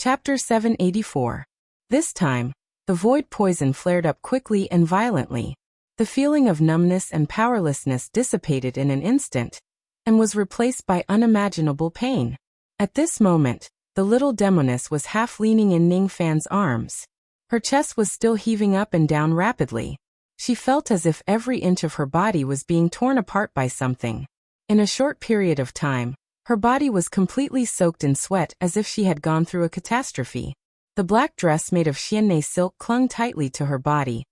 Chapter 784. This time, the void poison flared up quickly and violently. The feeling of numbness and powerlessness dissipated in an instant, and was replaced by unimaginable pain. At this moment, the little demoness was half leaning in Ning Fan's arms. Her chest was still heaving up and down rapidly. She felt as if every inch of her body was being torn apart by something. In a short period of time, her body was completely soaked in sweat as if she had gone through a catastrophe. The black dress made of Xianne silk clung tightly to her body,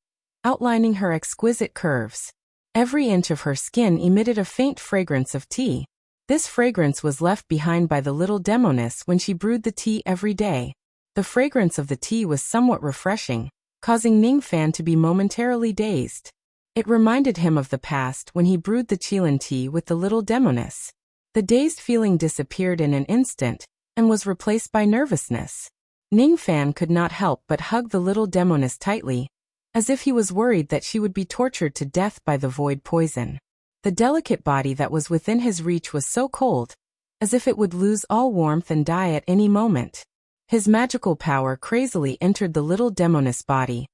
outlining her exquisite curves. Every inch of her skin emitted a faint fragrance of tea. This fragrance was left behind by the little demoness when she brewed the tea every day. The fragrance of the tea was somewhat refreshing, causing Ning Fan to be momentarily dazed. It reminded him of the past when he brewed the Qilin tea with the little demoness. The dazed feeling disappeared in an instant, and was replaced by nervousness. Ning Fan could not help but hug the little demoness tightly, as if he was worried that she would be tortured to death by the void poison. The delicate body that was within his reach was so cold, as if it would lose all warmth and die at any moment. His magical power crazily entered the little demoness body,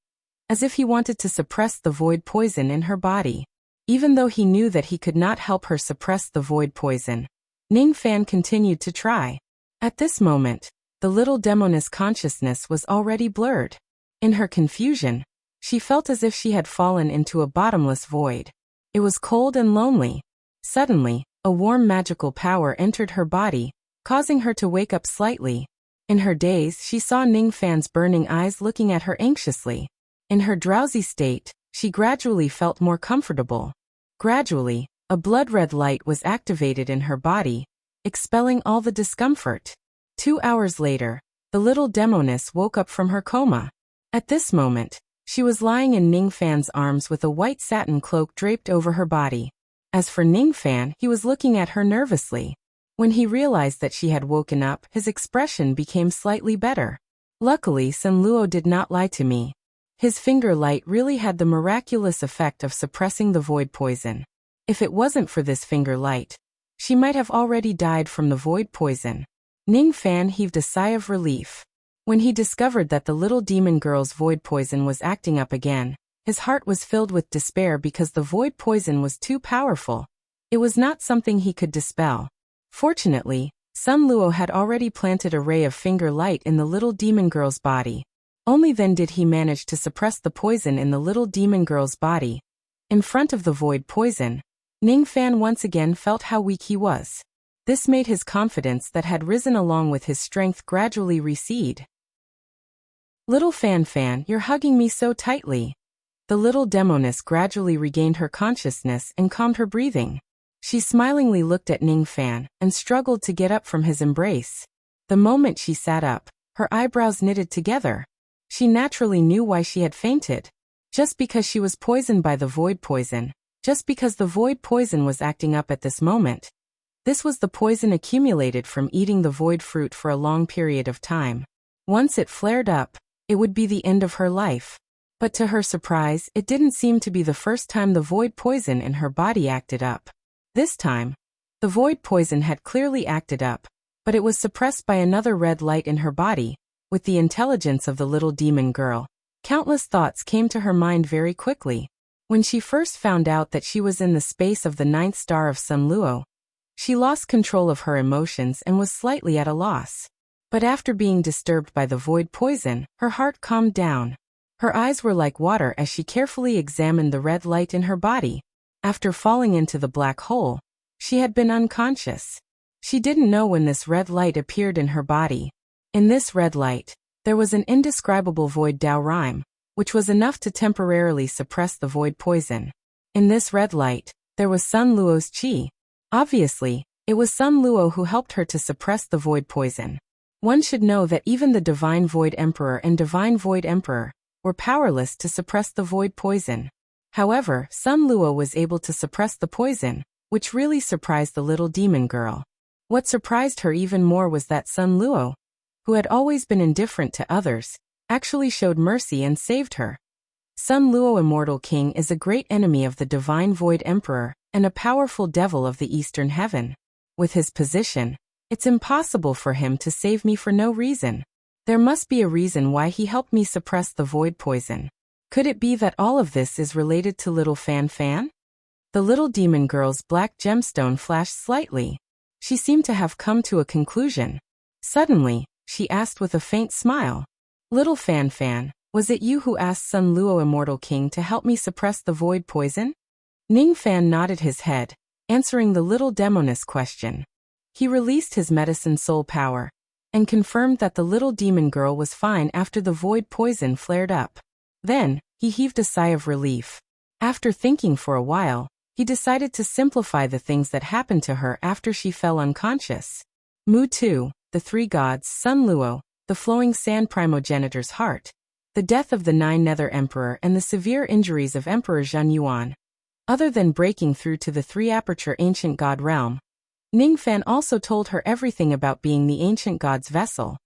as if he wanted to suppress the void poison in her body. Even though he knew that he could not help her suppress the void poison, Ning Fan continued to try. At this moment, the little demoness consciousness was already blurred. In her confusion, she felt as if she had fallen into a bottomless void. It was cold and lonely. Suddenly, a warm magical power entered her body, causing her to wake up slightly. In her daze, she saw Ning Fan's burning eyes looking at her anxiously. In her drowsy state, she gradually felt more comfortable. Gradually, a blood-red light was activated in her body, expelling all the discomfort. 2 hours later, the little demoness woke up from her coma. At this moment, she was lying in Ning Fan's arms with a white satin cloak draped over her body. As for Ning Fan, he was looking at her nervously. When he realized that she had woken up, his expression became slightly better. Luckily, Sun Luo did not lie to me. His finger light really had the miraculous effect of suppressing the void poison. If it wasn't for this finger light, she might have already died from the void poison. Ning Fan heaved a sigh of relief. When he discovered that the little demon girl's void poison was acting up again, his heart was filled with despair because the void poison was too powerful. It was not something he could dispel. Fortunately, Sun Luo had already planted a ray of finger light in the little demon girl's body. Only then did he manage to suppress the poison in the little demon girl's body. In front of the void poison, Ning Fan once again felt how weak he was. This made his confidence that had risen along with his strength gradually recede. "Little Fan, you're hugging me so tightly." The little demoness gradually regained her consciousness and calmed her breathing. She smilingly looked at Ning Fan and struggled to get up from his embrace. The moment she sat up, her eyebrows knitted together. She naturally knew why she had fainted. Just because she was poisoned by the void poison. Just because the void poison was acting up at this moment. This was the poison accumulated from eating the void fruit for a long period of time. Once it flared up, it would be the end of her life. But to her surprise, it didn't seem to be the first time the void poison in her body acted up. This time, the void poison had clearly acted up, but it was suppressed by another red light in her body. With the intelligence of the little demon girl, countless thoughts came to her mind very quickly. When she first found out that she was in the space of the 9th star of Sun Luo, she lost control of her emotions and was slightly at a loss. But after being disturbed by the void poison, her heart calmed down. Her eyes were like water as she carefully examined the red light in her body. After falling into the black hole, she had been unconscious. She didn't know when this red light appeared in her body. In this red light, there was an indescribable void Dao rhyme, which was enough to temporarily suppress the void poison. In this red light, there was Sun Luo's qi. Obviously, it was Sun Luo who helped her to suppress the void poison. One should know that even the Divine Void Emperor and Divine Void Emperor were powerless to suppress the void poison. However, Sun Luo was able to suppress the poison, which really surprised the little demon girl. What surprised her even more was that Sun Luo, who had always been indifferent to others, actually showed mercy and saved her. Sun Luo, Immortal King, is a great enemy of the Divine Void Emperor and a powerful devil of the Eastern Heaven. With his position, it's impossible for him to save me for no reason. There must be a reason why he helped me suppress the void poison. Could it be that all of this is related to little Fan Fan? The little demon girl's black gemstone flashed slightly. She seemed to have come to a conclusion. Suddenly, she asked with a faint smile. Little Fan Fan, was it you who asked Sun Luo Immortal King to help me suppress the void poison? Ning Fan nodded his head, answering the little demoness question. He released his medicine soul power, and confirmed that the little demon girl was fine after the void poison flared up. Then, he heaved a sigh of relief. After thinking for a while, he decided to simplify the things that happened to her after she fell unconscious. Mu Tu, the three gods, Sun Luo, the flowing sand primogenitor's heart, the death of the Nine Nether Emperor and the severe injuries of Emperor Zhen Yuan. Other than breaking through to the three-aperture ancient god realm, Ning Fan also told her everything about being the ancient god's vessel.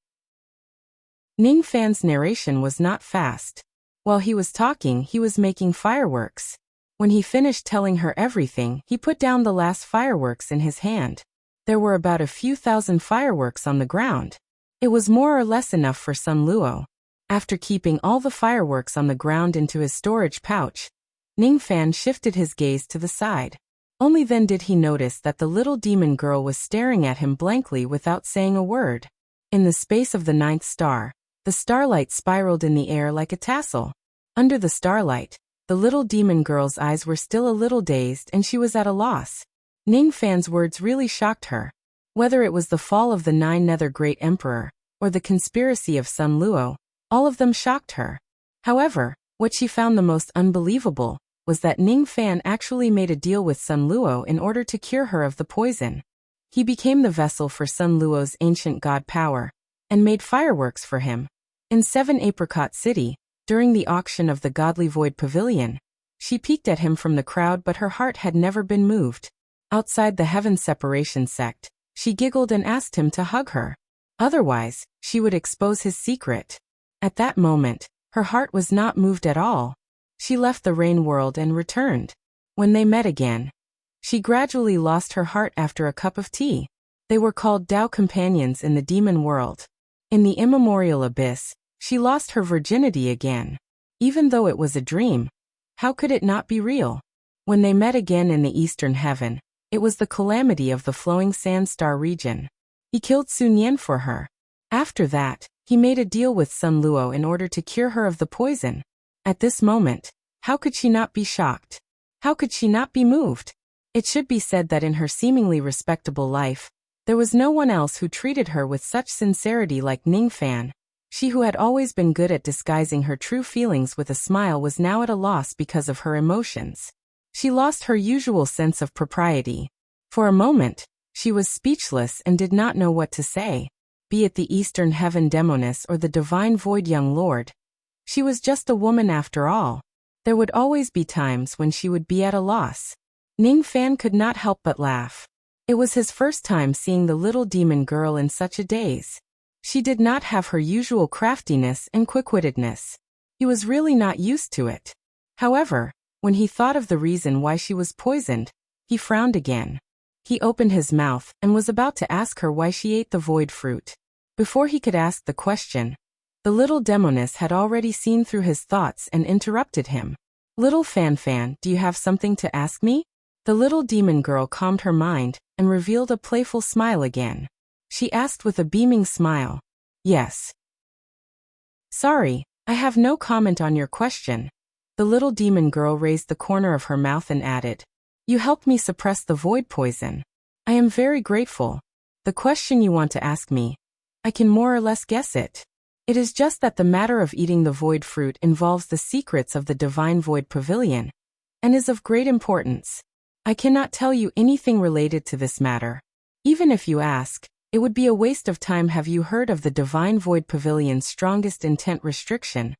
Ning Fan's narration was not fast. While he was talking, he was making fireworks. When he finished telling her everything, he put down the last fireworks in his hand. There were about a few thousand fireworks on the ground. It was more or less enough for Sun Luo. After keeping all the fireworks on the ground into his storage pouch, Ning Fan shifted his gaze to the side. Only then did he notice that the little demon girl was staring at him blankly without saying a word. In the space of the ninth star, the starlight spiraled in the air like a tassel. Under the starlight, the little demon girl's eyes were still a little dazed and she was at a loss. Ning Fan's words really shocked her. Whether it was the fall of the Nine Nether Great Emperor, or the conspiracy of Sun Luo, all of them shocked her. However, what she found the most unbelievable was that Ning Fan actually made a deal with Sun Luo in order to cure her of the poison. He became the vessel for Sun Luo's ancient god power, and made fireworks for him. In 7 Apricot City, during the auction of the Godly Void Pavilion, she peeked at him from the crowd but her heart had never been moved. Outside the Heaven Separation sect, she giggled and asked him to hug her. Otherwise, she would expose his secret. At that moment, her heart was not moved at all. She left the rain world and returned. When they met again, she gradually lost her heart after a cup of tea. They were called Tao companions in the demon world. In the immemorial abyss, she lost her virginity again. Even though it was a dream, how could it not be real? When they met again in the eastern heaven, it was the calamity of the flowing sand star region. He killed Sun Yan for her. After that, he made a deal with Sun Luo in order to cure her of the poison. At this moment, how could she not be shocked? How could she not be moved? It should be said that in her seemingly respectable life, there was no one else who treated her with such sincerity like Ning Fan. She who had always been good at disguising her true feelings with a smile was now at a loss because of her emotions. She lost her usual sense of propriety. For a moment, she was speechless and did not know what to say. Be it the Eastern Heaven Demoness or the Divine Void Young Lord, she was just a woman after all. There would always be times when she would be at a loss. Ning Fan could not help but laugh. It was his first time seeing the little demon girl in such a daze. She did not have her usual craftiness and quick-wittedness. He was really not used to it. However, when he thought of the reason why she was poisoned, he frowned again. He opened his mouth and was about to ask her why she ate the void fruit. Before he could ask the question, the little demoness had already seen through his thoughts and interrupted him. Little Fan Fan, do you have something to ask me? The little demon girl calmed her mind and revealed a playful smile again. She asked with a beaming smile. Yes. Sorry, I have no comment on your question. The little demon girl raised the corner of her mouth and added, you helped me suppress the void poison. I am very grateful. The question you want to ask me, I can more or less guess it. It is just that the matter of eating the void fruit involves the secrets of the Divine Void Pavilion, and is of great importance. I cannot tell you anything related to this matter. Even if you ask, it would be a waste of time. Have you heard of the Divine Void Pavilion's strongest intent restriction?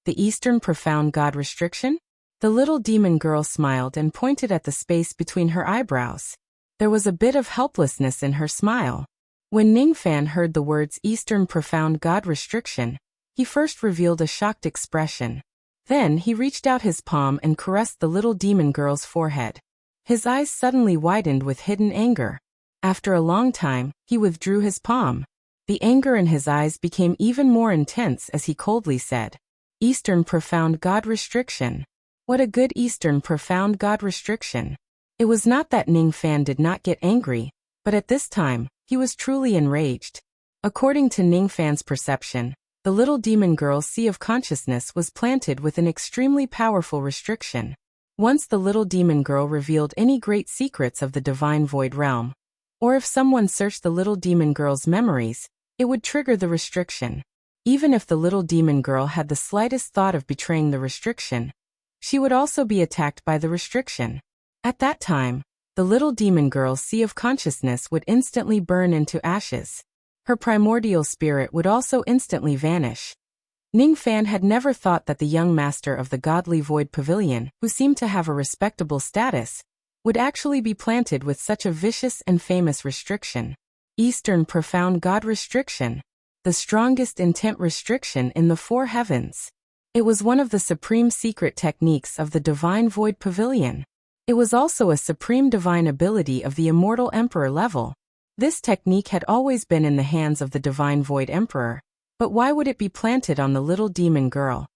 The Eastern Profound God Restriction? The little demon girl smiled and pointed at the space between her eyebrows. There was a bit of helplessness in her smile. When Ning Fan heard the words Eastern Profound God Restriction, he first revealed a shocked expression. Then he reached out his palm and caressed the little demon girl's forehead. His eyes suddenly widened with hidden anger. After a long time, he withdrew his palm. The anger in his eyes became even more intense as he coldly said, "Eastern Profound God Restriction. What a good Eastern Profound God Restriction." It was not that Ning Fan did not get angry, but at this time, he was truly enraged. According to Ning Fan's perception, the little demon girl's sea of consciousness was planted with an extremely powerful restriction. Once the little demon girl revealed any great secrets of the divine void realm, or if someone searched the little demon girl's memories, it would trigger the restriction. Even if the little demon girl had the slightest thought of betraying the restriction, she would also be attacked by the restriction. At that time, the little demon girl's sea of consciousness would instantly burn into ashes. Her primordial spirit would also instantly vanish. Ning Fan had never thought that the young master of the godly void pavilion, who seemed to have a respectable status, would actually be planted with such a vicious and famous restriction. Eastern Profound God Restriction. The strongest intent restriction in the four heavens. It was one of the supreme secret techniques of the divine void pavilion. It was also a supreme divine ability of the immortal emperor level. This technique had always been in the hands of the divine void emperor, but why would it be planted on the little demon girl?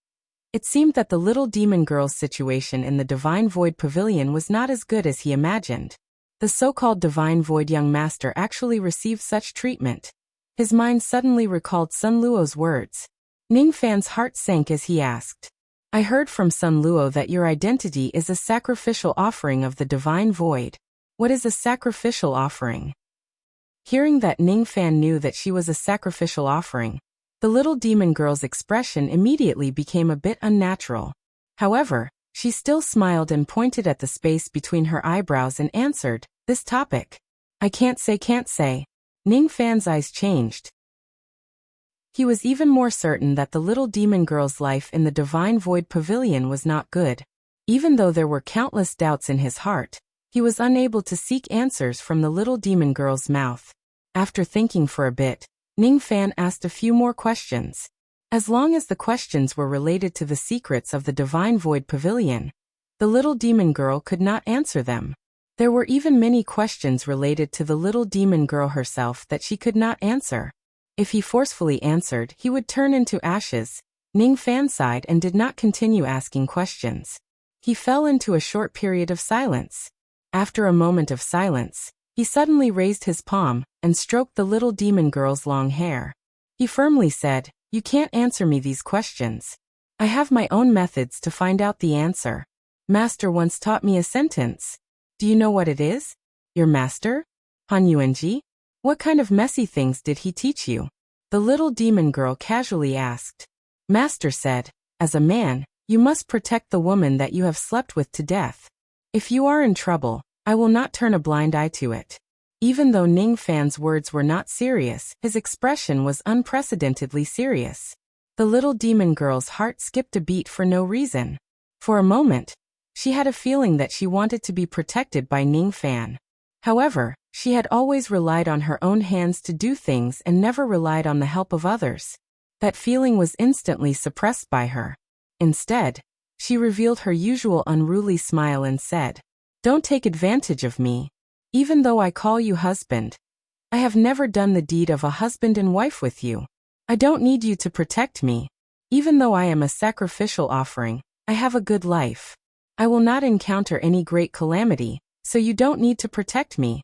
It seemed that the little demon girl's situation in the divine void pavilion was not as good as he imagined. The so-called divine void young master actually received such treatment. His mind suddenly recalled Sun Luo's words. Ning Fan's heart sank as he asked, "I heard from Sun Luo that your identity is a sacrificial offering of the divine void. What is a sacrificial offering?" Hearing that Ning Fan knew that she was a sacrificial offering, the little demon girl's expression immediately became a bit unnatural. However, she still smiled and pointed at the space between her eyebrows and answered, "This topic. I can't say. Ning Fan's eyes changed. He was even more certain that the little demon girl's life in the divine void pavilion was not good. Even though there were countless doubts in his heart, he was unable to seek answers from the little demon girl's mouth. After thinking for a bit, Ning Fan asked a few more questions. As long as the questions were related to the secrets of the divine void pavilion, the little demon girl could not answer them. There were even many questions related to the little demon girl herself that she could not answer. If he forcefully answered, he would turn into ashes. Ning Fan sighed and did not continue asking questions. He fell into a short period of silence. After a moment of silence, he suddenly raised his palm and stroked the little demon girl's long hair. He firmly said, "You can't answer me these questions. I have my own methods to find out the answer. Master once taught me a sentence. Do you know what it is? Your master? Han Yuanji? What kind of messy things did he teach you?" The little demon girl casually asked. Master said, "As a man, you must protect the woman that you have slept with to death. If you are in trouble, I will not turn a blind eye to it." Even though Ning Fan's words were not serious, his expression was unprecedentedly serious. The little demon girl's heart skipped a beat for no reason. For a moment, she had a feeling that she wanted to be protected by Ning Fan. However, she had always relied on her own hands to do things and never relied on the help of others. That feeling was instantly suppressed by her. Instead, she revealed her usual unruly smile and said, "Don't take advantage of me. Even though I call you husband, I have never done the deed of a husband and wife with you. I don't need you to protect me. Even though I am a sacrificial offering, I have a good life. I will not encounter any great calamity, so you don't need to protect me."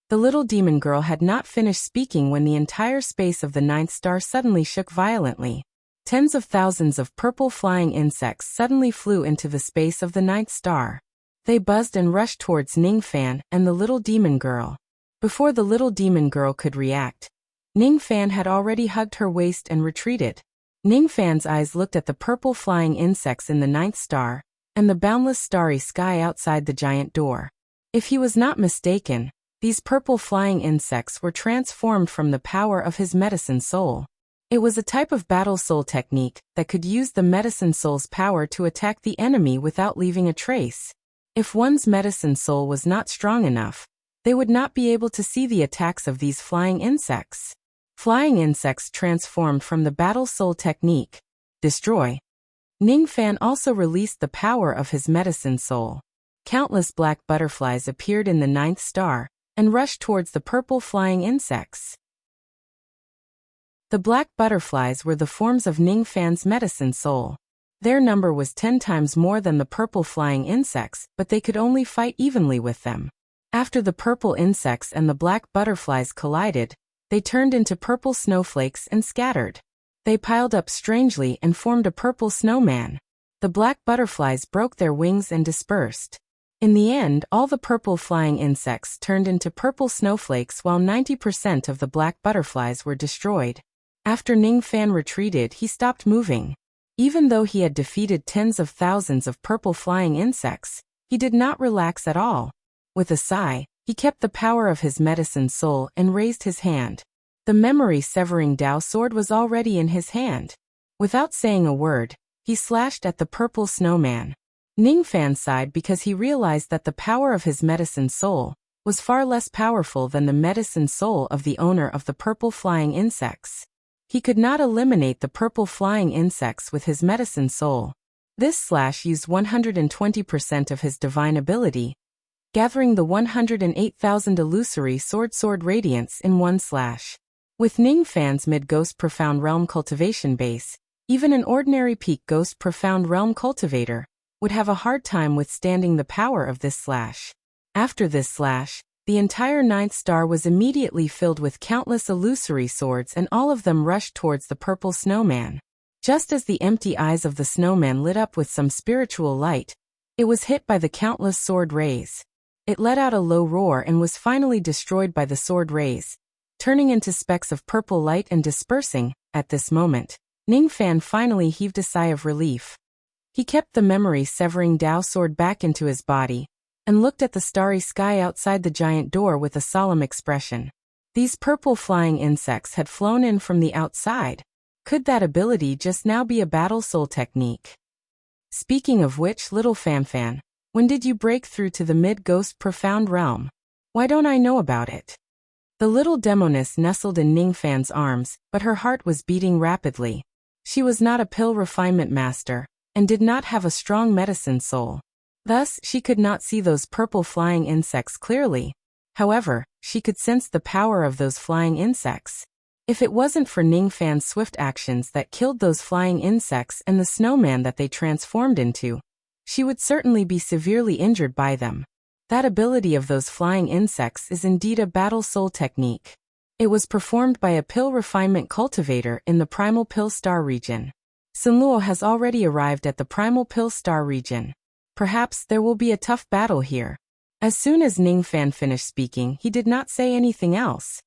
The little demon girl had not finished speaking when the entire space of the ninth star suddenly shook violently. Tens of thousands of purple flying insects suddenly flew into the space of the ninth star. They buzzed and rushed towards Ning Fan and the little demon girl. Before the little demon girl could react, Ning Fan had already hugged her waist and retreated. Ning Fan's eyes looked at the purple flying insects in the ninth star, and the boundless starry sky outside the giant door. If he was not mistaken, these purple flying insects were transformed from the power of his medicine soul. It was a type of battle soul technique that could use the medicine soul's power to attack the enemy without leaving a trace. If one's medicine soul was not strong enough, they would not be able to see the attacks of these flying insects. Flying insects transformed from the battle soul technique. Destroy. Ning Fan also released the power of his medicine soul. Countless black butterflies appeared in the ninth star and rushed towards the purple flying insects. The black butterflies were the forms of Ningfan's medicine soul. Their number was 10 times more than the purple flying insects, but they could only fight evenly with them. After the purple insects and the black butterflies collided, they turned into purple snowflakes and scattered. They piled up strangely and formed a purple snowman. The black butterflies broke their wings and dispersed. In the end, all the purple flying insects turned into purple snowflakes while 90% of the black butterflies were destroyed. After Ningfan retreated, he stopped moving. Even though he had defeated tens of thousands of purple flying insects, he did not relax at all. With a sigh, he kept the power of his medicine soul and raised his hand. The memory-severing Dao sword was already in his hand. Without saying a word, he slashed at the purple snowman. Ningfan sighed because he realized that the power of his medicine soul was far less powerful than the medicine soul of the owner of the purple flying insects. He could not eliminate the purple flying insects with his medicine soul. This slash used 120% of his divine ability, gathering the 108,000 illusory sword radiance in one slash. With Ningfan's mid-ghost profound realm cultivation base, even an ordinary peak ghost profound realm cultivator would have a hard time withstanding the power of this slash. After this slash, the entire ninth star was immediately filled with countless illusory swords, and all of them rushed towards the purple snowman. Just as the empty eyes of the snowman lit up with some spiritual light, it was hit by the countless sword rays. It let out a low roar and was finally destroyed by the sword rays, turning into specks of purple light and dispersing. At this moment, Ningfan finally heaved a sigh of relief. He kept the memory-severing Dao sword back into his body, and looked at the starry sky outside the giant door with a solemn expression. These purple flying insects had flown in from the outside. Could that ability just now be a battle soul technique? Speaking of which, little Fanfan, when did you break through to the mid-ghost profound realm? Why don't I know about it? The little demoness nestled in Ningfan's arms, but her heart was beating rapidly. She was not a pill refinement master, and did not have a strong medicine soul. Thus, she could not see those purple flying insects clearly. However, she could sense the power of those flying insects. If it wasn't for Ningfan's swift actions that killed those flying insects and the snowman that they transformed into, she would certainly be severely injured by them. That ability of those flying insects is indeed a battle soul technique. It was performed by a pill refinement cultivator in the Primal Pill Star region. Sunluo has already arrived at the Primal Pill Star region. Perhaps there will be a tough battle here. As soon as Ningfan finished speaking, he did not say anything else.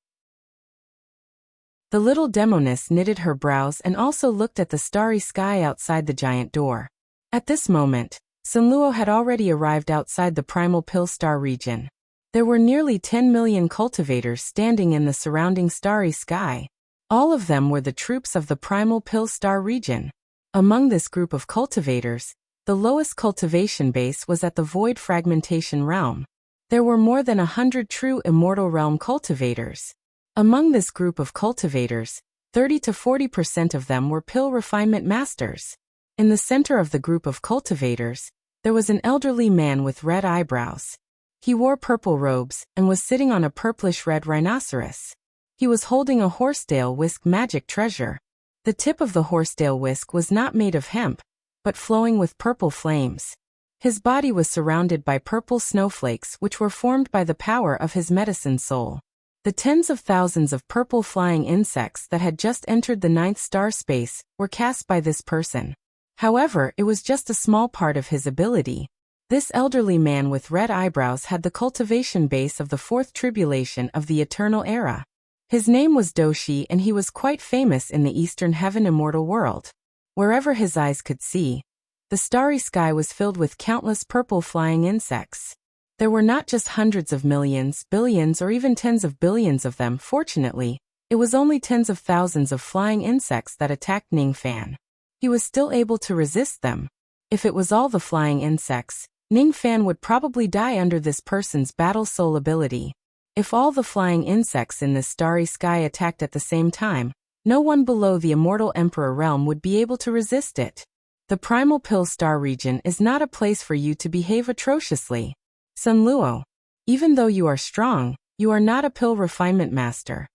The little demoness knitted her brows and also looked at the starry sky outside the giant door. At this moment, Sunluo had already arrived outside the Primal Pill Star region. There were nearly 10 million cultivators standing in the surrounding starry sky. All of them were the troops of the Primal Pill Star region. Among this group of cultivators, the lowest cultivation base was at the Void Fragmentation realm. There were more than 100 true Immortal Realm cultivators. Among this group of cultivators, 30 to 40% of them were Pill Refinement Masters. In the center of the group of cultivators, there was an elderly man with red eyebrows. He wore purple robes and was sitting on a purplish-red rhinoceros. He was holding a horsetail whisk magic treasure. The tip of the horsetail whisk was not made of hemp, but flowing with purple flames. His body was surrounded by purple snowflakes which were formed by the power of his medicine soul. The tens of thousands of purple flying insects that had just entered the ninth star space were cast by this person. However, it was just a small part of his ability. This elderly man with red eyebrows had the cultivation base of the fourth tribulation of the eternal era. His name was Doshi, and he was quite famous in the Eastern Heaven immortal world. Wherever his eyes could see, the starry sky was filled with countless purple flying insects. There were not just hundreds of millions, billions, or even tens of billions of them. Fortunately, it was only tens of thousands of flying insects that attacked Ningfan. He was still able to resist them. If it was all the flying insects, Ningfan would probably die under this person's battle soul ability. If all the flying insects in this starry sky attacked at the same time, no one below the Immortal Emperor realm would be able to resist it. The Primal Pill Star region is not a place for you to behave atrociously. Sunluo, even though you are strong, you are not a pill refinement master.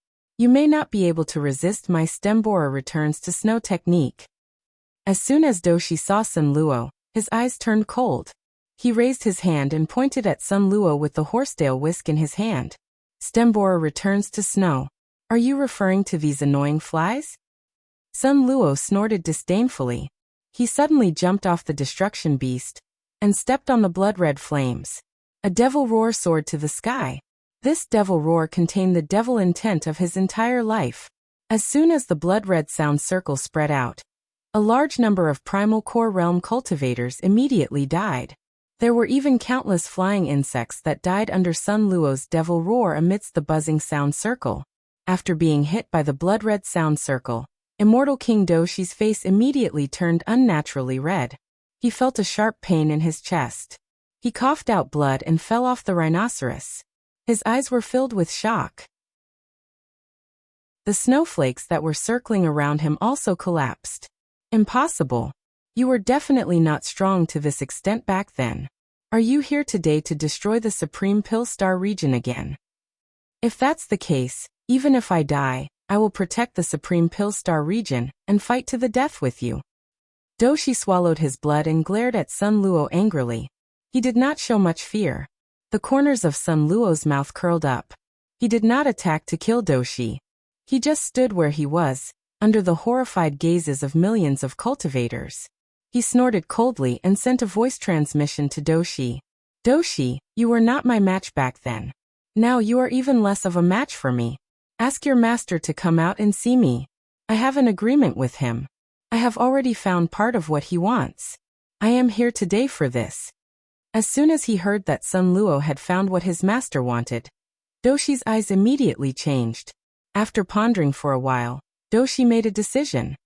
You may not be able to resist my Stembora returns to snow technique. As soon as Doshi saw Sun Luo, his eyes turned cold. He raised his hand and pointed at Sun Luo with the horsetail whisk in his hand. Stembora returns to snow. Are you referring to these annoying flies? Sun Luo snorted disdainfully. He suddenly jumped off the destruction beast and stepped on the blood-red flames. A devil roar soared to the sky. This devil roar contained the devil intent of his entire life. As soon as the blood-red sound circle spread out, a large number of primal core realm cultivators immediately died. There were even countless flying insects that died under Sun Luo's devil roar amidst the buzzing sound circle. After being hit by the blood-red sound circle, Immortal King Doshi's face immediately turned unnaturally red. He felt a sharp pain in his chest. He coughed out blood and fell off the rhinoceros. His eyes were filled with shock. The snowflakes that were circling around him also collapsed. Impossible. You were definitely not strong to this extent back then. Are you here today to destroy the Supreme Pill Star region again? If that's the case, even if I die, I will protect the Supreme Pill Star region and fight to the death with you. Doshi swallowed his blood and glared at Sun Luo angrily. He did not show much fear. The corners of Sun Luo's mouth curled up. He did not attack to kill Doshi. He just stood where he was, under the horrified gazes of millions of cultivators. He snorted coldly and sent a voice transmission to Doshi. Doshi, you were not my match back then. Now you are even less of a match for me. Ask your master to come out and see me. I have an agreement with him. I have already found part of what he wants. I am here today for this. As soon as he heard that Sun Luo had found what his master wanted, Doshi's eyes immediately changed. After pondering for a while, Doshi made a decision.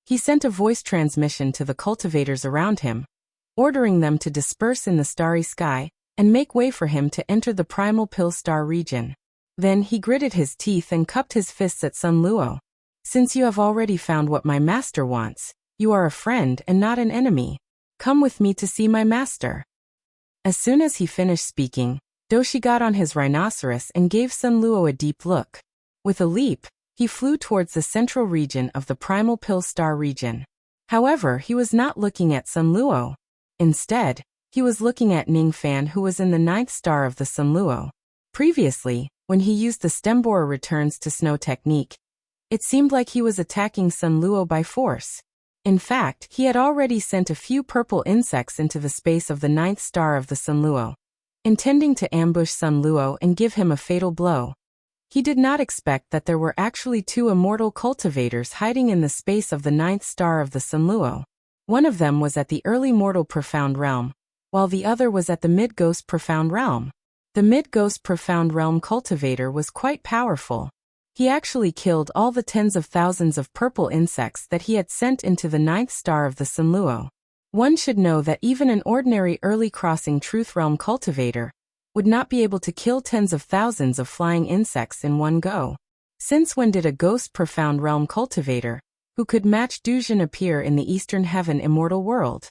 He sent a voice transmission to the cultivators around him, ordering them to disperse in the starry sky and make way for him to enter the Primal Pill Star region. Then he gritted his teeth and cupped his fists at Sun Luo. Since you have already found what my master wants, you are a friend and not an enemy. Come with me to see my master. As soon as he finished speaking, Doshi got on his rhinoceros and gave Sun Luo a deep look. With a leap, he flew towards the central region of the Primal Pill Star region. However, he was not looking at Sun Luo. Instead, he was looking at Ning Fan, who was in the 9th star of the Sun Luo. Previously, when he used the Stembora returns to snow technique, it seemed like he was attacking Sun Luo by force. In fact, he had already sent a few purple insects into the space of the 9th star of the Sun Luo, intending to ambush Sun Luo and give him a fatal blow. He did not expect that there were actually 2 immortal cultivators hiding in the space of the 9th star of the Sun Luo. One of them was at the early mortal profound realm, while the other was at the mid-ghost profound realm. The mid-ghost profound realm cultivator was quite powerful. He actually killed all the tens of thousands of purple insects that he had sent into the 9th star of the Sun Luo. One should know that even an ordinary early crossing truth realm cultivator would not be able to kill tens of thousands of flying insects in one go. Since when did a ghost profound realm cultivator, who could match Dujin, appear in the Eastern Heaven immortal world?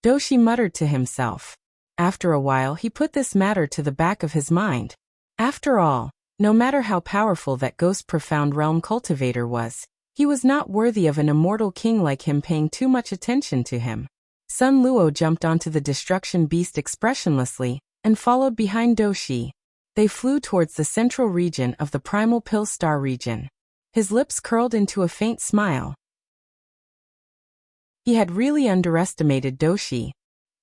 Doshi muttered to himself. After a while he put this matter to the back of his mind. After all, no matter how powerful that ghost profound realm cultivator was, he was not worthy of an immortal king like him paying too much attention to him. Sun Luo jumped onto the destruction beast expressionlessly and followed behind Doshi. They flew towards the central region of the Primal Pill Star region. His lips curled into a faint smile. He had really underestimated Doshi.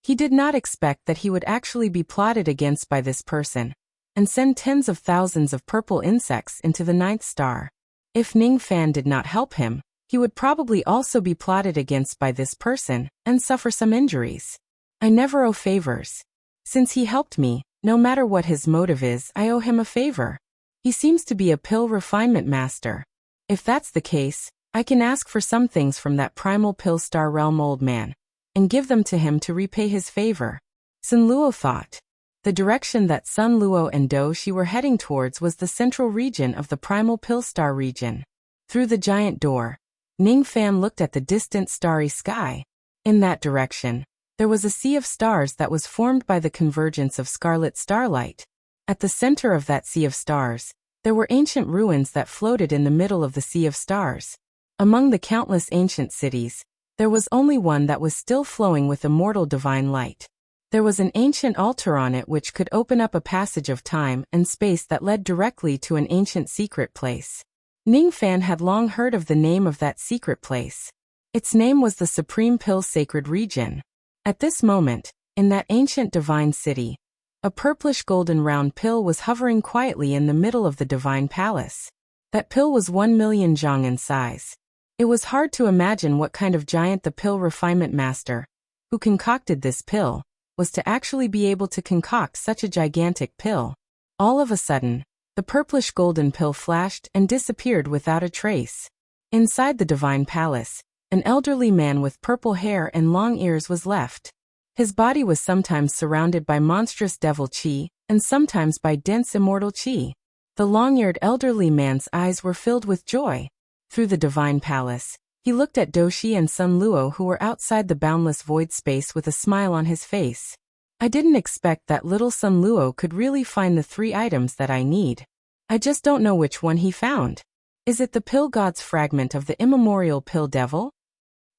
He did not expect that he would actually be plotted against by this person and send tens of thousands of purple insects into the 9th star. If Ning Fan did not help him, he would probably also be plotted against by this person and suffer some injuries. I never owe favors. Since he helped me, no matter what his motive is, I owe him a favor. He seems to be a pill refinement master. If that's the case, I can ask for some things from that Primal Pill Star realm old man and give them to him to repay his favor. Sun Luo thought. The direction that Sun Luo and Doshi were heading towards was the central region of the Primal Pill Star region. Through the giant door, Ning Fan looked at the distant starry sky. In that direction, there was a sea of stars that was formed by the convergence of scarlet starlight. At the center of that sea of stars, There were ancient ruins that floated in the middle of the sea of stars. Among the countless ancient cities, there was only one that was still flowing with immortal divine light. There was an ancient altar on it which could open up a passage of time and space that led directly to an ancient secret place. Ningfan had long heard of the name of that secret place. Its name was the Supreme Pill Sacred Region. At this moment, in that ancient divine city, a purplish golden round pill was hovering quietly in the middle of the divine palace. That pill was 1,000,000 zhang in size. It was hard to imagine what kind of giant the pill refinement master, who concocted this pill, was to actually be able to concoct such a gigantic pill. All of a sudden, the purplish golden pill flashed and disappeared without a trace. Inside the divine palace, an elderly man with purple hair and long ears was left. His body was sometimes surrounded by monstrous devil qi, and sometimes by dense immortal qi. The long-eared elderly man's eyes were filled with joy. Through the divine palace, he looked at Doshi and Sun Luo who were outside the boundless void space with a smile on his face. I didn't expect that little Sun Luo could really find the 3 items that I need. I just don't know which one he found. Is it the pill god's fragment of the immemorial pill devil?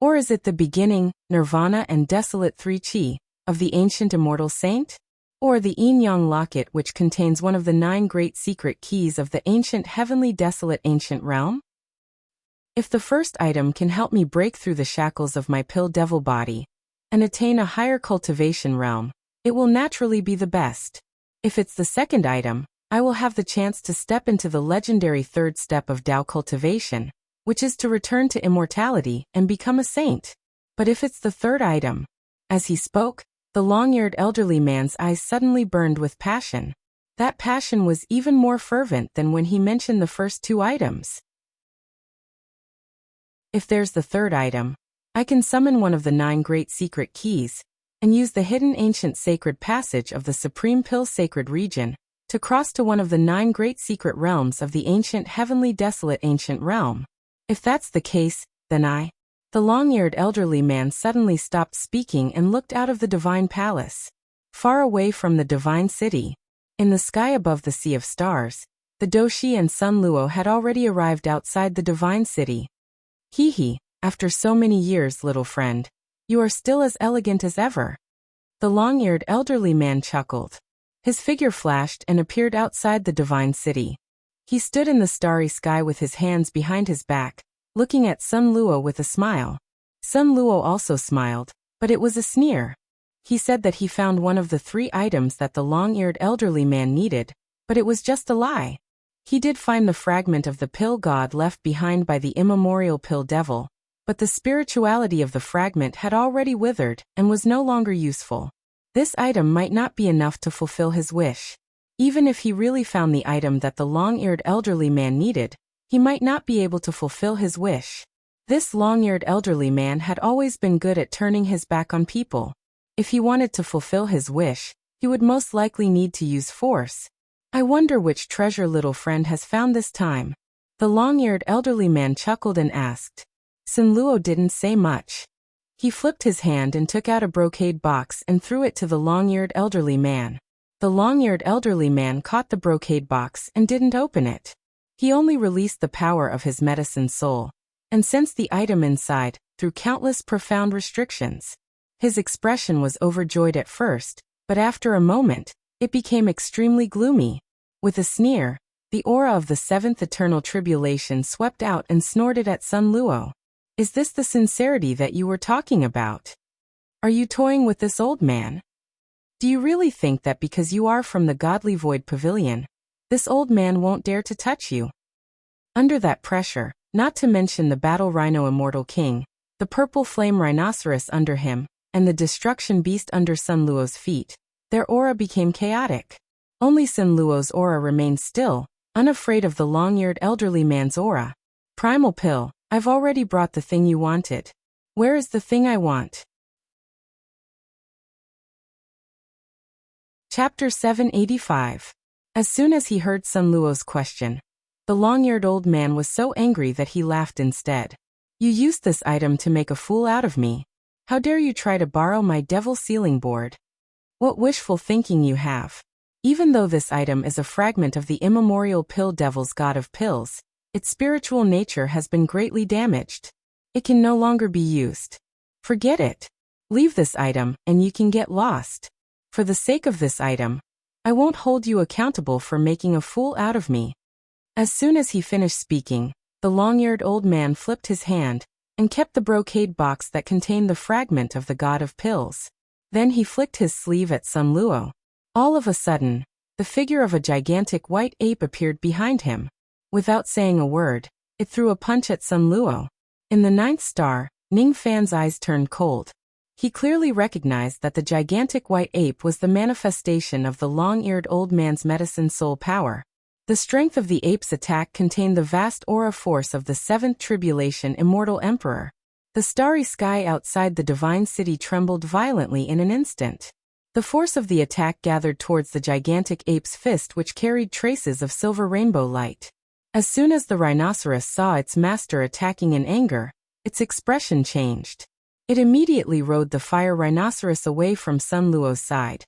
Or is it the beginning, nirvana and desolate 3 qi, of the ancient immortal saint? Or the yin-yang locket which contains one of the 9 great secret keys of the ancient heavenly desolate ancient realm? If the first item can help me break through the shackles of my pill devil body and attain a higher cultivation realm, it will naturally be the best. If it's the second item, I will have the chance to step into the legendary 3rd step of Tao cultivation, which is to return to immortality and become a saint. But if it's the 3rd item... As he spoke, the long-eared elderly man's eyes suddenly burned with passion. That passion was even more fervent than when he mentioned the first 2 items. If there's the 3rd item, I can summon one of the 9 great secret keys, and use the hidden ancient sacred passage of the Supreme Pill Sacred Region, to cross to one of the 9 great secret realms of the ancient heavenly desolate ancient realm. If that's the case, then The long-eared elderly man suddenly stopped speaking and looked out of the divine palace. Far away from the divine city, in the sky above the sea of stars, the Doshi and Sun Luo had already arrived outside the divine city. Hee, after so many years, little friend, you are still as elegant as ever. The long-eared elderly man chuckled. His figure flashed and appeared outside the divine city. He stood in the starry sky with his hands behind his back, looking at Sun Luo with a smile. Sun Luo also smiled, but it was a sneer. He said that he found one of the 3 items that the long-eared elderly man needed, but it was just a lie. He did find the fragment of the pill god left behind by the immemorial pill devil, but the spirituality of the fragment had already withered and was no longer useful. This item might not be enough to fulfill his wish. Even if he really found the item that the long-eared elderly man needed, he might not be able to fulfill his wish. This long-eared elderly man had always been good at turning his back on people. If he wanted to fulfill his wish, he would most likely need to use force. I wonder which treasure little friend has found this time. The long-eared elderly man chuckled and asked. Sun Luo didn't say much. He flipped his hand and took out a brocade box and threw it to the long-eared elderly man. The long-eared elderly man caught the brocade box and didn't open it. He only released the power of his medicine soul, and sensed the item inside, through countless profound restrictions. His expression was overjoyed at first, but after a moment, it became extremely gloomy. With a sneer, the aura of the 7th eternal tribulation swept out and snorted at Sun Luo. Is this the sincerity that you were talking about? Are you toying with this old man? Do you really think that because you are from the godly void pavilion, this old man won't dare to touch you? Under that pressure, not to mention the battle rhino immortal king, the purple flame rhinoceros under him, and the destruction beast under Sun Luo's feet, their aura became chaotic. Only Sun Luo's aura remained still, unafraid of the long-eared elderly man's aura. Primal pill, I've already brought the thing you wanted. Where is the thing I want? Chapter 785. As soon as he heard Sun Luo's question, the long-eared old man was so angry that he laughed instead. You used this item to make a fool out of me. How dare you try to borrow my devil sealing board? What wishful thinking you have. Even though this item is a fragment of the immemorial pill devil's god of pills, its spiritual nature has been greatly damaged. It can no longer be used. Forget it. Leave this item, and you can get lost. For the sake of this item, I won't hold you accountable for making a fool out of me. As soon as he finished speaking, the long-eared old man flipped his hand, and kept the brocade box that contained the fragment of the god of pills. Then he flicked his sleeve at Sun Luo. All of a sudden, the figure of a gigantic white ape appeared behind him. Without saying a word, it threw a punch at Sun Luo. In the 9th star, Ning Fan's eyes turned cold. He clearly recognized that the gigantic white ape was the manifestation of the long-eared old man's medicine soul power. The strength of the ape's attack contained the vast aura force of the 7th Tribulation Immortal Emperor. The starry sky outside the divine city trembled violently in an instant. The force of the attack gathered towards the gigantic ape's fist, which carried traces of silver rainbow light. As soon as the rhinoceros saw its master attacking in anger, its expression changed. It immediately rode the fire rhinoceros away from Sun Luo's side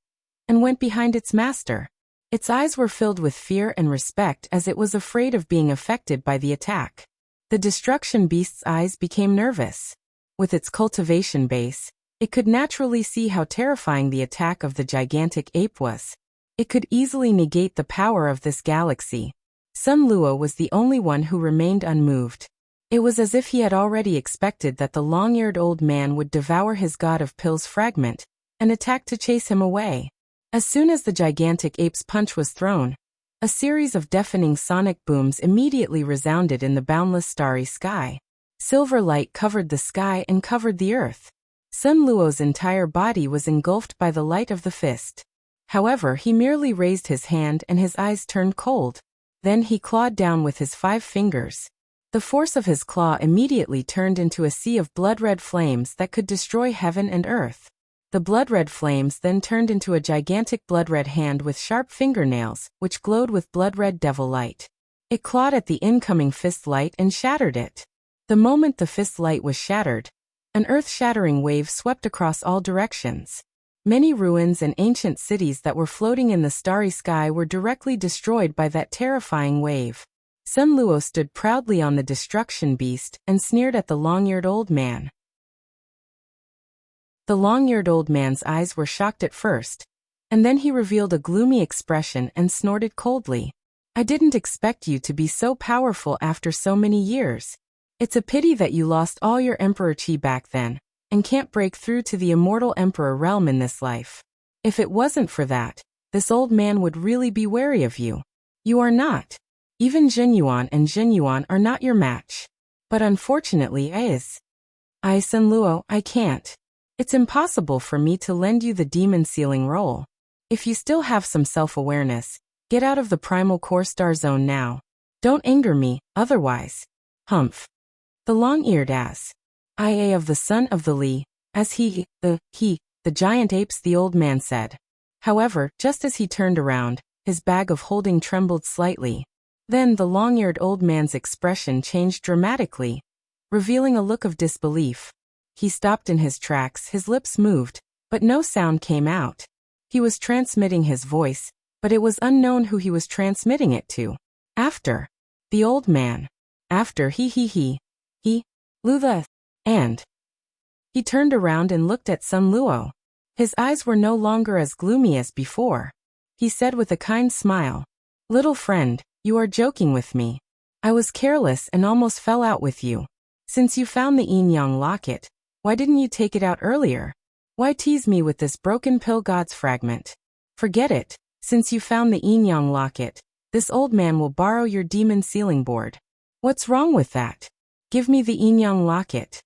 and went behind its master. Its eyes were filled with fear and respect as it was afraid of being affected by the attack. The destruction beast's eyes became nervous. With its cultivation base, it could naturally see how terrifying the attack of the gigantic ape was. It could easily negate the power of this galaxy. Sun Luo was the only one who remained unmoved. It was as if he had already expected that the long-eared old man would devour his god of pills fragment and attack to chase him away. As soon as the gigantic ape's punch was thrown, a series of deafening sonic booms immediately resounded in the boundless starry sky. Silver light covered the sky and covered the earth. Sun Luo's entire body was engulfed by the light of the fist. However, he merely raised his hand and his eyes turned cold. Then he clawed down with his 5 fingers. The force of his claw immediately turned into a sea of blood-red flames that could destroy heaven and earth. The blood-red flames then turned into a gigantic blood-red hand with sharp fingernails, which glowed with blood-red devil light. It clawed at the incoming fist light and shattered it. The moment the fist light was shattered, an earth-shattering wave swept across all directions. Many ruins and ancient cities that were floating in the starry sky were directly destroyed by that terrifying wave. Sun Luo stood proudly on the destruction beast and sneered at the long-eared old man. The long-eared old man's eyes were shocked at first, and then he revealed a gloomy expression and snorted coldly. "I didn't expect you to be so powerful after so many years. It's a pity that you lost all your emperor chi back then, and can't break through to the immortal emperor realm in this life. If it wasn't for that, this old man would really be wary of you. You are not. Even Jinyuan and Jinyuan are not your match. But unfortunately Sun Luo, I can't. It's impossible for me to lend you the demon sealing role. If you still have some self-awareness, get out of the primal core star zone now. Don't anger me, otherwise." Humph. The long-eared ass. "Ia of the son of the Li, as the giant apes," the old man said. However, just as he turned around, his bag of holding trembled slightly. Then the long-eared old man's expression changed dramatically, revealing a look of disbelief. He stopped in his tracks, his lips moved, but no sound came out. He was transmitting his voice, but it was unknown who he was transmitting it to. After the old man. After Lutha. And he turned around and looked at Sun Luo. His eyes were no longer as gloomy as before. He said with a kind smile, "Little friend, you are joking with me. I was careless and almost fell out with you. Since you found the yin-yang locket, why didn't you take it out earlier? Why tease me with this broken pill god's fragment? Forget it. Since you found the yin-yang locket, this old man will borrow your demon sealing board. What's wrong with that? Give me the yin-yang locket."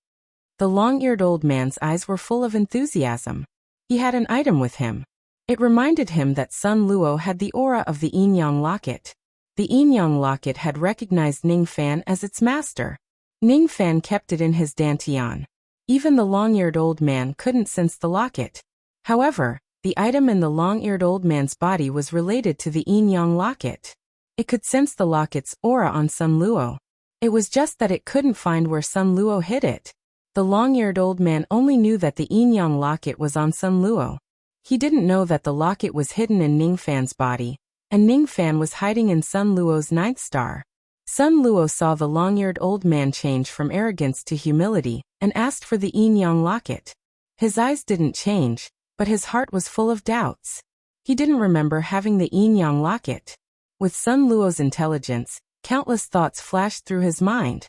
The long-eared old man's eyes were full of enthusiasm. He had an item with him. It reminded him that Sun Luo had the aura of the yin-yang locket. The yin-yang locket had recognized Ning Fan as its master. Ning Fan kept it in his dantian. Even the long-eared old man couldn't sense the locket. However, the item in the long-eared old man's body was related to the yin-yang locket. It could sense the locket's aura on Sun Luo. It was just that it couldn't find where Sun Luo hid it. The long-eared old man only knew that the yin-yang locket was on Sun Luo. He didn't know that the locket was hidden in Ningfan's body, and Ningfan was hiding in Sun Luo's ninth star. Sun Luo saw the long-eared old man change from arrogance to humility, and asked for the yin-yang locket. His eyes didn't change, but his heart was full of doubts. He didn't remember having the yin-yang locket. With Sun Luo's intelligence, countless thoughts flashed through his mind.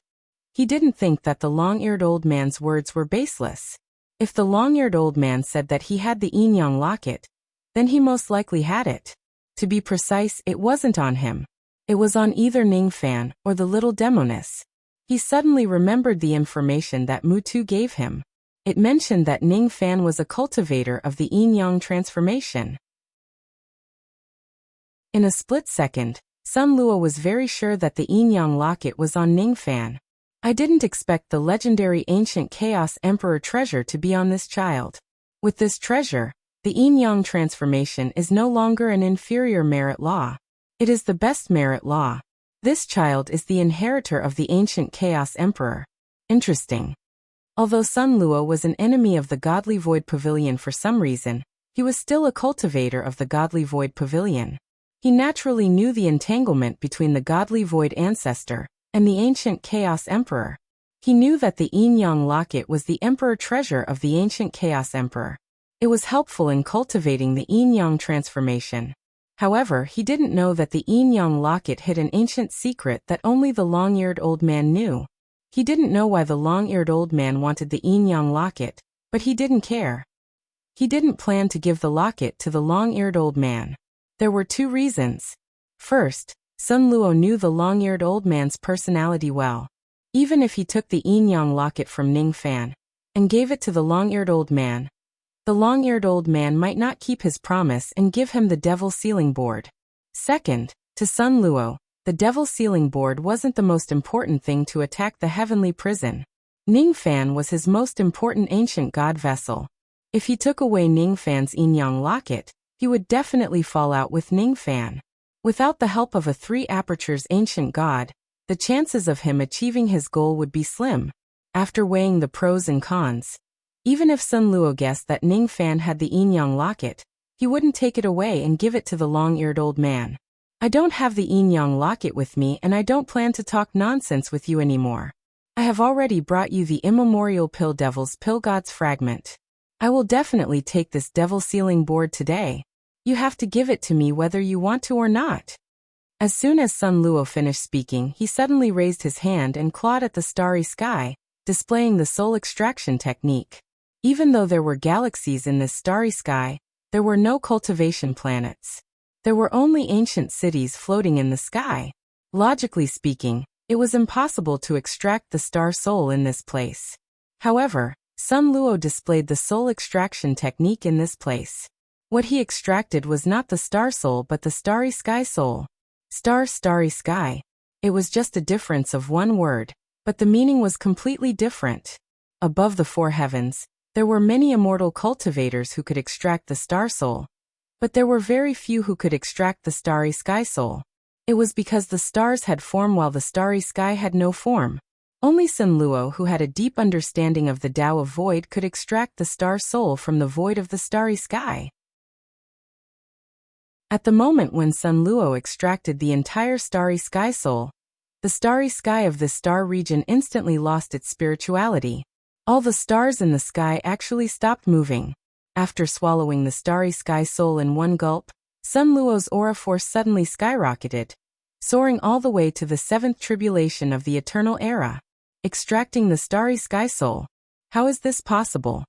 He didn't think that the long-eared old man's words were baseless. If the long-eared old man said that he had the yin-yang locket, then he most likely had it. To be precise, it wasn't on him. It was on either Ningfan or the little demoness. He suddenly remembered the information that Mutu gave him. It mentioned that Ningfan was a cultivator of the yin-yang transformation. In a split second, Sun Luo was very sure that the yin-yang locket was on Ningfan. I didn't expect the legendary ancient Chaos Emperor treasure to be on this child. With this treasure, the yin-yang transformation is no longer an inferior merit law. It is the best merit law. This child is the inheritor of the ancient Chaos Emperor. Interesting. Although Sun Luo was an enemy of the Godly Void Pavilion for some reason, he was still a cultivator of the Godly Void Pavilion. He naturally knew the entanglement between the Godly Void Ancestor and the ancient Chaos Emperor. He knew that the yin-yang locket was the Emperor treasure of the ancient Chaos Emperor. It was helpful in cultivating the yin-yang transformation. However, he didn't know that the yin-yang locket hid an ancient secret that only the long-eared old man knew. He didn't know why the long-eared old man wanted the yin-yang locket, but he didn't care. He didn't plan to give the locket to the long-eared old man. There were two reasons. First, Sun Luo knew the long-eared old man's personality well. Even if he took the yin-yang locket from Ningfan and gave it to the long-eared old man, the long-eared old man might not keep his promise and give him the Devil Sealing Board. Second, to Sun Luo, the Devil Sealing Board wasn't the most important thing to attack the heavenly prison. Ningfan was his most important ancient god vessel. If he took away Ningfan's yin-yang locket, he would definitely fall out with Ningfan. Without the help of a three apertures ancient god, the chances of him achieving his goal would be slim. After weighing the pros and cons, even if Sun Luo guessed that Ningfan had the yin-yang locket, he wouldn't take it away and give it to the long-eared old man. I don't have the yin-yang locket with me and I don't plan to talk nonsense with you anymore. I have already brought you the immemorial Pill Devil's Pill God's fragment. I will definitely take this Devil Sealing Board today. You have to give it to me whether you want to or not. As soon as Sun Luo finished speaking, he suddenly raised his hand and clawed at the starry sky, displaying the soul extraction technique. Even though there were galaxies in this starry sky, there were no cultivation planets. There were only ancient cities floating in the sky. Logically speaking, it was impossible to extract the star soul in this place. However, Sun Luo displayed the soul extraction technique in this place. What he extracted was not the star soul but the starry sky soul. Starry sky. It was just a difference of one word, but the meaning was completely different. Above the four heavens, there were many immortal cultivators who could extract the star soul, but there were very few who could extract the starry sky soul. It was because the stars had form while the starry sky had no form. Only Sun Luo, who had a deep understanding of the Tao of Void, could extract the star soul from the void of the starry sky. At the moment when Sun Luo extracted the entire starry sky soul, the starry sky of this star region instantly lost its spirituality. All the stars in the sky actually stopped moving. After swallowing the starry sky soul in one gulp, Sun Luo's aura force suddenly skyrocketed, soaring all the way to the seventh tribulation of the eternal era. Extracting the starry sky soul. How is this possible?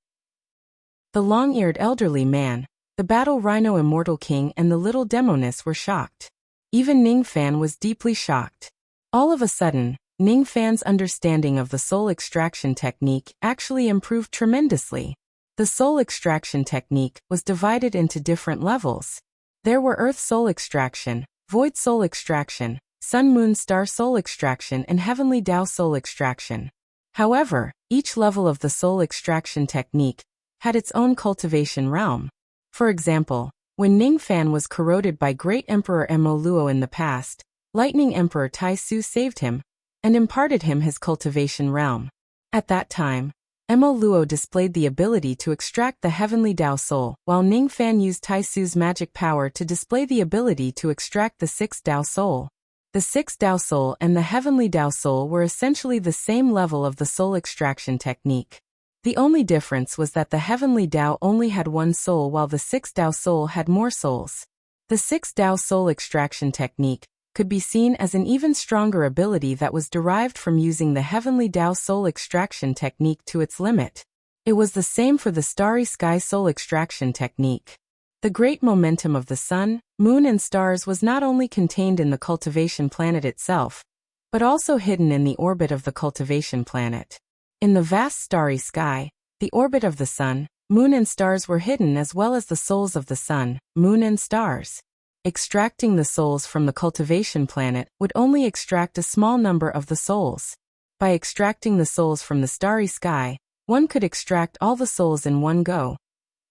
The long-eared elderly man, the battle rhino immortal king and the little demoness were shocked. Even Ningfan was deeply shocked. All of a sudden, Ningfan's understanding of the soul extraction technique actually improved tremendously. The soul extraction technique was divided into different levels. There were Earth soul extraction, Void soul extraction, Sun Moon Star soul extraction and Heavenly Tao soul extraction. However, each level of the soul extraction technique had its own cultivation realm. For example, when Ningfan was corroded by Great Emperor Mo Luo in the past, Lightning Emperor Tai Su saved him and imparted him his cultivation realm. At that time, Mo Luo displayed the ability to extract the heavenly Dao Soul, while Ning Fan used Tai Su's magic power to display the ability to extract the sixth Dao Soul. The sixth Dao Soul and the heavenly Dao Soul were essentially the same level of the soul extraction technique. The only difference was that the heavenly Dao only had one soul while the sixth Dao Soul had more souls. The sixth Dao Soul extraction technique could be seen as an even stronger ability that was derived from using the heavenly Dao Soul extraction technique to its limit. It was the same for the starry sky soul extraction technique. The great momentum of the sun, moon and stars was not only contained in the cultivation planet itself, but also hidden in the orbit of the cultivation planet. In the vast starry sky, the orbit of the sun, moon and stars were hidden as well as the souls of the sun, moon and stars. Extracting the souls from the cultivation planet would only extract a small number of the souls. By extracting the souls from the starry sky, one could extract all the souls in one go,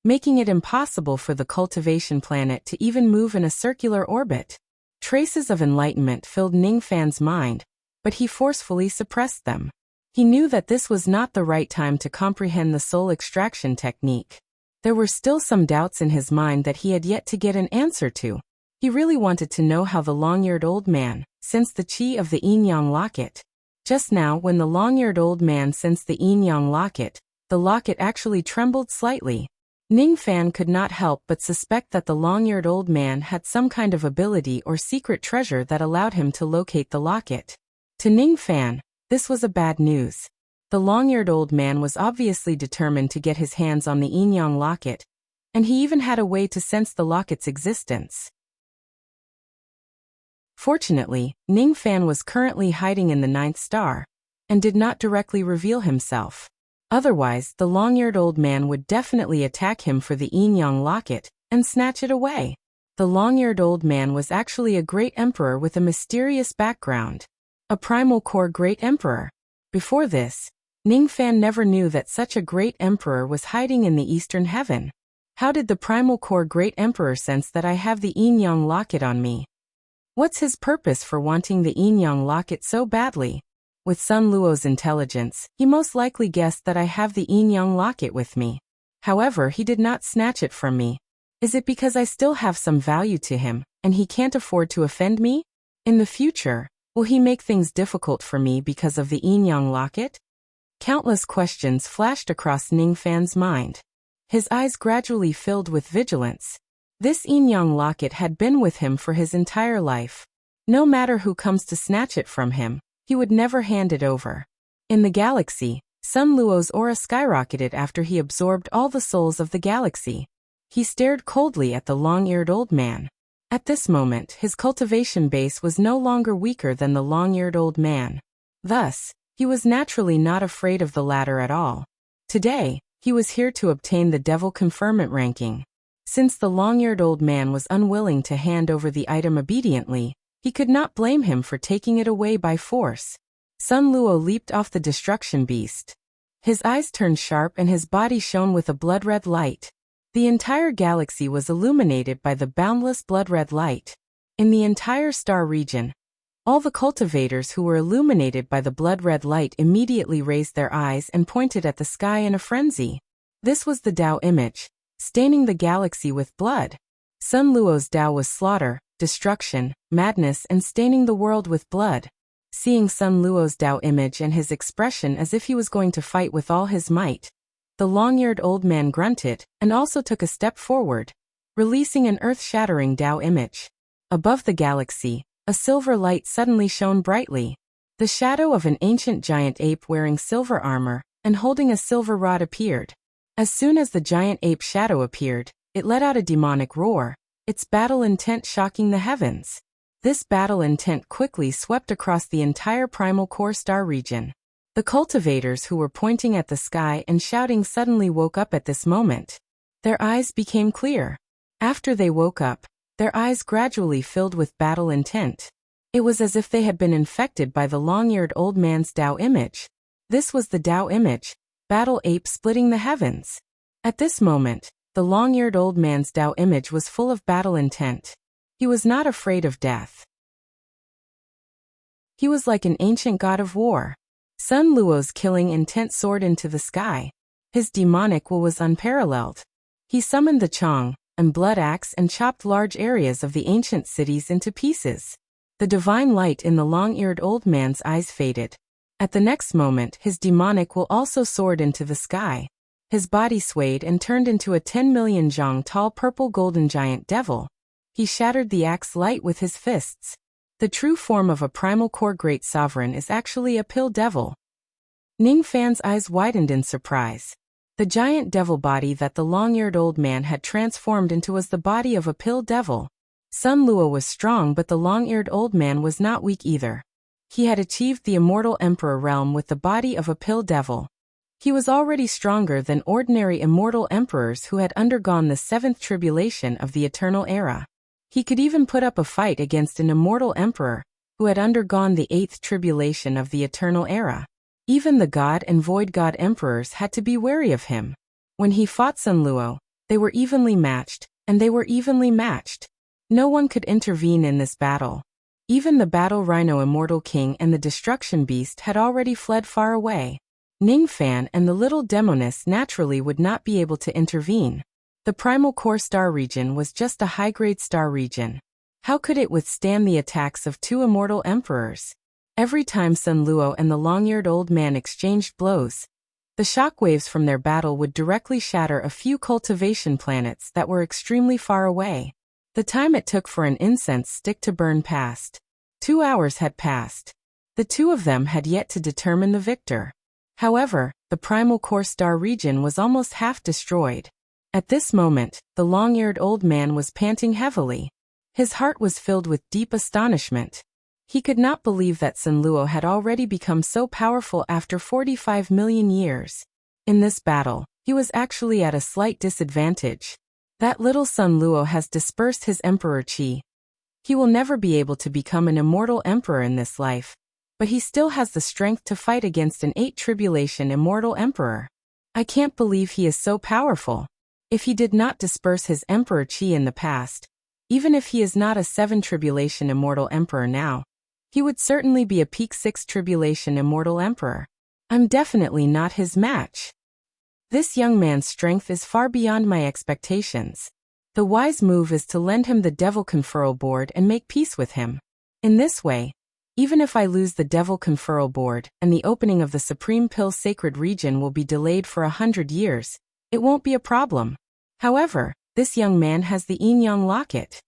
making it impossible for the cultivation planet to even move in a circular orbit. Traces of enlightenment filled Ning Fan's mind, but he forcefully suppressed them. He knew that this was not the right time to comprehend the soul extraction technique. There were still some doubts in his mind that he had yet to get an answer to. He really wanted to know how the long-eared old man sensed the chi of the yin-yang locket. Just now, when the long-eared old man sensed the yin-yang locket, the locket actually trembled slightly. Ning Fan could not help but suspect that the long-eared old man had some kind of ability or secret treasure that allowed him to locate the locket. To Ning Fan, this was a bad news. The long-eared old man was obviously determined to get his hands on the yin-yang locket, and he even had a way to sense the locket's existence. Fortunately, Ning Fan was currently hiding in the ninth star, and did not directly reveal himself. Otherwise, the long-eared old man would definitely attack him for the yin-yang locket, and snatch it away. The long-eared old man was actually a great emperor with a mysterious background. A primal core great emperor. Before this, Ning Fan never knew that such a great emperor was hiding in the eastern heaven. How did the primal core great emperor sense that I have the yin-yang locket on me? What's his purpose for wanting the yin-yang locket so badly? With Sun Luo's intelligence, he most likely guessed that I have the yin-yang locket with me. However, he did not snatch it from me. Is it because I still have some value to him, and he can't afford to offend me? In the future, will he make things difficult for me because of the yin-yang locket? Countless questions flashed across Ning Fan's mind. His eyes gradually filled with vigilance. This yin-yang locket had been with him for his entire life. No matter who comes to snatch it from him, he would never hand it over. In the galaxy, Sun Luo's aura skyrocketed after he absorbed all the souls of the galaxy. He stared coldly at the long-eared old man. At this moment, his cultivation base was no longer weaker than the long-eared old man. Thus, he was naturally not afraid of the latter at all. Today, he was here to obtain the devil conferment ranking. Since the long-eared old man was unwilling to hand over the item obediently, he could not blame him for taking it away by force. Sun Luo leaped off the destruction beast. His eyes turned sharp and his body shone with a blood-red light. The entire galaxy was illuminated by the boundless blood-red light. In the entire star region, all the cultivators who were illuminated by the blood-red light immediately raised their eyes and pointed at the sky in a frenzy. This was the Dao image, staining the galaxy with blood. Sun Luo's Dao was slaughter, destruction, madness and staining the world with blood. Seeing Sun Luo's Dao image and his expression as if he was going to fight with all his might, the long-eared old man grunted and also took a step forward, releasing an earth-shattering Dao image. Above the galaxy, a silver light suddenly shone brightly. The shadow of an ancient giant ape wearing silver armor and holding a silver rod appeared. As soon as the giant ape shadow appeared, it let out a demonic roar, its battle intent shocking the heavens. This battle intent quickly swept across the entire primal core star region. The cultivators who were pointing at the sky and shouting suddenly woke up at this moment. Their eyes became clear. After they woke up, their eyes gradually filled with battle intent. It was as if they had been infected by the long-eared old man's Dao image. This was the Dao image, battle ape splitting the heavens. At this moment, the long-eared old man's Dao image was full of battle intent. He was not afraid of death. He was like an ancient god of war. Sun Luo's killing intent soared into the sky. His demonic will was unparalleled. He summoned the Chong and blood axe and chopped large areas of the ancient cities into pieces. The divine light in the long-eared old man's eyes faded. At the next moment, his demonic will also soared into the sky. His body swayed and turned into a 10 million zhang tall purple golden giant devil. He shattered the axe light with his fists. The true form of a primal core great sovereign is actually a pill devil. Ning Fan's eyes widened in surprise. The giant devil body that the long-eared old man had transformed into was the body of a pill devil. Sun Luo was strong, but the long-eared old man was not weak either. He had achieved the immortal emperor realm with the body of a pill devil. He was already stronger than ordinary immortal emperors who had undergone the seventh tribulation of the eternal era. He could even put up a fight against an immortal emperor who had undergone the eighth tribulation of the eternal era. Even the god and void god emperors had to be wary of him. When he fought Sun Luo, they were evenly matched, and they were evenly matched. No one could intervene in this battle. Even the battle rhino immortal king and the destruction beast had already fled far away. Ning Fan and the little demoness naturally would not be able to intervene. The primal core star region was just a high-grade star region. How could it withstand the attacks of two immortal emperors? Every time Sun Luo and the long-eared old man exchanged blows, the shockwaves from their battle would directly shatter a few cultivation planets that were extremely far away. The time it took for an incense stick to burn passed. 2 hours had passed. The two of them had yet to determine the victor. However, the primal core star region was almost half destroyed. At this moment, the long-eared old man was panting heavily. His heart was filled with deep astonishment. He could not believe that Sun Luo had already become so powerful after 45 million years. In this battle, he was actually at a slight disadvantage. That little Sun Luo has dispersed his emperor chi. He will never be able to become an immortal emperor in this life, but he still has the strength to fight against an 8 tribulation immortal emperor. I can't believe he is so powerful. If he did not disperse his emperor chi in the past, even if he is not a 7 tribulation immortal emperor now, he would certainly be a peak 6 tribulation immortal emperor. I'm definitely not his match. This young man's strength is far beyond my expectations. The wise move is to lend him the devil conferral board and make peace with him. In this way, even if I lose the devil conferral board and the opening of the Supreme Pill Sacred Region will be delayed for 100 years, it won't be a problem. However, this young man has the yin-yang locket.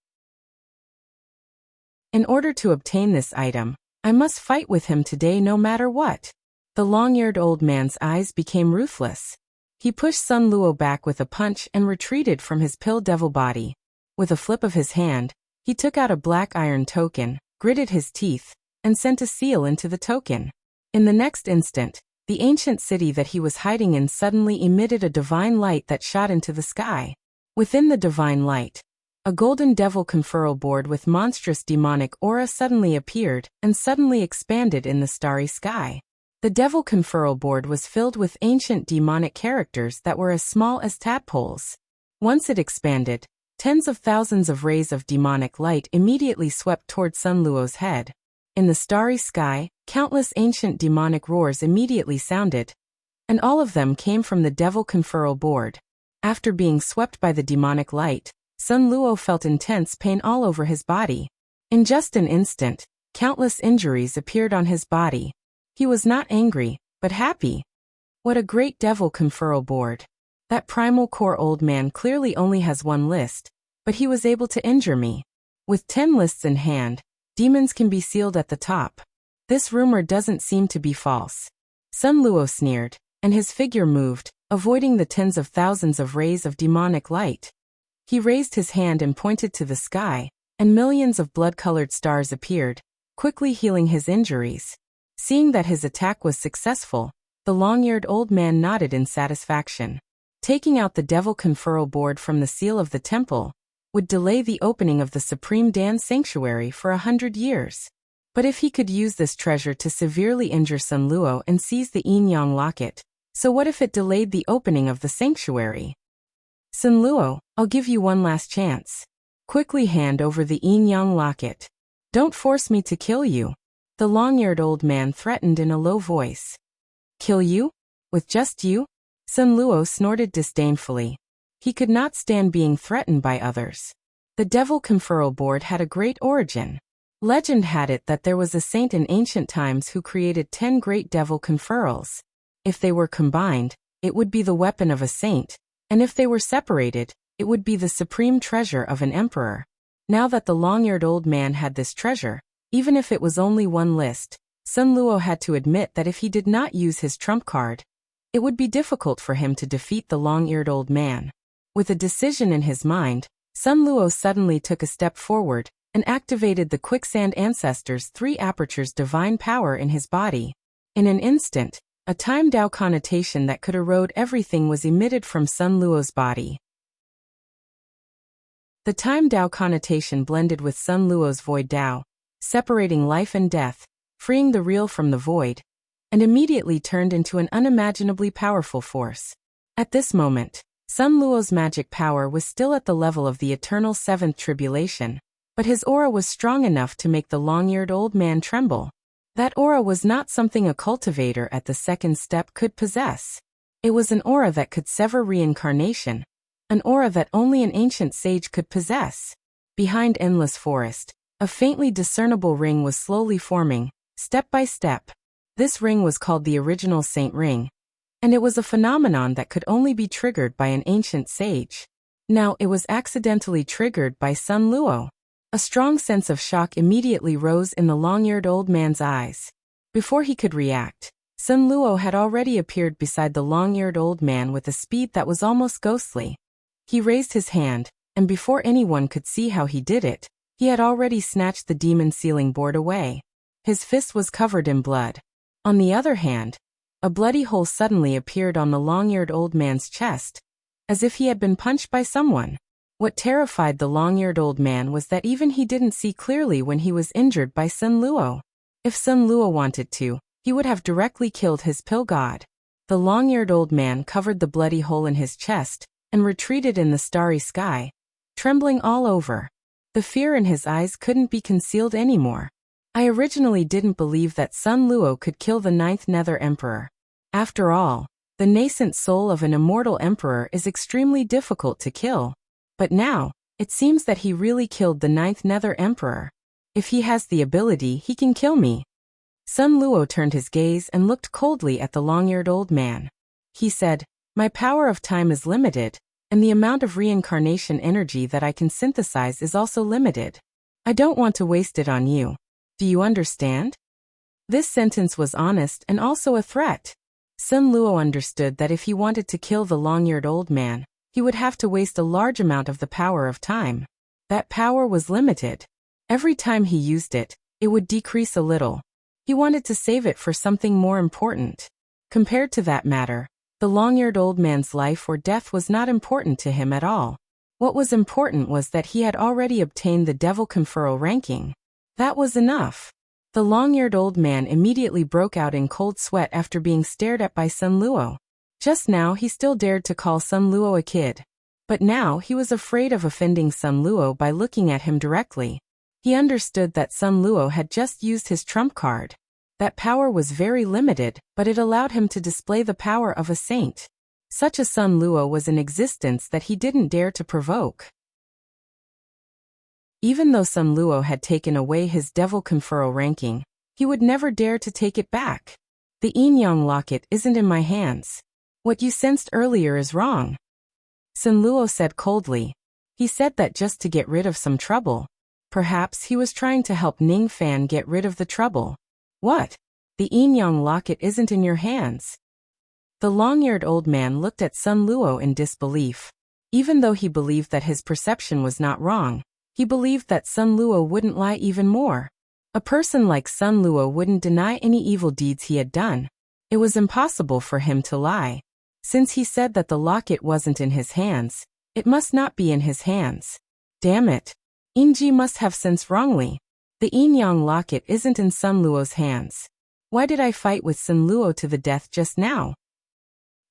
In order to obtain this item, I must fight with him today no matter what. The long-eared old man's eyes became ruthless. He pushed Sun Luo back with a punch and retreated from his pill devil body. With a flip of his hand, he took out a black iron token, gritted his teeth, and sent a seal into the token. In the next instant, the ancient city that he was hiding in suddenly emitted a divine light that shot into the sky. Within the divine light, a golden devil conferral board with monstrous demonic aura suddenly appeared and suddenly expanded in the starry sky. The devil conferral board was filled with ancient demonic characters that were as small as tadpoles. Once it expanded, tens of thousands of rays of demonic light immediately swept toward Sun Luo's head. In the starry sky, countless ancient demonic roars immediately sounded, and all of them came from the devil conferral board. After being swept by the demonic light, Sun Luo felt intense pain all over his body. In just an instant, countless injuries appeared on his body. He was not angry, but happy. What a great devil conferral board. That primal core old man clearly only has one list, but he was able to injure me. With 10 lists in hand, demons can be sealed at the top. This rumor doesn't seem to be false. Sun Luo sneered, and his figure moved, avoiding the tens of thousands of rays of demonic light. He raised his hand and pointed to the sky, and millions of blood-colored stars appeared, quickly healing his injuries. Seeing that his attack was successful, the long-eared old man nodded in satisfaction. Taking out the devil conferral board from the seal of the temple would delay the opening of the Supreme Dan Sanctuary for 100 years. But if he could use this treasure to severely injure Sun Luo and seize the yin-yang locket, so what if it delayed the opening of the sanctuary? Sun Luo, I'll give you one last chance. Quickly hand over the yin-yang locket. Don't force me to kill you. The long-eared old man threatened in a low voice. Kill you? With just you? Sun Luo snorted disdainfully. He could not stand being threatened by others. The Devil Conferral Board had a great origin. Legend had it that there was a saint in ancient times who created 10 great devil conferrals. If they were combined, it would be the weapon of a saint, and if they were separated, it would be the supreme treasure of an emperor. Now that the long-eared old man had this treasure, even if it was only one list, Sun Luo had to admit that if he did not use his trump card, it would be difficult for him to defeat the long-eared old man. With a decision in his mind, Sun Luo suddenly took a step forward and activated the Quicksand Ancestor's 3 apertures divine power in his body. In an instant, a time Dao connotation that could erode everything was emitted from Sun Luo's body. The time Dao connotation blended with Sun Luo's void Dao, separating life and death, freeing the real from the void, and immediately turned into an unimaginably powerful force. At this moment, Sun Luo's magic power was still at the level of the eternal 7th tribulation, but his aura was strong enough to make the long-eared old man tremble. That aura was not something a cultivator at the 2nd step could possess. It was an aura that could sever reincarnation, an aura that only an ancient sage could possess. Behind Endless Forest, a faintly discernible ring was slowly forming, step by step. This ring was called the Original Saint Ring, and it was a phenomenon that could only be triggered by an ancient sage. Now it was accidentally triggered by Sun Luo. A strong sense of shock immediately rose in the long-eared old man's eyes. Before he could react, Sun Luo had already appeared beside the long-eared old man with a speed that was almost ghostly. He raised his hand, and before anyone could see how he did it, he had already snatched the demon sealing board away. His fist was covered in blood. On the other hand, a bloody hole suddenly appeared on the long-eared old man's chest, as if he had been punched by someone. What terrified the long-eared old man was that even he didn't see clearly when he was injured by Sun Luo. If Sun Luo wanted to, he would have directly killed his pill god. The long-eared old man covered the bloody hole in his chest and retreated in the starry sky, trembling all over. The fear in his eyes couldn't be concealed anymore. I originally didn't believe that Sun Luo could kill the 9th Nether Emperor. After all, the nascent soul of an immortal emperor is extremely difficult to kill. But now, it seems that he really killed the 9th Nether Emperor. If he has the ability, he can kill me. Sun Luo turned his gaze and looked coldly at the long-eared old man. He said, "My power of time is limited, and the amount of reincarnation energy that I can synthesize is also limited. I don't want to waste it on you. Do you understand?" This sentence was honest and also a threat. Sun Luo understood that if he wanted to kill the long-eared old man, he would have to waste a large amount of the power of time. That power was limited. Every time he used it, it would decrease a little. He wanted to save it for something more important. Compared to that matter, the long-eared old man's life or death was not important to him at all. What was important was that he had already obtained the Devil Conferral ranking. That was enough. The long-eared old man immediately broke out in cold sweat after being stared at by Sun Luo. Just now he still dared to call Sun Luo a kid. But now he was afraid of offending Sun Luo by looking at him directly. He understood that Sun Luo had just used his trump card. That power was very limited, but it allowed him to display the power of a saint. Such a Sun Luo was in existence that he didn't dare to provoke. Even though Sun Luo had taken away his Devil Conferral ranking, he would never dare to take it back. The yin-yang locket isn't in my hands. What you sensed earlier is wrong. Sun Luo said coldly. He said that just to get rid of some trouble. Perhaps he was trying to help Ning Fan get rid of the trouble. What? The yin-yang locket isn't in your hands. The long-eared old man looked at Sun Luo in disbelief. Even though he believed that his perception was not wrong, he believed that Sun Luo wouldn't lie even more. A person like Sun Luo wouldn't deny any evil deeds he had done. It was impossible for him to lie. Since he said that the locket wasn't in his hands, it must not be in his hands. Damn it. Inji must have sensed wrongly. The yin-yang locket isn't in Sun Luo's hands. Why did I fight with Sun Luo to the death just now?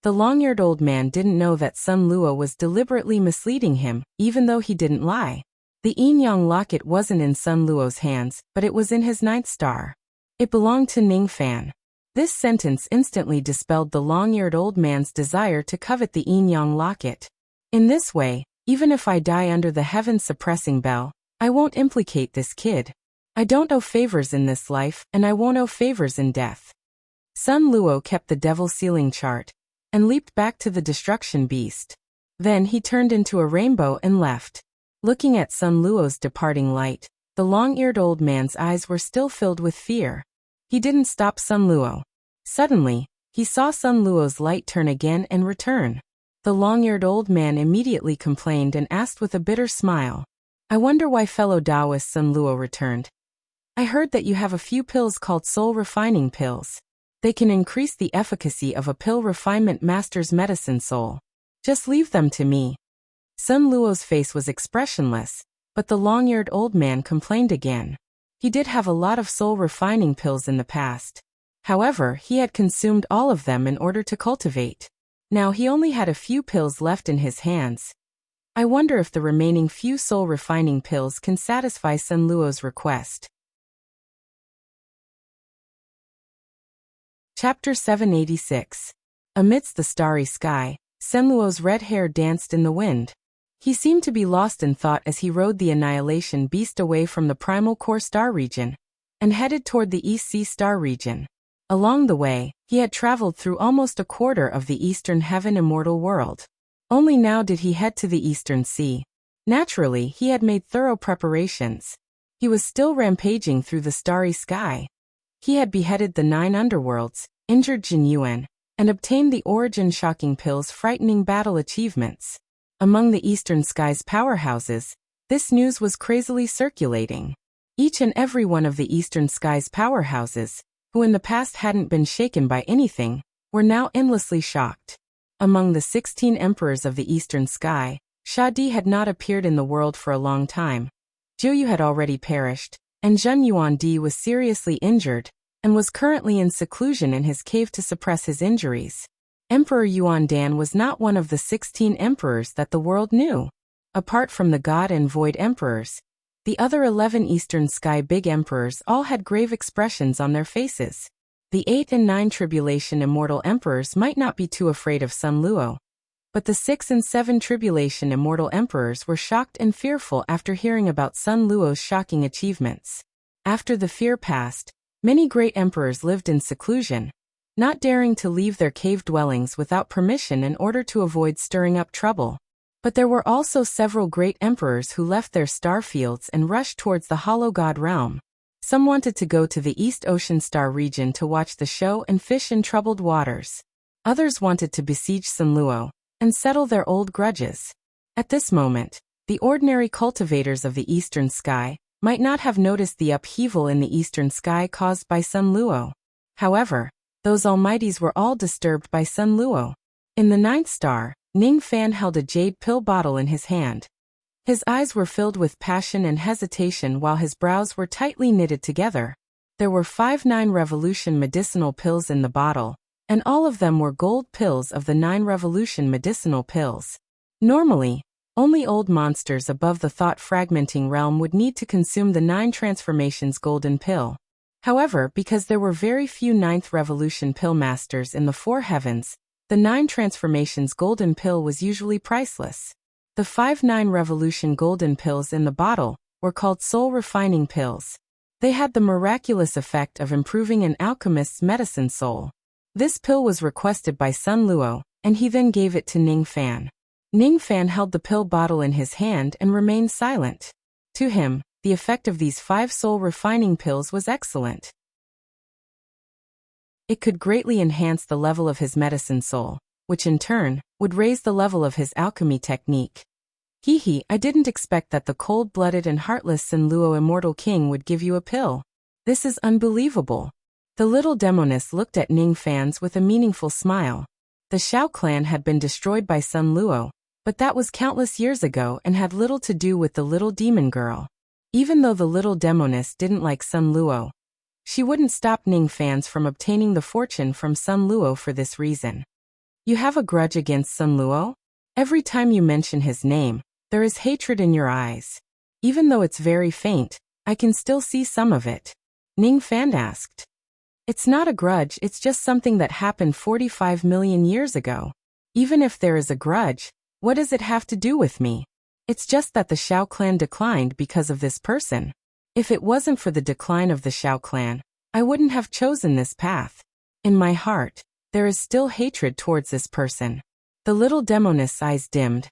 The long-eared old man didn't know that Sun Luo was deliberately misleading him, even though he didn't lie. The yin-yang locket wasn't in Sun Luo's hands, but it was in his 9th star. It belonged to Ning Fan. This sentence instantly dispelled the long-eared old man's desire to covet the yin-yang locket. In this way, even if I die under the heaven-suppressing bell, I won't implicate this kid. I don't owe favors in this life, and I won't owe favors in death. Sun Luo kept the devil sealing chart, and leaped back to the destruction beast. Then he turned into a rainbow and left. Looking at Sun Luo's departing light, the long-eared old man's eyes were still filled with fear. He didn't stop Sun Luo. Suddenly, he saw Sun Luo's light turn again and return. The long-eared old man immediately complained and asked with a bitter smile, "I wonder why fellow Taoist Sun Luo returned. I heard that you have a few pills called soul-refining pills. They can increase the efficacy of a pill refinement master's medicine soul. Just leave them to me." Sun Luo's face was expressionless, but the long-eared old man complained again. He did have a lot of soul-refining pills in the past. However, he had consumed all of them in order to cultivate. Now he only had a few pills left in his hands. I wonder if the remaining few soul-refining pills can satisfy Sun Luo's request. Chapter 786. Amidst the starry sky, Sun Luo's red hair danced in the wind. He seemed to be lost in thought as he rode the Annihilation Beast away from the Primal Core star region, and headed toward the East Sea star region. Along the way, he had traveled through almost a quarter of the Eastern Heaven immortal world. Only now did he head to the Eastern Sea. Naturally, he had made thorough preparations. He was still rampaging through the starry sky. He had beheaded the 9 underworlds, injured Jin Yuan, and obtained the Origin Shocking Pill's frightening battle achievements. Among the Eastern Sky's powerhouses, this news was crazily circulating. Each and every one of the Eastern Sky's powerhouses, who in the past hadn't been shaken by anything, were now endlessly shocked. Among the 16 emperors of the Eastern Sky, Shadi had not appeared in the world for a long time. Jiuyu had already perished, and Zhen Yuandi was seriously injured, and was currently in seclusion in his cave to suppress his injuries. Emperor Yuandan was not one of the 16 emperors that the world knew. Apart from the God and Void emperors, the other 11 Eastern Sky Big Emperors all had grave expressions on their faces. The 8 and 9 Tribulation Immortal Emperors might not be too afraid of Sun Luo, but the 6 and 7 Tribulation Immortal Emperors were shocked and fearful after hearing about Sun Luo's shocking achievements. After the fear passed, many great emperors lived in seclusion, not daring to leave their cave dwellings without permission in order to avoid stirring up trouble. But there were also several great emperors who left their star fields and rushed towards the Hollow God realm. Some wanted to go to the East Ocean Star region to watch the show and fish in troubled waters. Others wanted to besiege Sun Luo and settle their old grudges. At this moment, the ordinary cultivators of the Eastern Sky might not have noticed the upheaval in the Eastern Sky caused by Sun Luo. However, those almighties were all disturbed by Sun Luo. In the 9th star, Ning Fan held a jade pill bottle in his hand. His eyes were filled with passion and hesitation while his brows were tightly knitted together. There were 5 9 Revolution medicinal pills in the bottle, and all of them were gold pills of the 9 Revolution medicinal pills. Normally, only old monsters above the thought-fragmenting realm would need to consume the 9 Transformations golden pill. However, because there were very few 9th Revolution pill masters in the 4 heavens, the 9 Transformations golden pill was usually priceless. The 5 9 Revolution golden pills in the bottle were called soul-refining pills. They had the miraculous effect of improving an alchemist's medicine soul. This pill was requested by Sun Luo, and he then gave it to Ning Fan. Ning Fan held the pill bottle in his hand and remained silent. To him, the effect of these 5 soul-refining pills was excellent. It could greatly enhance the level of his medicine soul, which in turn would raise the level of his alchemy technique. I didn't expect that the cold-blooded and heartless Sun Luo Immortal King would give you a pill. This is unbelievable. The little demoness looked at Ning Fan's with a meaningful smile. The Shao clan had been destroyed by Sun Luo, but that was countless years ago and had little to do with the little demon girl. Even though the little demoness didn't like Sun Luo, she wouldn't stop Ning Fan's from obtaining the fortune from Sun Luo for this reason. You have a grudge against Sun Luo? Every time you mention his name, there is hatred in your eyes. Even though it's very faint, I can still see some of it. Ning Fan asked. It's not a grudge, it's just something that happened 45 million years ago. Even if there is a grudge, what does it have to do with me? It's just that the Shao clan declined because of this person. If it wasn't for the decline of the Shao clan, I wouldn't have chosen this path. In my heart, there is still hatred towards this person. The little demoness's eyes dimmed,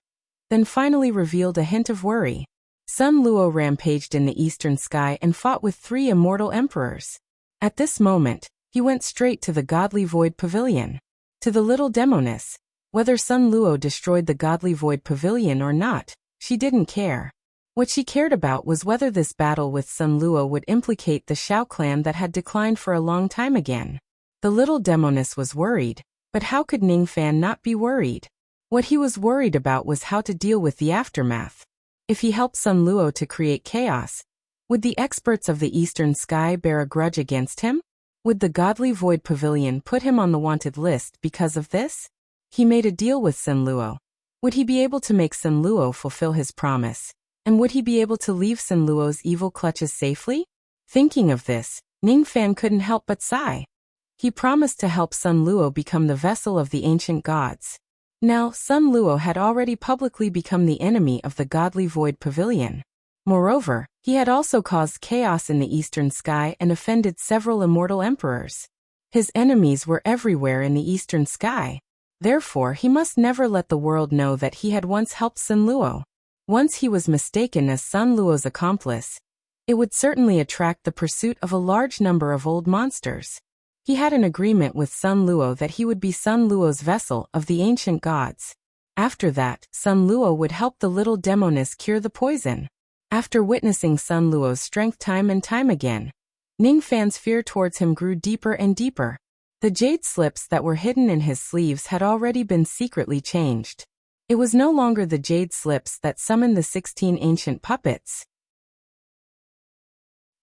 then finally revealed a hint of worry. Sun Luo rampaged in the eastern sky and fought with 3 immortal emperors. At this moment, he went straight to the godly void pavilion. To the little demoness, whether Sun Luo destroyed the godly void pavilion or not, she didn't care. What she cared about was whether this battle with Sun Luo would implicate the Shao clan that had declined for a long time again. The little demoness was worried, but how could Ning Fan not be worried? What he was worried about was how to deal with the aftermath. If he helped Sun Luo to create chaos, would the experts of the eastern sky bear a grudge against him? Would the godly void pavilion put him on the wanted list because of this? He made a deal with Sun Luo. Would he be able to make Sun Luo fulfill his promise? And would he be able to leave Sun Luo's evil clutches safely? Thinking of this, Ning Fan couldn't help but sigh. He promised to help Sun Luo become the vessel of the ancient gods. Now, Sun Luo had already publicly become the enemy of the godly void pavilion. Moreover, he had also caused chaos in the eastern sky and offended several immortal emperors. His enemies were everywhere in the eastern sky. Therefore, he must never let the world know that he had once helped Sun Luo. Once he was mistaken as Sun Luo's accomplice, it would certainly attract the pursuit of a large number of old monsters. He had an agreement with Sun Luo that he would be Sun Luo's vessel of the ancient gods. After that, Sun Luo would help the little demoness cure the poison. After witnessing Sun Luo's strength time and time again, Ning Fan's fear towards him grew deeper and deeper. The jade slips that were hidden in his sleeves had already been secretly changed. It was no longer the jade slips that summoned the 16 ancient puppets.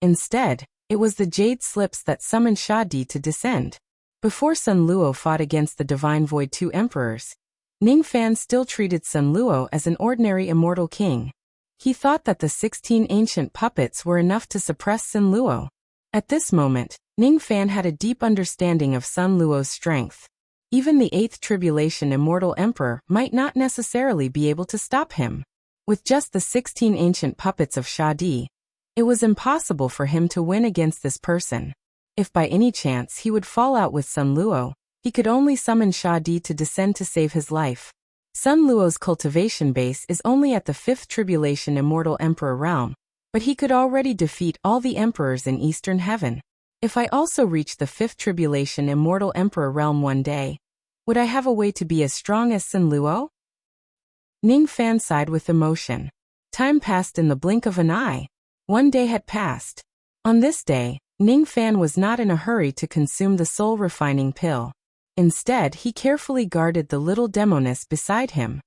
Instead, it was the jade slips that summoned Shadi to descend. Before Sun Luo fought against the Divine Void 2 emperors, Ning Fan still treated Sun Luo as an ordinary immortal king. He thought that the 16 ancient puppets were enough to suppress Sun Luo. At this moment, Ning Fan had a deep understanding of Sun Luo's strength. Even the 8th Tribulation Immortal Emperor might not necessarily be able to stop him. With just the 16 ancient puppets of Shadi, it was impossible for him to win against this person. If by any chance he would fall out with Sun Luo, he could only summon Shadi to descend to save his life. Sun Luo's cultivation base is only at the 5th Tribulation Immortal Emperor realm, but he could already defeat all the emperors in Eastern Heaven. If I also reach the 5th Tribulation Immortal Emperor realm one day, would I have a way to be as strong as Sun Luo? Ning Fan sighed with emotion. Time passed in the blink of an eye. One day had passed. On this day, Ning Fan was not in a hurry to consume the soul-refining pill. Instead, he carefully guarded the little demoness beside him.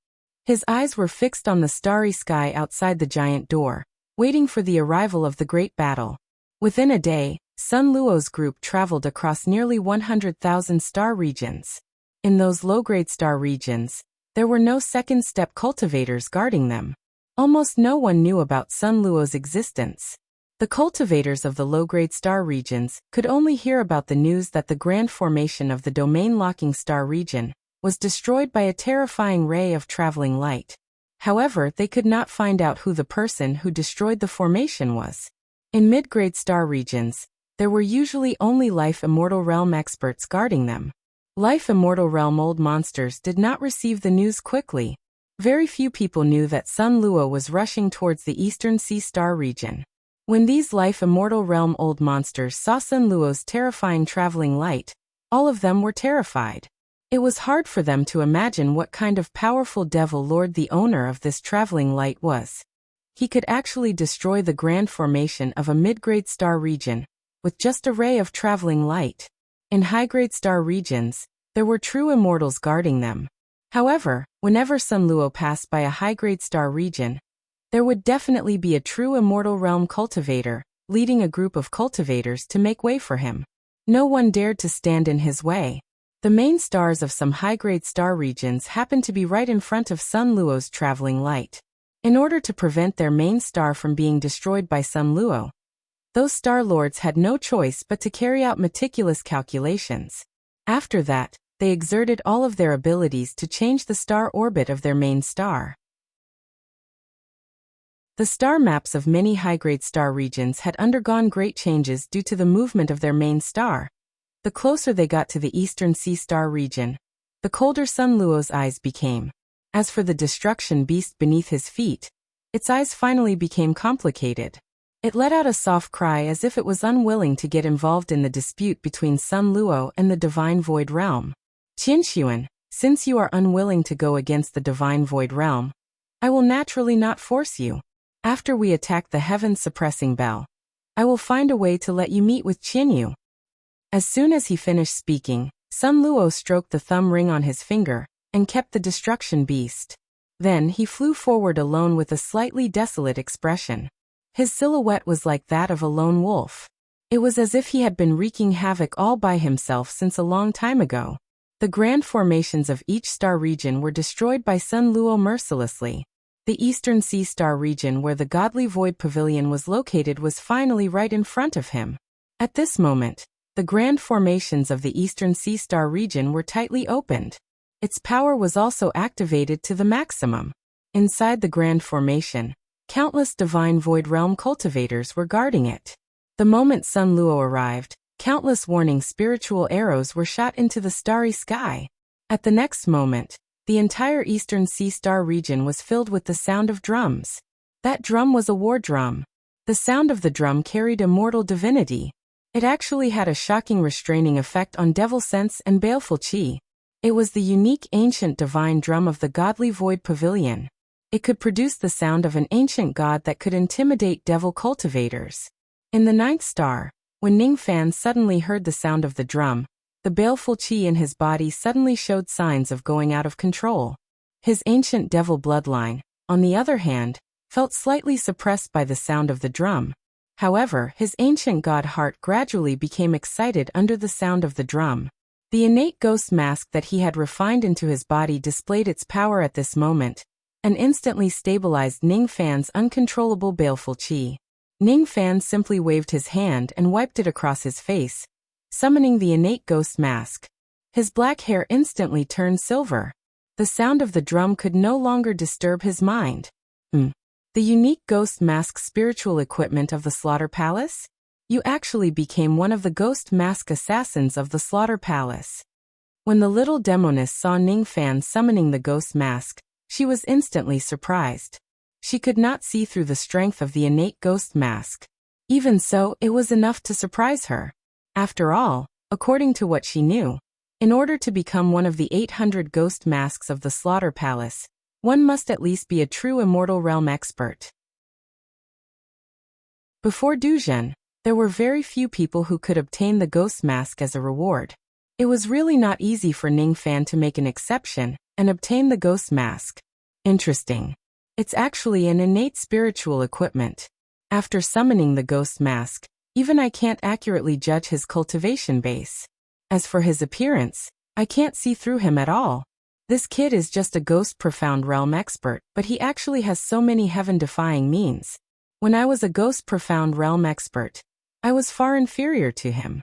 His eyes were fixed on the starry sky outside the giant door, waiting for the arrival of the great battle. Within a day, Sun Luo's group traveled across nearly 100,000 star regions. In those low-grade star regions, there were no second-step cultivators guarding them. Almost no one knew about Sun Luo's existence. The cultivators of the low-grade star regions could only hear about the news that the grand formation of the domain-locking star region was destroyed by a terrifying ray of traveling light. However, they could not find out who the person who destroyed the formation was. In mid-grade star regions, there were usually only Life Immortal Realm experts guarding them. Life Immortal Realm old monsters did not receive the news quickly. Very few people knew that Sun Luo was rushing towards the Eastern Sea Star region. When these Life Immortal Realm old monsters saw Sun Luo's terrifying traveling light, all of them were terrified. It was hard for them to imagine what kind of powerful devil lord the owner of this traveling light was. He could actually destroy the grand formation of a mid-grade star region with just a ray of traveling light. In high-grade star regions, there were true immortals guarding them. However, whenever Sun Luo passed by a high-grade star region, there would definitely be a true immortal realm cultivator, leading a group of cultivators to make way for him. No one dared to stand in his way. The main stars of some high-grade star regions happened to be right in front of Sun Luo's traveling light. In order to prevent their main star from being destroyed by Sun Luo, Those Star Lords had no choice but to carry out meticulous calculations. After that, they exerted all of their abilities to change the star orbit of their main star. The star maps of many high-grade star regions had undergone great changes due to the movement of their main star. The closer they got to the Eastern Sea Star region, the colder Sun Luo's eyes became. As for the destruction beast beneath his feet, its eyes finally became complicated. It let out a soft cry as if it was unwilling to get involved in the dispute between Sun Luo and the Divine Void Realm. Qinshuan, since you are unwilling to go against the Divine Void Realm, I will naturally not force you. After we attack the heaven-suppressing bell, I will find a way to let you meet with Qinyu. As soon as he finished speaking, Sun Luo stroked the thumb ring on his finger and kept the destruction beast. Then he flew forward alone with a slightly desolate expression. His silhouette was like that of a lone wolf. It was as if he had been wreaking havoc all by himself since a long time ago. The grand formations of each star region were destroyed by Sun Luo mercilessly. The Eastern Sea Star region where the Godly Void Pavilion was located was finally right in front of him. At this moment, the grand formations of the Eastern Sea Star region were tightly opened. Its power was also activated to the maximum. Inside the grand formation, countless Divine Void Realm cultivators were guarding it. The moment Sun Luo arrived, countless warning spiritual arrows were shot into the starry sky. At the next moment, the entire Eastern Sea Star region was filled with the sound of drums. That drum was a war drum. The sound of the drum carried immortal divinity. It actually had a shocking restraining effect on devil sense and baleful chi. It was the unique ancient divine drum of the Godly Void Pavilion. It could produce the sound of an ancient god that could intimidate devil cultivators. In the 9th star, when Ning Fan suddenly heard the sound of the drum, the baleful chi in his body suddenly showed signs of going out of control. His ancient devil bloodline, on the other hand, felt slightly suppressed by the sound of the drum. However, his ancient god heart gradually became excited under the sound of the drum. The innate ghost mask that he had refined into his body displayed its power at this moment, and instantly stabilized Ning Fan's uncontrollable baleful chi. Ning Fan simply waved his hand and wiped it across his face, summoning the innate ghost mask. His black hair instantly turned silver. The sound of the drum could no longer disturb his mind. The unique ghost mask spiritual equipment of the Slaughter Palace? You actually became one of the ghost mask assassins of the Slaughter Palace. When the little demoness saw Ning Fan summoning the ghost mask, she was instantly surprised. She could not see through the strength of the innate ghost mask. Even so, it was enough to surprise her. After all, according to what she knew, in order to become one of the 800 ghost masks of the Slaughter Palace, one must at least be a true immortal realm expert. Before Duzhen, there were very few people who could obtain the ghost mask as a reward. It was really not easy for Ning Fan to make an exception and obtain the ghost mask. Interesting. It's actually an innate spiritual equipment. After summoning the ghost mask, even I can't accurately judge his cultivation base. As for his appearance, I can't see through him at all. This kid is just a ghost profound realm expert, but he actually has so many heaven-defying means. When I was a ghost profound realm expert, I was far inferior to him.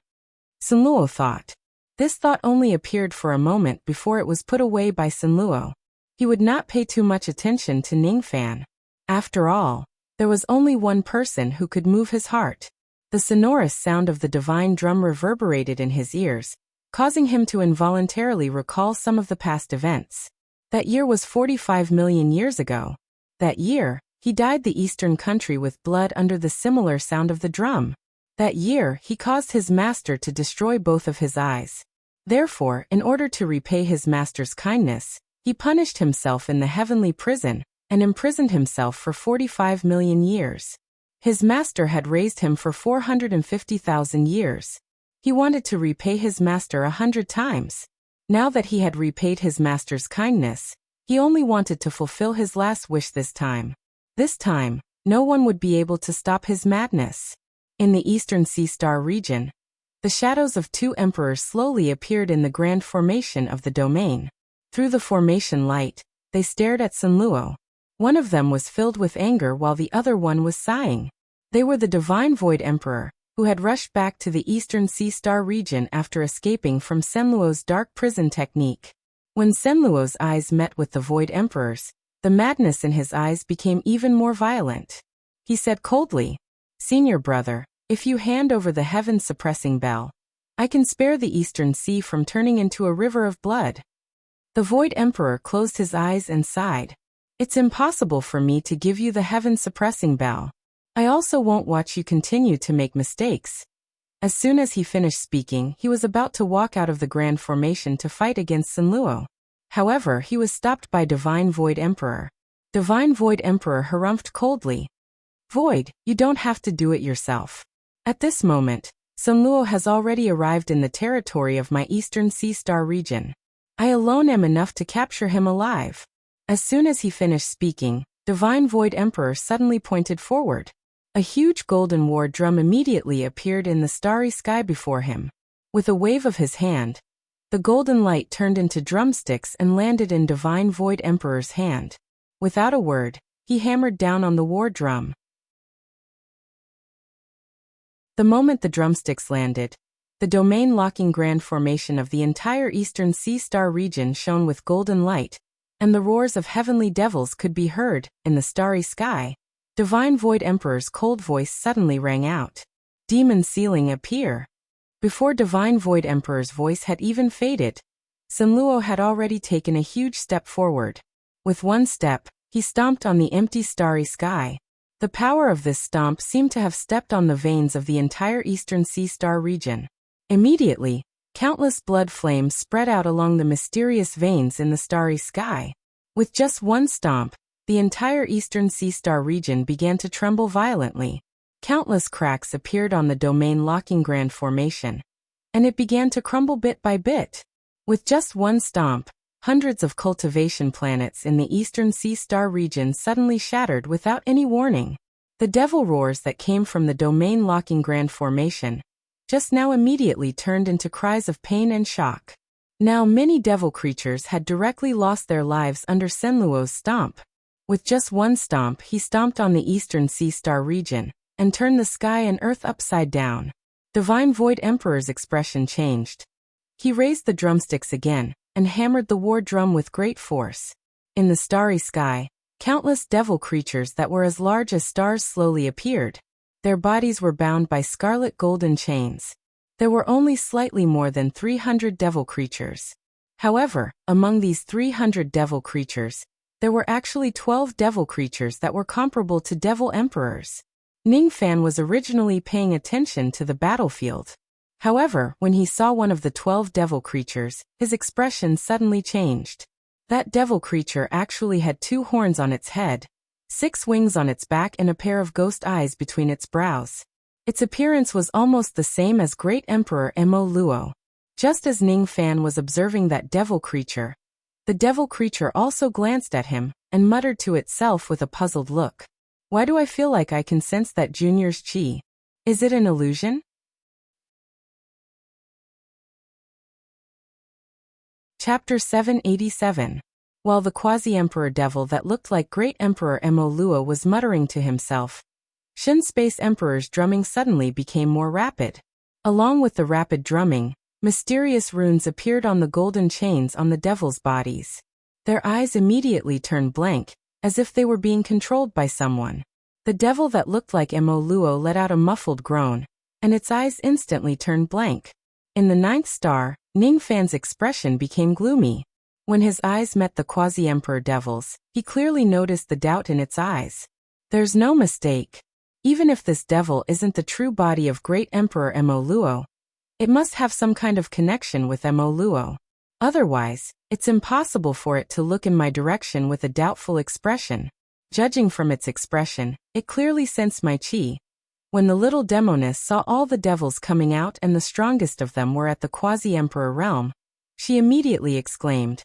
Sun Luo thought. This thought only appeared for a moment before it was put away by Sun Luo. He would not pay too much attention to Ning Fan. After all, there was only one person who could move his heart. The sonorous sound of the divine drum reverberated in his ears, causing him to involuntarily recall some of the past events. That year was 45 million years ago. That year, he dyed the eastern country with blood under the similar sound of the drum. That year, he caused his master to destroy both of his eyes. Therefore, in order to repay his master's kindness, he punished himself in the heavenly prison and imprisoned himself for 45 million years. His master had raised him for 450,000 years. He wanted to repay his master 100 times. Now that he had repaid his master's kindness, he only wanted to fulfill his last wish this time. This time, no one would be able to stop his madness. In the Eastern Sea Star region, the shadows of two emperors slowly appeared in the grand formation of the domain. Through the formation light, they stared at Sun Luo. One of them was filled with anger while the other one was sighing. They were the Divine Void Emperor, who had rushed back to the Eastern Sea Star region after escaping from Senluo's dark prison technique. When Senluo's eyes met with the Void Emperor's, the madness in his eyes became even more violent. He said coldly, "Senior brother, if you hand over the heaven-suppressing bell, I can spare the Eastern Sea from turning into a river of blood." The Void Emperor closed his eyes and sighed. "It's impossible for me to give you the heaven-suppressing bell. I also won't watch you continue to make mistakes." As soon as he finished speaking, he was about to walk out of the Grand Formation to fight against Senluo. However, he was stopped by Divine Void Emperor. Divine Void Emperor harumphed coldly, "Void, you don't have to do it yourself. At this moment, Senluo has already arrived in the territory of my Eastern Sea Star region. I alone am enough to capture him alive." As soon as he finished speaking, Divine Void Emperor suddenly pointed forward. A huge golden war drum immediately appeared in the starry sky before him. With a wave of his hand, the golden light turned into drumsticks and landed in Divine Void Emperor's hand. Without a word, he hammered down on the war drum. The moment the drumsticks landed, the domain-locking grand formation of the entire Eastern Sea Star region shone with golden light, and the roars of heavenly devils could be heard in the starry sky. Divine Void Emperor's cold voice suddenly rang out. "Demon ceiling appear." Before Divine Void Emperor's voice had even faded, Senluo had already taken a huge step forward. With one step, he stomped on the empty starry sky. The power of this stomp seemed to have stepped on the veins of the entire Eastern Sea Star region. Immediately, countless blood flames spread out along the mysterious veins in the starry sky. With just one stomp, the entire Eastern Sea Star region began to tremble violently. Countless cracks appeared on the domain-locking grand formation, and it began to crumble bit by bit. With just one stomp, hundreds of cultivation planets in the Eastern Sea Star region suddenly shattered without any warning. The devil roars that came from the domain-locking grand formation just now immediately turned into cries of pain and shock. Now many devil creatures had directly lost their lives under Senluo's stomp. With just one stomp, he stomped on the Eastern Sea Star region and turned the sky and earth upside down. Divine Void Emperor's expression changed. He raised the drumsticks again and hammered the war drum with great force. In the starry sky, countless devil creatures that were as large as stars slowly appeared. Their bodies were bound by scarlet golden chains. There were only slightly more than 300 devil creatures. However, among these 300 devil creatures, there were actually 12 devil creatures that were comparable to devil emperors. Ning Fan was originally paying attention to the battlefield. However, when he saw one of the 12 devil creatures, his expression suddenly changed. That devil creature actually had 2 horns on its head, 6 wings on its back and a pair of ghost eyes between its brows. Its appearance was almost the same as Great Emperor Mo Luo. Just as Ning Fan was observing that devil creature, the devil creature also glanced at him and muttered to itself with a puzzled look. "Why do I feel like I can sense that Junior's chi? Is it an illusion?" Chapter 787. While the quasi-emperor devil that looked like Great Emperor Mo Luo was muttering to himself, Shin Space Emperor's drumming suddenly became more rapid. Along with the rapid drumming, mysterious runes appeared on the golden chains on the devil's bodies. Their eyes immediately turned blank, as if they were being controlled by someone. The devil that looked like Mo Luo let out a muffled groan, and its eyes instantly turned blank. In the 9th star, Ning Fan's expression became gloomy. When his eyes met the quasi-emperor devil's, he clearly noticed the doubt in its eyes. There's no mistake. Even if this devil isn't the true body of Great Emperor Mo Luo, it must have some kind of connection with Mo Luo. Otherwise, it's impossible for it to look in my direction with a doubtful expression. Judging from its expression, it clearly sensed my chi. When the little demoness saw all the devils coming out and the strongest of them were at the quasi-emperor realm, she immediately exclaimed,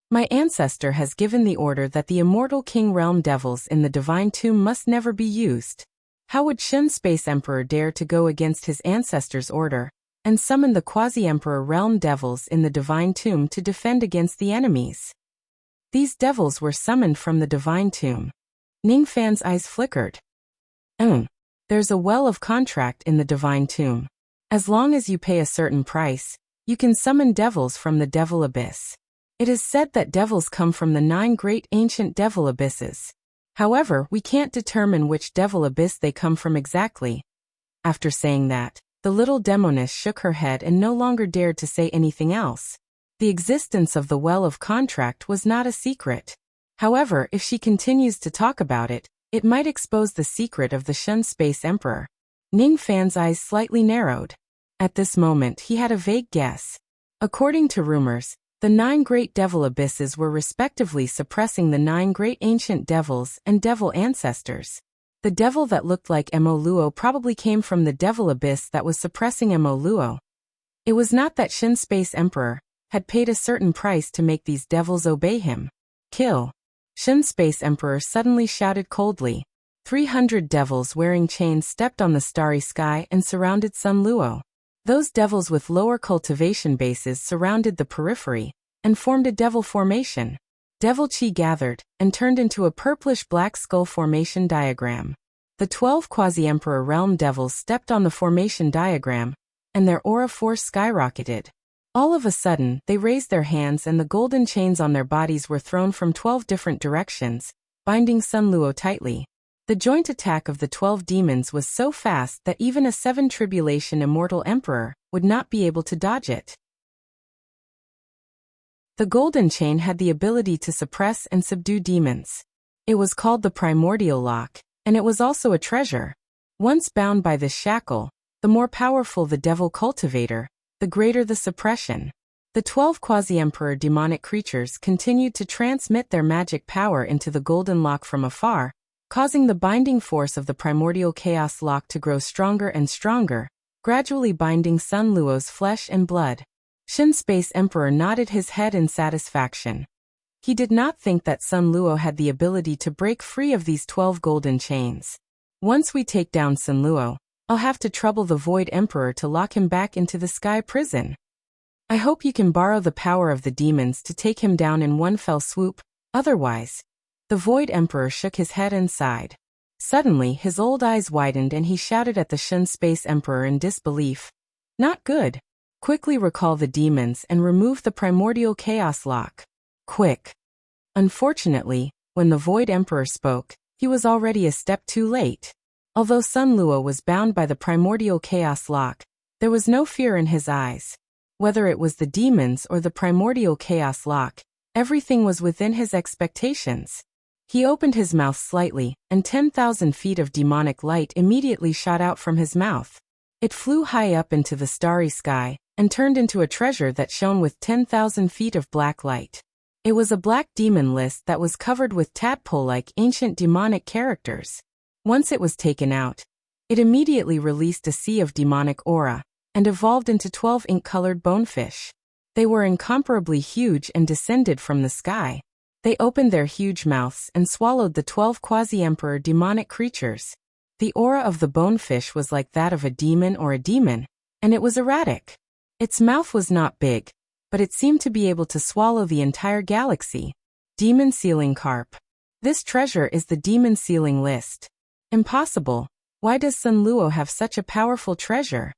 "My ancestor has given the order that the immortal king realm devils in the divine tomb must never be used. How would Shin Space Emperor dare to go against his ancestor's order and summon the quasi-emperor realm devils in the divine tomb to defend against the enemies?" These devils were summoned from the divine tomb. Ning Fan's eyes flickered. There's a well of contract in the divine tomb. As long as you pay a certain price, you can summon devils from the devil abyss. It is said that devils come from the 9 great ancient devil abysses. However, we can't determine which devil abyss they come from exactly. After saying that, the little demoness shook her head and no longer dared to say anything else. The existence of the well of contract was not a secret. However, if she continues to talk about it, it might expose the secret of the Shun Space Emperor. Ning Fan's eyes slightly narrowed. At this moment he had a vague guess. According to rumors, the 9 great devil abysses were respectively suppressing the 9 great ancient devils and devil ancestors. The devil that looked like Mo Luo probably came from the devil abyss that was suppressing Mo Luo. It was not that Shin Space Emperor had paid a certain price to make these devils obey him. Kill. Shin Space Emperor suddenly shouted coldly. 300 devils wearing chains stepped on the starry sky and surrounded Sun Luo. Those devils with lower cultivation bases surrounded the periphery and formed a devil formation. Devil Chi gathered and turned into a purplish-black skull formation diagram. The 12 quasi-emperor realm devils stepped on the formation diagram, and their aura force skyrocketed. All of a sudden, they raised their hands and the golden chains on their bodies were thrown from 12 different directions, binding Sun Luo tightly. The joint attack of the 12 demons was so fast that even a 7 tribulation immortal emperor would not be able to dodge it. The golden chain had the ability to suppress and subdue demons. It was called the primordial lock, and it was also a treasure. Once bound by this shackle, the more powerful the devil cultivator, the greater the suppression. The 12 quasi-emperor demonic creatures continued to transmit their magic power into the golden lock from afar, causing the binding force of the primordial chaos lock to grow stronger and stronger, gradually binding Sun Luo's flesh and blood. Shin Space Emperor nodded his head in satisfaction. He did not think that Sun Luo had the ability to break free of these 12 golden chains. Once we take down Sun Luo, I'll have to trouble the Void Emperor to lock him back into the sky prison. I hope you can borrow the power of the demons to take him down in one fell swoop, otherwise. The Void Emperor shook his head and sighed. Suddenly his old eyes widened and he shouted at the Shin Space Emperor in disbelief. Not good. Quickly recall the demons and remove the primordial chaos lock. Quick. Unfortunately, when the Void Emperor spoke, he was already a step too late. Although Sun Luo was bound by the primordial chaos lock, there was no fear in his eyes. Whether it was the demons or the primordial chaos lock, everything was within his expectations. He opened his mouth slightly, and 10,000 feet of demonic light immediately shot out from his mouth. It flew high up into the starry sky, and turned into a treasure that shone with 10,000 feet of black light. It was a black demon list that was covered with tadpole-like ancient demonic characters. Once it was taken out, it immediately released a sea of demonic aura, and evolved into 12 ink-colored bonefish. They were incomparably huge and descended from the sky. They opened their huge mouths and swallowed the 12 quasi-emperor demonic creatures. The aura of the bonefish was like that of a demon or a demon, and it was erratic. Its mouth was not big, but it seemed to be able to swallow the entire galaxy. Demon Sealing Carp. This treasure is the Demon Sealing List. Impossible. Why does Sun Luo have such a powerful treasure?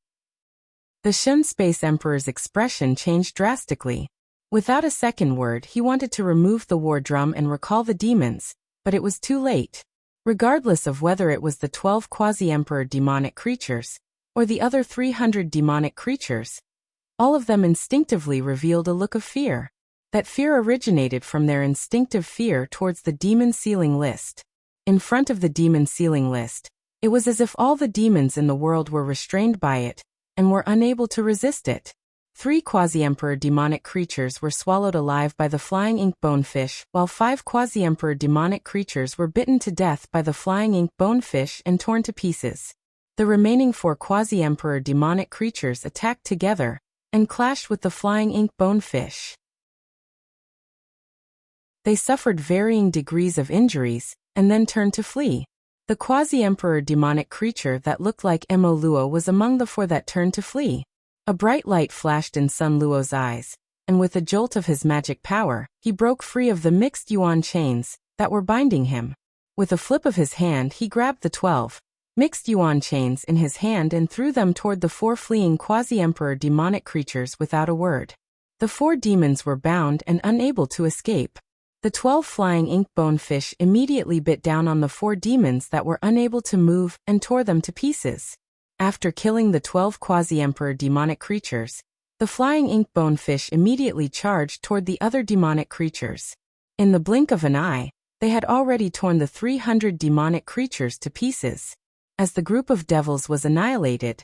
The Shin Space Emperor's expression changed drastically. Without a second word, he wanted to remove the war drum and recall the demons, but it was too late. Regardless of whether it was the 12 quasi-emperor demonic creatures, or the other 300 demonic creatures, all of them instinctively revealed a look of fear. That fear originated from their instinctive fear towards the Demon Sealing List. In front of the Demon Sealing List, it was as if all the demons in the world were restrained by it, and were unable to resist it. 3 quasi-emperor demonic creatures were swallowed alive by the flying ink bonefish, while 5 quasi-emperor demonic creatures were bitten to death by the flying ink bonefish and torn to pieces. The remaining 4 quasi-emperor demonic creatures attacked together, and clashed with the flying ink bonefish. They suffered varying degrees of injuries, and then turned to flee. The quasi-emperor demonic creature that looked like Mo Luo was among the 4 that turned to flee. A bright light flashed in Sun Luo's eyes, and with a jolt of his magic power, he broke free of the mixed yuan chains that were binding him. With a flip of his hand he grabbed the 12 mixed yuan chains in his hand and threw them toward the 4 fleeing quasi-emperor demonic creatures without a word. The 4 demons were bound and unable to escape. The 12 flying ink bone fish immediately bit down on the 4 demons that were unable to move and tore them to pieces. After killing the 12 quasi-emperor demonic creatures, the flying ink bone fish immediately charged toward the other demonic creatures. In the blink of an eye, they had already torn the 300 demonic creatures to pieces. As the group of devils was annihilated,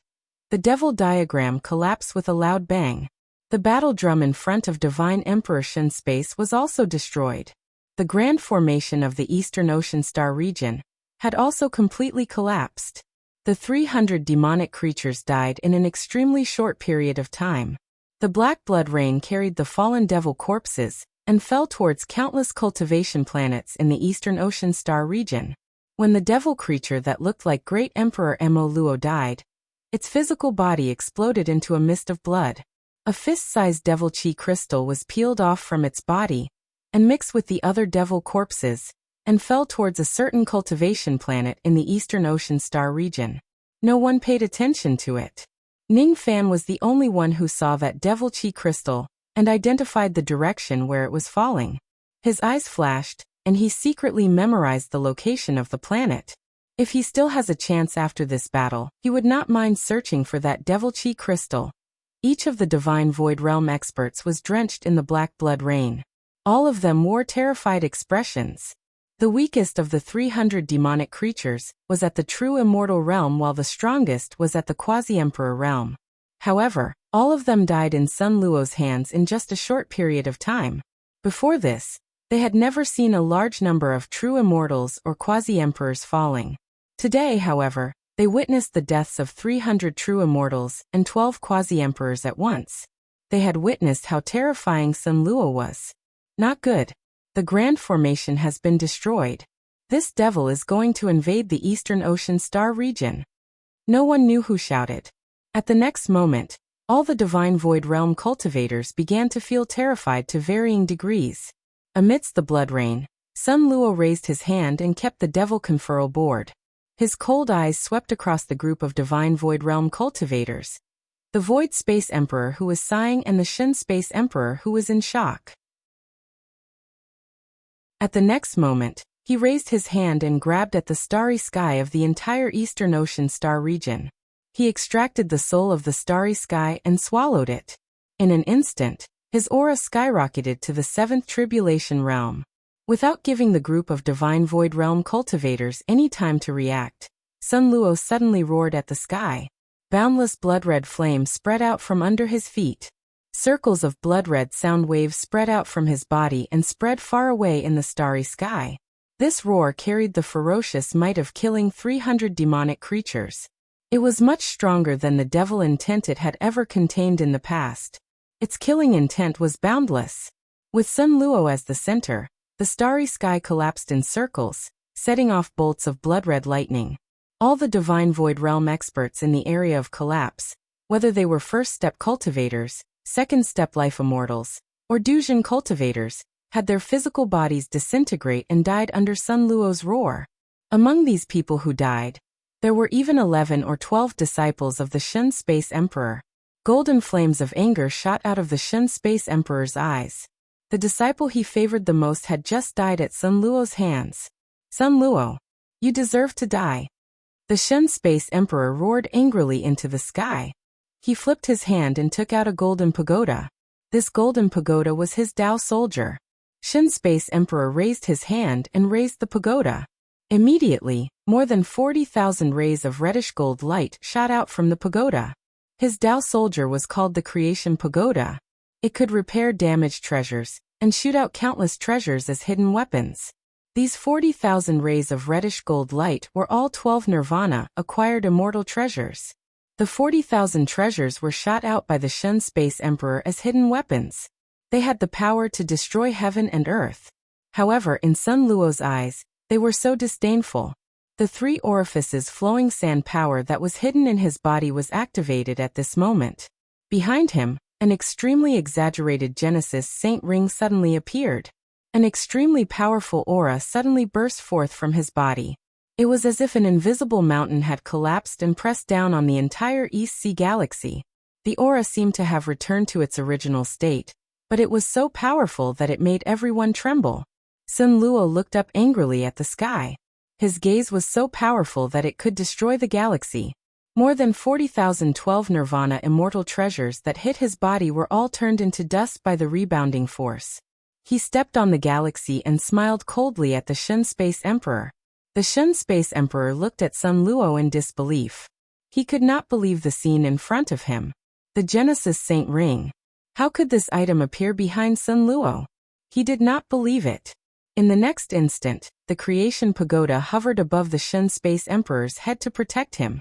the devil diagram collapsed with a loud bang. The battle drum in front of Divine Emperor Shen Space was also destroyed. The grand formation of the Eastern Ocean Star region had also completely collapsed. The 300 demonic creatures died in an extremely short period of time. The black blood rain carried the fallen devil corpses and fell towards countless cultivation planets in the Eastern Ocean Star region. When the devil creature that looked like Great Emperor Mo Luo died, its physical body exploded into a mist of blood. A fist-sized devil chi crystal was peeled off from its body and mixed with the other devil corpses and fell towards a certain cultivation planet in the Eastern Ocean Star region. No one paid attention to it. Ning Fan was the only one who saw that devil chi crystal and identified the direction where it was falling. His eyes flashed, and he secretly memorized the location of the planet. If he still has a chance after this battle, he would not mind searching for that devil chi crystal. Each of the Divine Void Realm experts was drenched in the black blood rain. All of them wore terrified expressions. The weakest of the 300 demonic creatures was at the true immortal realm while the strongest was at the quasi-emperor realm. However, all of them died in Sun Luo's hands in just a short period of time. Before this, they had never seen a large number of true immortals or quasi-emperors falling. Today, however, they witnessed the deaths of 300 true immortals and 12 quasi-emperors at once. They had witnessed how terrifying Sun Luo was. Not good. The grand formation has been destroyed. This devil is going to invade the Eastern Ocean Star region. No one knew who shouted. At the next moment, all the Divine Void Realm cultivators began to feel terrified to varying degrees. Amidst the blood rain, Sun Luo raised his hand and kept the devil conferral board. His cold eyes swept across the group of Divine Void Realm cultivators, the Void Space Emperor who was sighing and the Shen Space Emperor who was in shock. At the next moment, he raised his hand and grabbed at the starry sky of the entire Eastern Ocean Star region. He extracted the soul of the starry sky and swallowed it. In an instant, his aura skyrocketed to the 7th Tribulation Realm. Without giving the group of Divine Void Realm cultivators any time to react, Sun Luo suddenly roared at the sky. Boundless blood-red flames spread out from under his feet. Circles of blood-red sound waves spread out from his body and spread far away in the starry sky. This roar carried the ferocious might of killing 300 demonic creatures. It was much stronger than the devil intent it had ever contained in the past. Its killing intent was boundless. With Sun Luo as the center, the starry sky collapsed in circles, setting off bolts of blood-red lightning. All the Divine Void Realm experts in the area of collapse, whether they were first-step cultivators, second-step life immortals, or Dujin cultivators, had their physical bodies disintegrate and died under Sun Luo's roar. Among these people who died, there were even 11 or 12 disciples of the Shen Space Emperor. Golden flames of anger shot out of the Shen Space Emperor's eyes. The disciple he favored the most had just died at Sun Luo's hands. Sun Luo, you deserve to die. The Shen Space Emperor roared angrily into the sky. He flipped his hand and took out a golden pagoda. This golden pagoda was his Tao soldier. Shen Space Emperor raised his hand and raised the pagoda. Immediately, more than 40,000 rays of reddish gold light shot out from the pagoda. His Tao soldier was called the Creation Pagoda. It could repair damaged treasures and shoot out countless treasures as hidden weapons. These 40,000 rays of reddish gold light were all 12 Nirvana acquired immortal treasures. The 40,000 treasures were shot out by the Shen Space Emperor as hidden weapons. They had the power to destroy heaven and earth. However, in Sun Luo's eyes, they were so disdainful. The 3 orifices flowing sand power that was hidden in his body was activated at this moment. Behind him, an extremely exaggerated Genesis Saint ring suddenly appeared. An extremely powerful aura suddenly burst forth from his body. It was as if an invisible mountain had collapsed and pressed down on the entire East Sea galaxy. The aura seemed to have returned to its original state, but it was so powerful that it made everyone tremble. Sun Luo looked up angrily at the sky. His gaze was so powerful that it could destroy the galaxy. More than 40,012 Nirvana immortal treasures that hit his body were all turned into dust by the rebounding force. He stepped on the galaxy and smiled coldly at the Shen Space Emperor. The Shen Space Emperor looked at Sun Luo in disbelief. He could not believe the scene in front of him. The Genesis Saint Ring. How could this item appear behind Sun Luo? He did not believe it. In the next instant, the creation pagoda hovered above the Shen Space Emperor's head to protect him.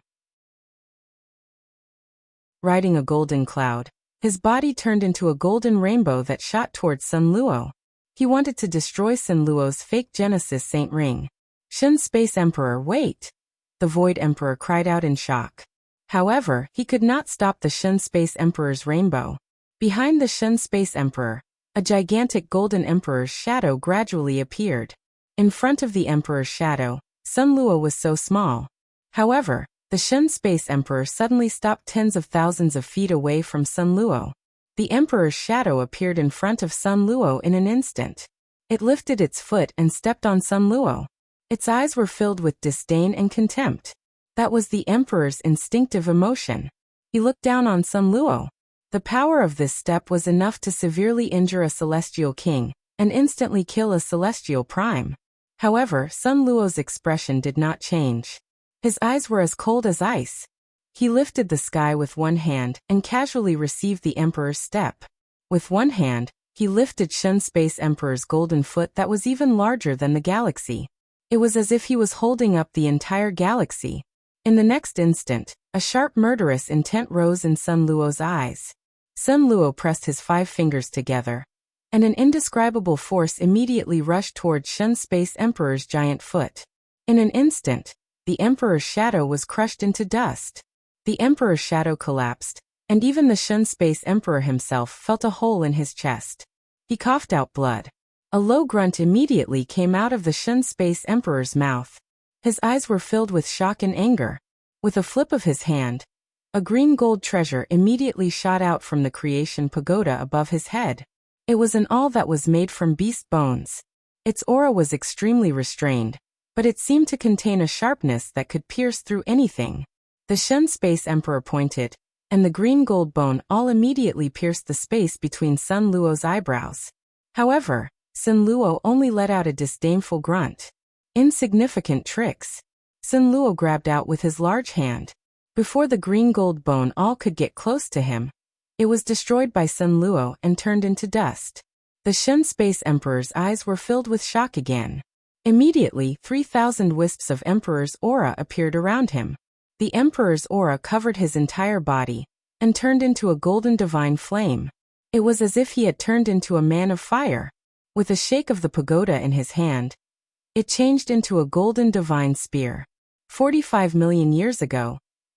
Riding a golden cloud, his body turned into a golden rainbow that shot towards Sun Luo. He wanted to destroy Sun Luo's fake Genesis Saint Ring. Shen Space Emperor, wait! The Void Emperor cried out in shock. However, he could not stop the Shen Space Emperor's rainbow. Behind the Shen Space Emperor, a gigantic golden emperor's shadow gradually appeared. In front of the emperor's shadow, Sun Luo was so small. However, the Shen Space Emperor suddenly stopped tens of thousands of feet away from Sun Luo. The emperor's shadow appeared in front of Sun Luo in an instant. It lifted its foot and stepped on Sun Luo. Its eyes were filled with disdain and contempt. That was the emperor's instinctive emotion. He looked down on Sun Luo. The power of this step was enough to severely injure a celestial king, and instantly kill a celestial prime. However, Sun Luo's expression did not change. His eyes were as cold as ice. He lifted the sky with one hand and casually received the emperor's step. With one hand, he lifted Shen Space Emperor's golden foot that was even larger than the galaxy. It was as if he was holding up the entire galaxy. In the next instant, a sharp murderous intent rose in Sun Luo's eyes. Sun Luo pressed his 5 fingers together, and an indescribable force immediately rushed towards Shen Space Emperor's giant foot. In an instant, the Emperor's shadow was crushed into dust. The Emperor's shadow collapsed, and even the Shen Space Emperor himself felt a hole in his chest. He coughed out blood. A low grunt immediately came out of the Shen Space Emperor's mouth. His eyes were filled with shock and anger. With a flip of his hand, a green gold treasure immediately shot out from the creation pagoda above his head. It was an awl that was made from beast bones. Its aura was extremely restrained, but it seemed to contain a sharpness that could pierce through anything. The Shen Space Emperor pointed, and the green gold bone all immediately pierced the space between Sun Luo's eyebrows. However, Sun Luo only let out a disdainful grunt. Insignificant tricks. Sun Luo grabbed out with his large hand. Before the green gold bone all could get close to him, it was destroyed by Sun Luo and turned into dust. The Shen Space Emperor's eyes were filled with shock again. Immediately, 3,000 wisps of Emperor's aura appeared around him. The Emperor's aura covered his entire body and turned into a golden divine flame. It was as if he had turned into a man of fire. With a shake of the pagoda in his hand, it changed into a golden divine spear. 45 million years ago,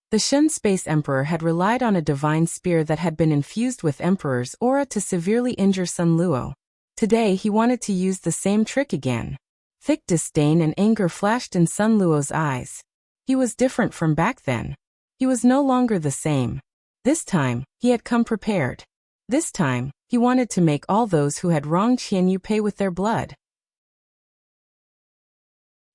the Shen Space Emperor had relied on a divine spear that had been infused with Emperor's aura to severely injure Sun Luo. Today he wanted to use the same trick again. Thick disdain and anger flashed in Sun Luo's eyes. He was different from back then. He was no longer the same. This time, he had come prepared. This time, he wanted to make all those who had wronged Qianyu pay with their blood.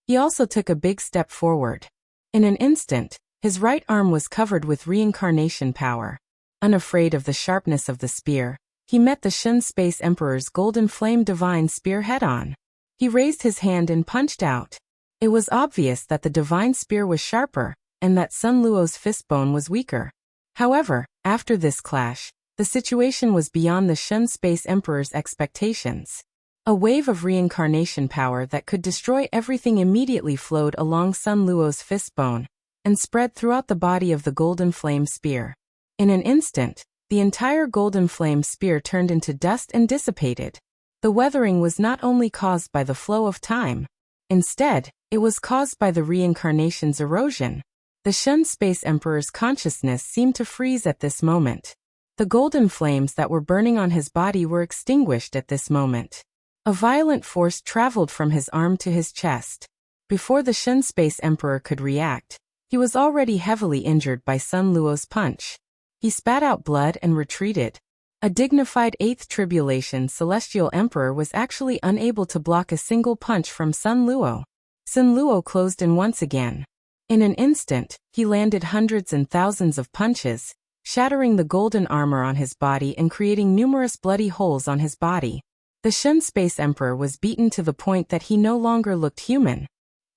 He also took a big step forward. In an instant, his right arm was covered with reincarnation power. Unafraid of the sharpness of the spear, he met the Shen Space Emperor's golden flame divine spear head-on. He raised his hand and punched out. It was obvious that the divine spear was sharper, and that Sun Luo's fistbone was weaker. However, after this clash, the situation was beyond the Shen Space Emperor's expectations. A wave of reincarnation power that could destroy everything immediately flowed along Sun Luo's fistbone and spread throughout the body of the golden flame spear. In an instant, the entire golden flame spear turned into dust and dissipated. The weathering was not only caused by the flow of time. Instead, it was caused by the reincarnation's erosion. The Shen Space Emperor's consciousness seemed to freeze at this moment. The golden flames that were burning on his body were extinguished at this moment. A violent force traveled from his arm to his chest. Before the Shen Space Emperor could react, he was already heavily injured by Sun Luo's punch. He spat out blood and retreated. A dignified 8th Tribulation Celestial Emperor was actually unable to block a single punch from Sun Luo. Sun Luo closed in once again. In an instant, he landed hundreds and thousands of punches, shattering the golden armor on his body and creating numerous bloody holes on his body. The Shen Space Emperor was beaten to the point that he no longer looked human.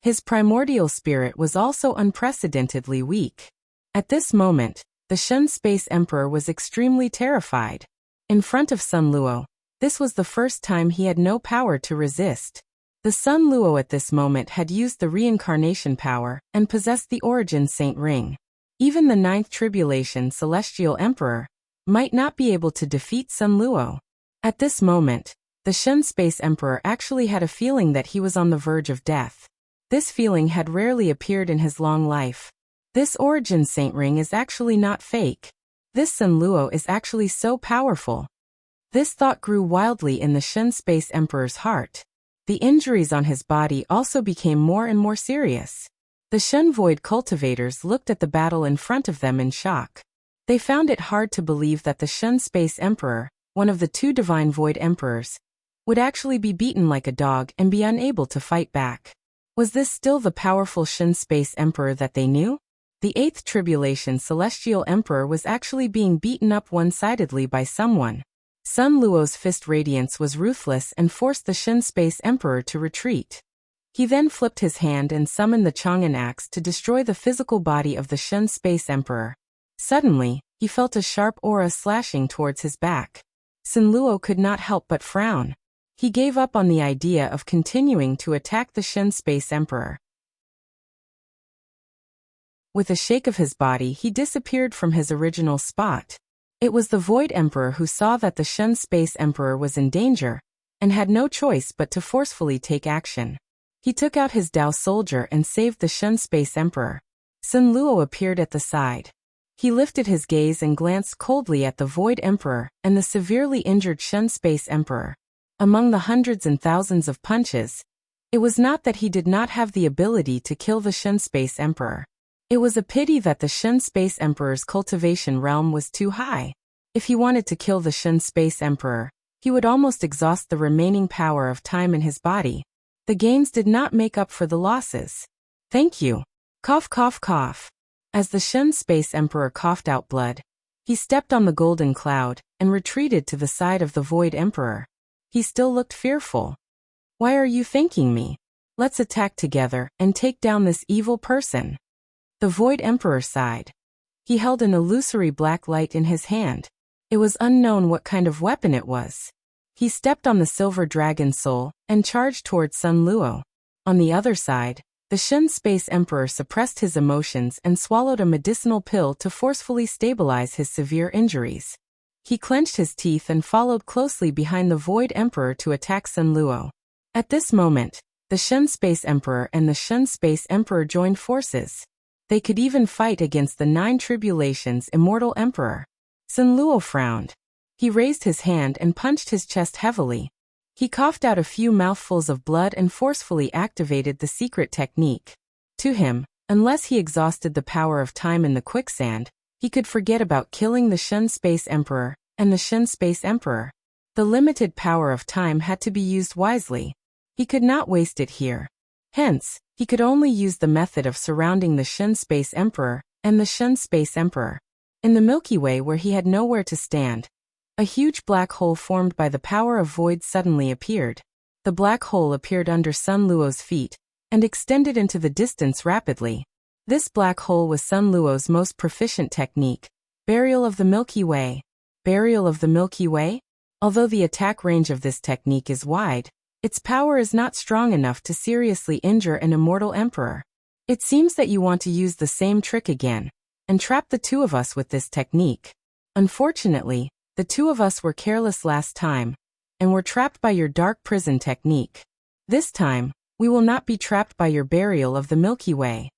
His primordial spirit was also unprecedentedly weak. At this moment, the Shen Space Emperor was extremely terrified. In front of Sun Luo, this was the first time he had no power to resist. The Sun Luo at this moment had used the reincarnation power and possessed the Origin Saint Ring. Even the 9th Tribulation Celestial Emperor might not be able to defeat Sun Luo. At this moment, the Shen Space Emperor actually had a feeling that he was on the verge of death. This feeling had rarely appeared in his long life. This Origin Saint Ring is actually not fake. This Sun Luo is actually so powerful. This thought grew wildly in the Shen Space Emperor's heart. The injuries on his body also became more and more serious. The Shen Void cultivators looked at the battle in front of them in shock. They found it hard to believe that the Shen Space Emperor, one of the 2 Divine Void Emperors, would actually be beaten like a dog and be unable to fight back. Was this still the powerful Shen Space Emperor that they knew? The 8th Tribulation Celestial Emperor was actually being beaten up one-sidedly by someone. Sun Luo's fist radiance was ruthless and forced the Shen Space Emperor to retreat. He then flipped his hand and summoned the Chang'an axe to destroy the physical body of the Shen Space Emperor. Suddenly, he felt a sharp aura slashing towards his back. Sun Luo could not help but frown. He gave up on the idea of continuing to attack the Shen Space Emperor. With a shake of his body, he disappeared from his original spot. It was the Void Emperor who saw that the Shen Space Emperor was in danger, and had no choice but to forcefully take action. He took out his Dao Soldier and saved the Shen Space Emperor. Sun Luo appeared at the side. He lifted his gaze and glanced coldly at the Void Emperor and the severely injured Shen Space Emperor. Among the hundreds and thousands of punches, it was not that he did not have the ability to kill the Shen Space Emperor. It was a pity that the Shen Space Emperor's cultivation realm was too high. If he wanted to kill the Shen Space Emperor, he would almost exhaust the remaining power of time in his body. The gains did not make up for the losses. Thank you. Cough, cough, cough. As the Shen Space Emperor coughed out blood, he stepped on the golden cloud and retreated to the side of the Void Emperor. He still looked fearful. Why are you thanking me? Let's attack together and take down this evil person. The Void Emperor sighed. He held an illusory black light in his hand. It was unknown what kind of weapon it was. He stepped on the silver dragon soul and charged towards Sun Luo. On the other side, the Shen Space Emperor suppressed his emotions and swallowed a medicinal pill to forcefully stabilize his severe injuries. He clenched his teeth and followed closely behind the Void Emperor to attack Sun Luo. At this moment, the Shen Space Emperor and the Shen Space Emperor joined forces. They could even fight against the 9 Tribulations Immortal Emperor. Sun Luo frowned. He raised his hand and punched his chest heavily. He coughed out a few mouthfuls of blood and forcefully activated the secret technique. To him, unless he exhausted the power of time in the quicksand, he could forget about killing the Shen Space Emperor and the Shen Space Emperor. The limited power of time had to be used wisely. He could not waste it here. Hence, he could only use the method of surrounding the Shen Space Emperor and the Shen Space Emperor. In the Milky Way, where he had nowhere to stand, a huge black hole formed by the power of void suddenly appeared. The black hole appeared under Sun Luo's feet and extended into the distance rapidly. This black hole was Sun Luo's most proficient technique, Burial of the Milky Way. Burial of the Milky Way? Although the attack range of this technique is wide, its power is not strong enough to seriously injure an immortal emperor. It seems that you want to use the same trick again, and trap the two of us with this technique. Unfortunately, the two of us were careless last time, and were trapped by your dark prison technique. This time, we will not be trapped by your burial of the Milky Way.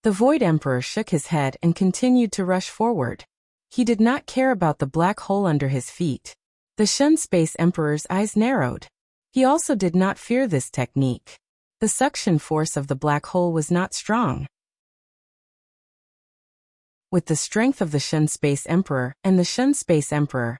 The Void Emperor shook his head and continued to rush forward. He did not care about the black hole under his feet. The Shen Space Emperor's eyes narrowed. He also did not fear this technique. The suction force of the black hole was not strong. With the strength of the Shen Space Emperor and the Shen Space Emperor,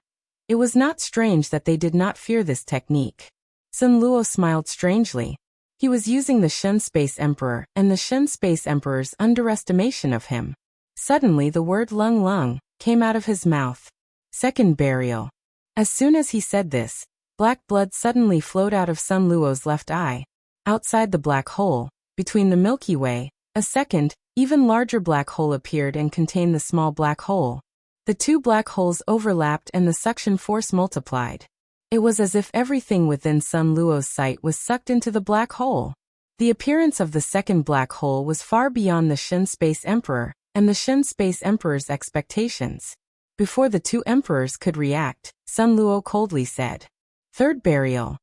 it was not strange that they did not fear this technique. Sun Luo smiled strangely. He was using the Shen Space Emperor and the Shen Space Emperor's underestimation of him. Suddenly the word lung lung came out of his mouth. Second burial. As soon as he said this, black blood suddenly flowed out of Sun Luo's left eye. Outside the black hole, between the Milky Way, a second, even larger black hole appeared and contained the small black hole. The two black holes overlapped and the suction force multiplied. It was as if everything within Sun Luo's sight was sucked into the black hole. The appearance of the second black hole was far beyond the Shen Space Emperor and the Shen Space Emperor's expectations. Before the two emperors could react, Sun Luo coldly said, "Third burial.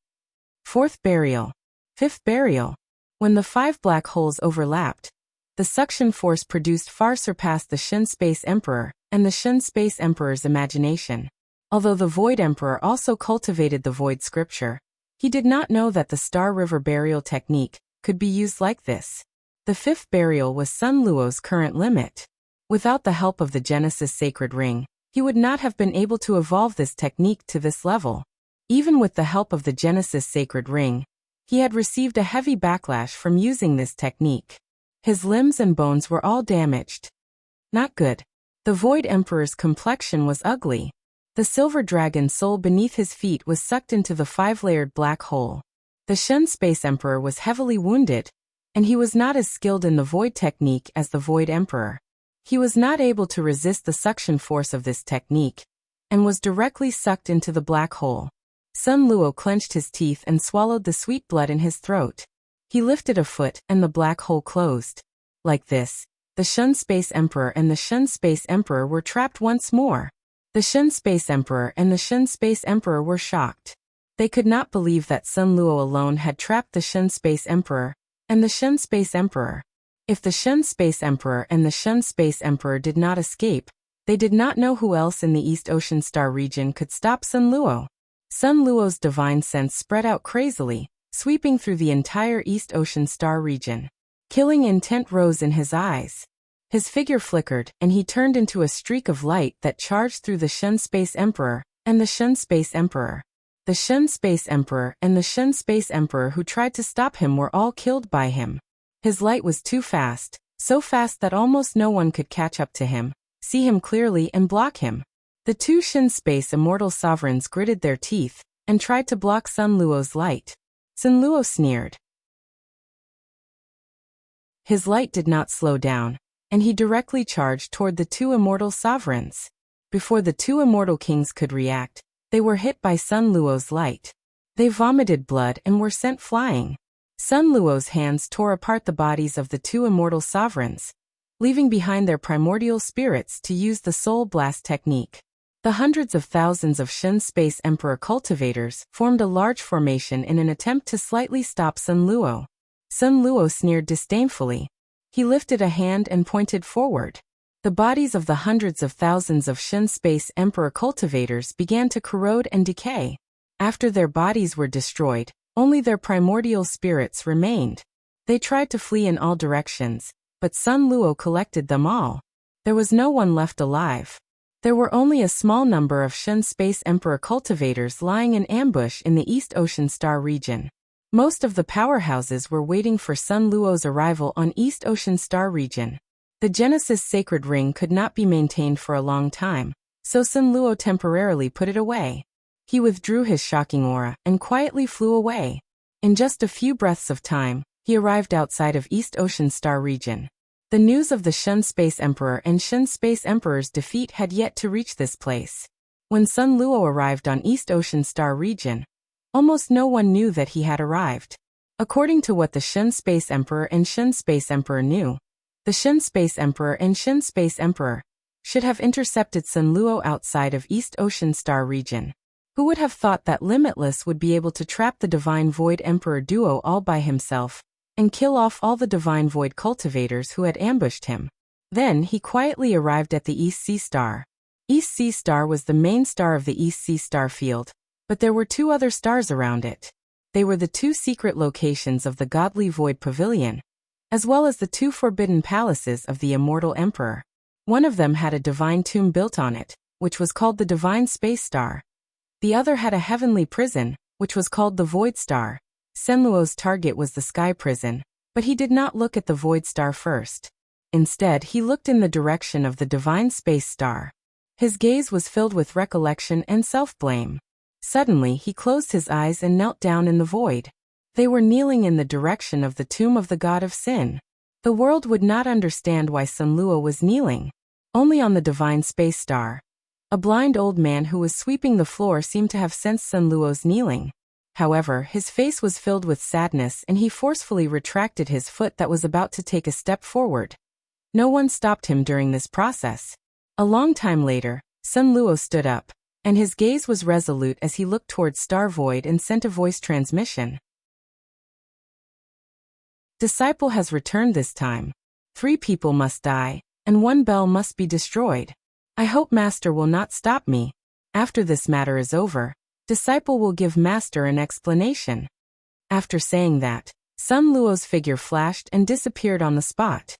Fourth burial. Fifth burial." When the 5 black holes overlapped, the suction force produced far surpassed the Shen Space Emperor and the Shen Space Emperor's imagination. Although the Void Emperor also cultivated the Void Scripture, he did not know that the Star River burial technique could be used like this. The 5th burial was Sun Luo's current limit. Without the help of the Genesis Sacred Ring, he would not have been able to evolve this technique to this level. Even with the help of the Genesis Sacred Ring, he had received a heavy backlash from using this technique. His limbs and bones were all damaged. Not good. The Void Emperor's complexion was ugly. The silver dragon soul beneath his feet was sucked into the 5-layered black hole. The Shen Space Emperor was heavily wounded, and he was not as skilled in the Void technique as the Void Emperor. He was not able to resist the suction force of this technique, and was directly sucked into the black hole. Sun Luo clenched his teeth and swallowed the sweet blood in his throat. He lifted a foot and the black hole closed. Like this, the Shen Space Emperor and the Shen Space Emperor were trapped once more. The Shen Space Emperor and the Shen Space Emperor were shocked. They could not believe that Sun Luo alone had trapped the Shen Space Emperor and the Shen Space Emperor. If the Shen Space Emperor and the Shen Space Emperor did not escape, they did not know who else in the East Ocean Star region could stop Sun Luo. Sun Luo's divine sense spread out crazily, sweeping through the entire East Ocean Star region. Killing intent rose in his eyes. His figure flickered, and he turned into a streak of light that charged through the Shen Space Emperor and the Shen Space Emperor. The Shen Space Emperor and the Shen Space Emperor who tried to stop him were all killed by him. His light was too fast, so fast that almost no one could catch up to him, see him clearly and block him. The two Shen Space Immortal Sovereigns gritted their teeth and tried to block Sun Luo's light. Sun Luo sneered. His light did not slow down, and he directly charged toward the two Immortal Sovereigns. Before the two Immortal Kings could react, they were hit by Sun Luo's light. They vomited blood and were sent flying. Sun Luo's hands tore apart the bodies of the two Immortal Sovereigns, leaving behind their primordial spirits to use the Soul Blast technique. The hundreds of thousands of Shen Space Emperor cultivators formed a large formation in an attempt to slightly stop Sun Luo. Sun Luo sneered disdainfully. He lifted a hand and pointed forward. The bodies of the hundreds of thousands of Shen Space Emperor cultivators began to corrode and decay. After their bodies were destroyed, only their primordial spirits remained. They tried to flee in all directions, but Sun Luo collected them all. There was no one left alive. There were only a small number of Shen Space Emperor cultivators lying in ambush in the East Ocean Star region. Most of the powerhouses were waiting for Sun Luo's arrival on East Ocean Star region. The Genesis Sacred Ring could not be maintained for a long time, so Sun Luo temporarily put it away. He withdrew his shocking aura and quietly flew away. In just a few breaths of time, he arrived outside of East Ocean Star region. The news of the Shen Space Emperor and Shen Space Emperor's defeat had yet to reach this place. When Sun Luo arrived on East Ocean Star region, almost no one knew that he had arrived. According to what the Shen Space Emperor and Shen Space Emperor knew, the Shen Space Emperor and Shen Space Emperor should have intercepted Sun Luo outside of East Ocean Star region. Who would have thought that Limitless would be able to trap the Divine Void Emperor duo all by himself and kill off all the Divine Void cultivators who had ambushed him? Then he quietly arrived at the East Sea Star. East Sea Star was the main star of the East Sea Star field, but there were two other stars around it. They were the two secret locations of the godly void pavilion, as well as the two forbidden palaces of the immortal emperor. One of them had a divine tomb built on it, which was called the Divine Space Star. The other had a heavenly prison, which was called the Void Star. Senluo's target was the Sky Prison, but he did not look at the Void Star first. Instead, he looked in the direction of the Divine Space Star. His gaze was filled with recollection and self-blame. Suddenly, he closed his eyes and knelt down in the void. They were kneeling in the direction of the tomb of the god of sin. The world would not understand why Senluo was kneeling. Only on the Divine Space Star. A blind old man who was sweeping the floor seemed to have sensed Senluo's kneeling. However, his face was filled with sadness and he forcefully retracted his foot that was about to take a step forward. No one stopped him during this process. A long time later, Senluo stood up, and his gaze was resolute as he looked towards Star Void and sent a voice transmission. Disciple has returned this time. 3 people must die, and 1 bell must be destroyed. I hope Master will not stop me. After this matter is over, Disciple will give Master an explanation. After saying that, Senluo's figure flashed and disappeared on the spot.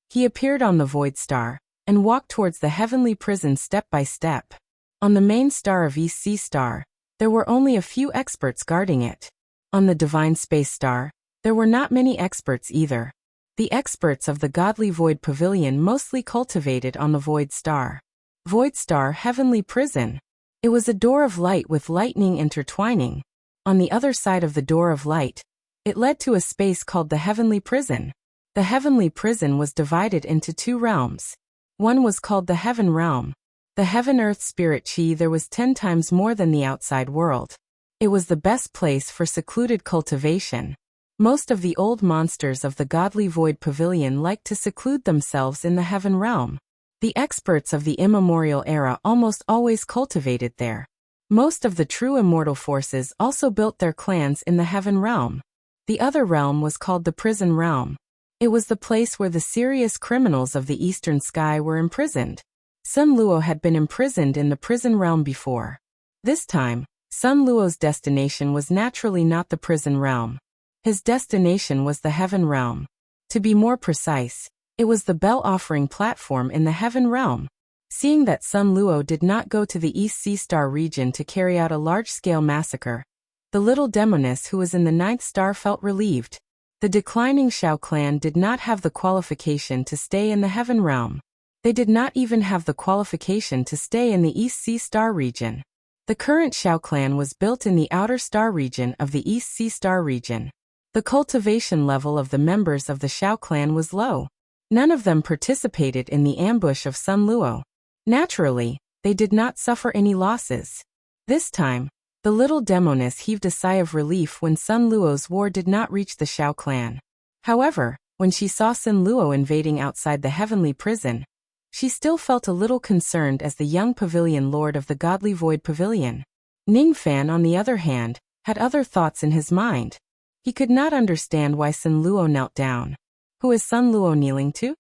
He appeared on the Void Star, and walked towards the heavenly prison step by step. On the main star of East Sea Star, there were only a few experts guarding it. On the Divine Space Star, there were not many experts either. The experts of the Godly Void Pavilion mostly cultivated on the Void Star. Void Star Heavenly Prison. It was a door of light with lightning intertwining. On the other side of the door of light, it led to a space called the Heavenly Prison. The Heavenly Prison was divided into 2 realms. One was called the Heaven Realm. The Heaven-Earth Spirit Chi there was 10 times more than the outside world. It was the best place for secluded cultivation. Most of the old monsters of the Godly Void Pavilion liked to seclude themselves in the Heaven Realm. The experts of the immemorial era almost always cultivated there. Most of the true immortal forces also built their clans in the Heaven Realm. The other realm was called the Prison Realm. It was the place where the serious criminals of the Eastern Sky were imprisoned. Senluo had been imprisoned in the Prison Realm before. This time, Senluo's destination was naturally not the Prison Realm. His destination was the Heaven Realm. To be more precise, it was the bell offering platform in the Heaven Realm. Seeing that Senluo did not go to the East Sea Star region to carry out a large-scale massacre, the little demoness who was in the 9th star felt relieved. The declining Shao clan did not have the qualification to stay in the Heaven Realm. They did not even have the qualification to stay in the East Sea Star region. The current Shao clan was built in the outer star region of the East Sea Star region. The cultivation level of the members of the Shao clan was low. None of them participated in the ambush of Senluo. Naturally, they did not suffer any losses. This time, the little demoness heaved a sigh of relief when Senluo's war did not reach the Shao clan. However, when she saw Senluo invading outside the heavenly prison, she still felt a little concerned as the young pavilion lord of the Godly Void Pavilion. Ningfan, on the other hand, had other thoughts in his mind. He could not understand why Senluo knelt down. Who is Senluo kneeling to?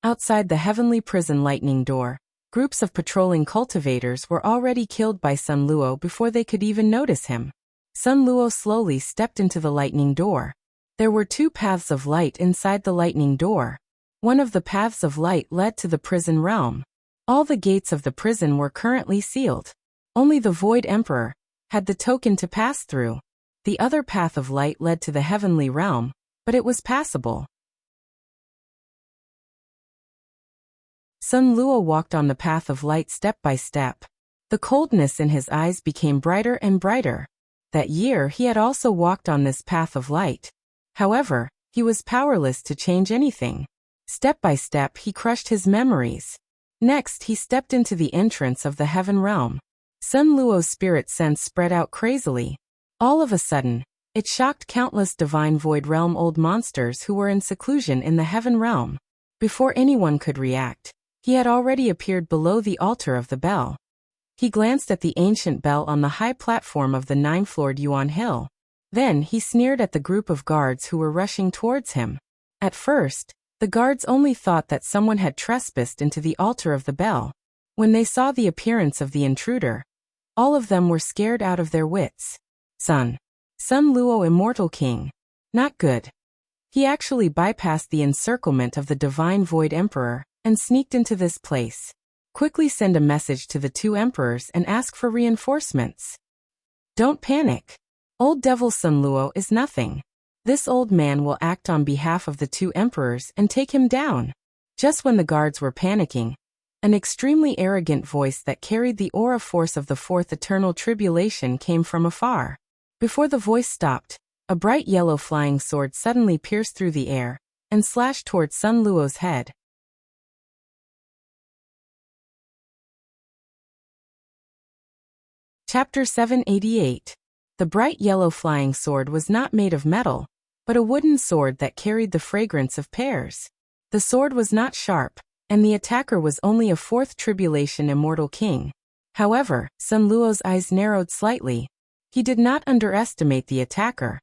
Outside the heavenly prison lightning door, groups of patrolling cultivators were already killed by Senluo before they could even notice him. Senluo slowly stepped into the lightning door. There were 2 paths of light inside the lightning door. One of the paths of light led to the prison realm. All the gates of the prison were currently sealed. Only the Void Emperor had the token to pass through. The other path of light led to the heavenly realm, but it was passable. Senluo walked on the path of light step by step. The coldness in his eyes became brighter and brighter. That year he had also walked on this path of light. However, he was powerless to change anything. Step by step he crushed his memories. Next he stepped into the entrance of the heaven realm. Senluo's spirit sense spread out crazily. All of a sudden, it shocked countless divine void realm old monsters who were in seclusion in the heaven realm. Before anyone could react, he had already appeared below the altar of the bell. He glanced at the ancient bell on the high platform of the 9th-floored Yuan Hill. Then he sneered at the group of guards who were rushing towards him. At first, the guards only thought that someone had trespassed into the altar of the bell. When they saw the appearance of the intruder, all of them were scared out of their wits. Son, Sun Luo, Immortal King. Not good. He actually bypassed the encirclement of the Divine Void Emperor and sneaked into this place. Quickly send a message to the two emperors and ask for reinforcements. Don't panic. Old Devil Sun Luo is nothing. This old man will act on behalf of the two emperors and take him down. Just when the guards were panicking, an extremely arrogant voice that carried the aura force of the fourth eternal tribulation came from afar. Before the voice stopped, a bright yellow flying sword suddenly pierced through the air and slashed towards Sun Luo's head. Chapter 788. The bright yellow flying sword was not made of metal, but a wooden sword that carried the fragrance of pears. The sword was not sharp, and the attacker was only a fourth tribulation immortal king. However, Sun Luo's eyes narrowed slightly. He did not underestimate the attacker.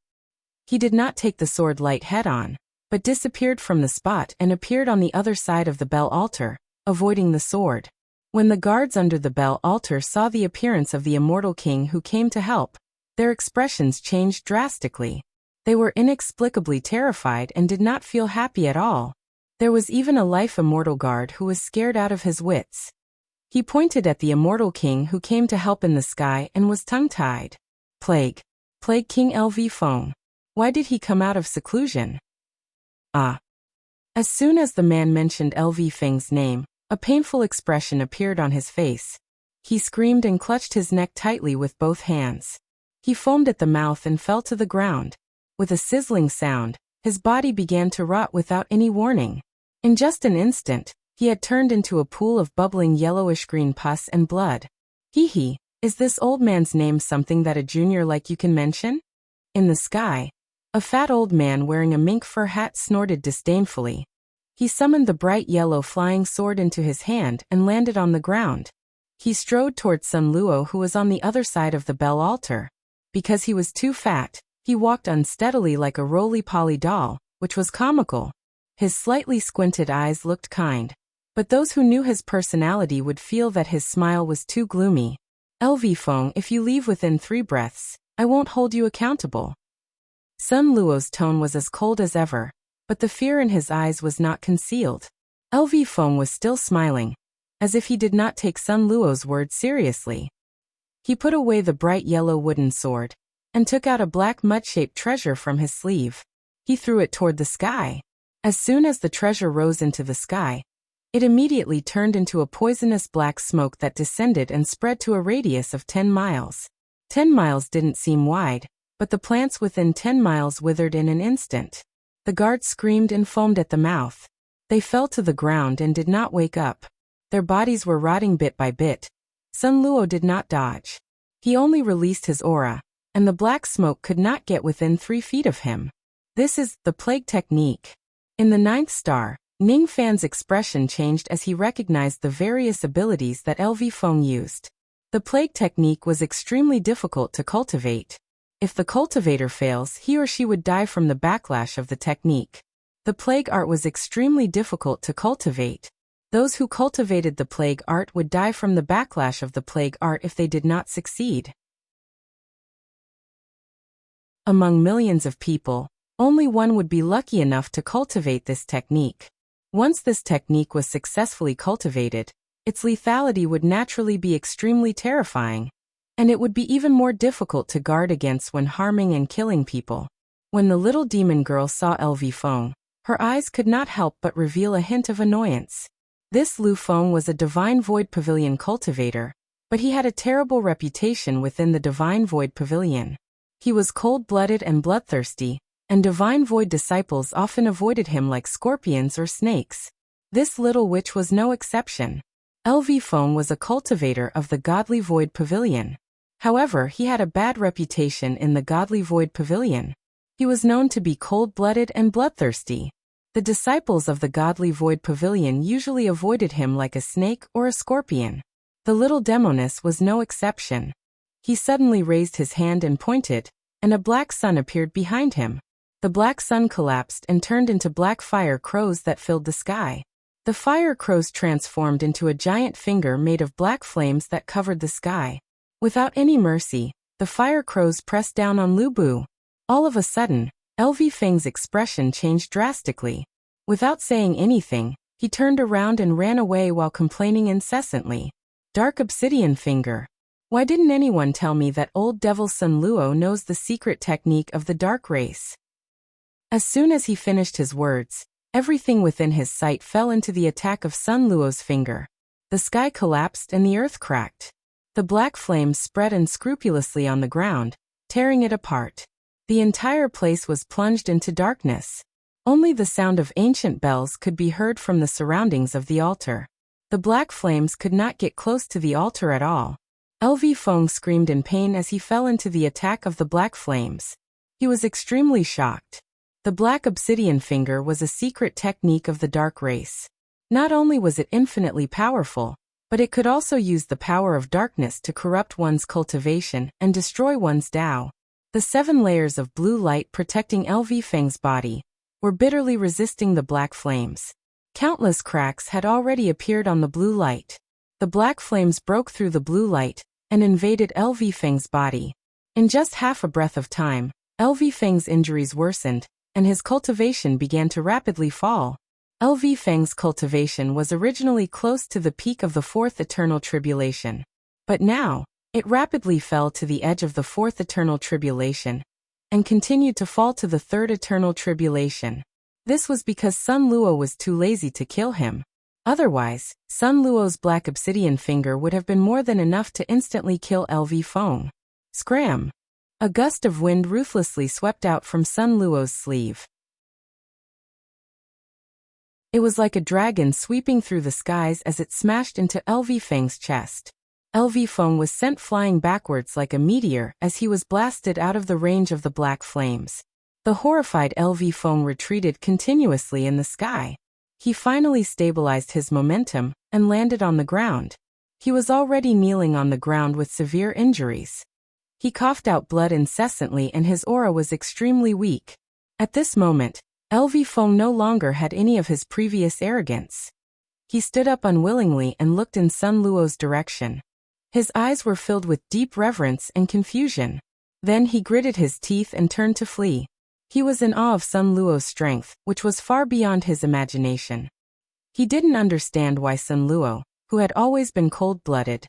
He did not take the sword light head-on, but disappeared from the spot and appeared on the other side of the bell altar, avoiding the sword. When the guards under the bell altar saw the appearance of the immortal king who came to help, their expressions changed drastically. They were inexplicably terrified and did not feel happy at all. There was even a life immortal guard who was scared out of his wits. He pointed at the immortal king who came to help in the sky and was tongue-tied. Plague King LV Feng. Why did he come out of seclusion? Ah. As soon as the man mentioned LV Feng's name, a painful expression appeared on his face. He screamed and clutched his neck tightly with both hands. He foamed at the mouth and fell to the ground. With a sizzling sound, his body began to rot without any warning. In just an instant, he had turned into a pool of bubbling yellowish-green pus and blood. Hee, is this old man's name something that a junior like you can mention? In the sky, a fat old man wearing a mink fur hat snorted disdainfully. He summoned the bright yellow flying sword into his hand and landed on the ground. He strode towards Sun Luo who was on the other side of the bell altar. Because he was too fat, he walked unsteadily like a roly-poly doll, which was comical. His slightly squinted eyes looked kind, but those who knew his personality would feel that his smile was too gloomy. LV Feng, if you leave within 3 breaths, I won't hold you accountable. Sun Luo's tone was as cold as ever, but the fear in his eyes was not concealed. LV Feng was still smiling, as if he did not take Sun Luo's words seriously. He put away the bright yellow wooden sword, and took out a black mud-shaped treasure from his sleeve. He threw it toward the sky. As soon as the treasure rose into the sky, it immediately turned into a poisonous black smoke that descended and spread to a radius of 10 miles. 10 miles didn't seem wide, but the plants within 10 miles withered in an instant. The guards screamed and foamed at the mouth. They fell to the ground and did not wake up. Their bodies were rotting bit by bit. Sun Luo did not dodge. He only released his aura, and the black smoke could not get within 3 feet of him. This is the plague technique. In the 9th star, Ning Fan's expression changed as he recognized the various abilities that LV Feng used. The plague technique was extremely difficult to cultivate. If the cultivator fails, he or she would die from the backlash of the technique. The plague art was extremely difficult to cultivate. Those who cultivated the plague art would die from the backlash of the plague art if they did not succeed. Among millions of people, only one would be lucky enough to cultivate this technique. Once this technique was successfully cultivated, its lethality would naturally be extremely terrifying, and it would be even more difficult to guard against when harming and killing people. When the little demon girl saw LV Feng, her eyes could not help but reveal a hint of annoyance. This Lu Feng was a Divine Void Pavilion cultivator, but he had a terrible reputation within the Divine Void Pavilion. He was cold-blooded and bloodthirsty, and Divine Void disciples often avoided him like scorpions or snakes. This little witch was no exception. LV Feng was a cultivator of the Godly Void Pavilion. However, he had a bad reputation in the Godly Void Pavilion. He was known to be cold-blooded and bloodthirsty. The disciples of the Godly Void Pavilion usually avoided him like a snake or a scorpion. The little demoness was no exception. He suddenly raised his hand and pointed, and a black sun appeared behind him. The black sun collapsed and turned into black fire crows that filled the sky. The fire crows transformed into a giant finger made of black flames that covered the sky. Without any mercy, The fire crows pressed down on Lu Bu. All of a sudden, LV Feng's expression changed drastically. Without saying anything, he turned around and ran away while complaining incessantly. Dark Obsidian Finger. Why didn't anyone tell me that old devil Sun Luo knows the secret technique of the dark race? As soon as he finished his words, everything within his sight fell into the attack of Sun Luo's finger. The sky collapsed and the earth cracked. The black flames spread unscrupulously on the ground, tearing it apart. The entire place was plunged into darkness. Only the sound of ancient bells could be heard from the surroundings of the altar. The black flames could not get close to the altar at all. LV Feng screamed in pain as he fell into the attack of the black flames. He was extremely shocked. The black obsidian finger was a secret technique of the dark race. Not only was it infinitely powerful, but it could also use the power of darkness to corrupt one's cultivation and destroy one's Tao. The 7 layers of blue light protecting LV Feng's body were bitterly resisting the black flames. Countless cracks had already appeared on the blue light. The black flames broke through the blue light and invaded LV Feng's body. In just half a breath of time, LV Feng's injuries worsened, and his cultivation began to rapidly fall. LV Feng's cultivation was originally close to the peak of the 4th Eternal Tribulation. But now, it rapidly fell to the edge of the 4th Eternal Tribulation, and continued to fall to the 3rd Eternal Tribulation. This was because Sun Luo was too lazy to kill him. Otherwise, Sun Luo's black obsidian finger would have been more than enough to instantly kill LV Feng. Scram! A gust of wind ruthlessly swept out from Sun Luo's sleeve. It was like a dragon sweeping through the skies as it smashed into LV Feng's chest. LV Feng was sent flying backwards like a meteor as he was blasted out of the range of the black flames. The horrified LV Feng retreated continuously in the sky. He finally stabilized his momentum and landed on the ground. He was already kneeling on the ground with severe injuries. He coughed out blood incessantly and his aura was extremely weak. At this moment, LV Feng no longer had any of his previous arrogance. He stood up unwillingly and looked in Sun Luo's direction. His eyes were filled with deep reverence and confusion. Then he gritted his teeth and turned to flee. He was in awe of Sun Luo's strength, which was far beyond his imagination. He didn't understand why Sun Luo, who had always been cold-blooded,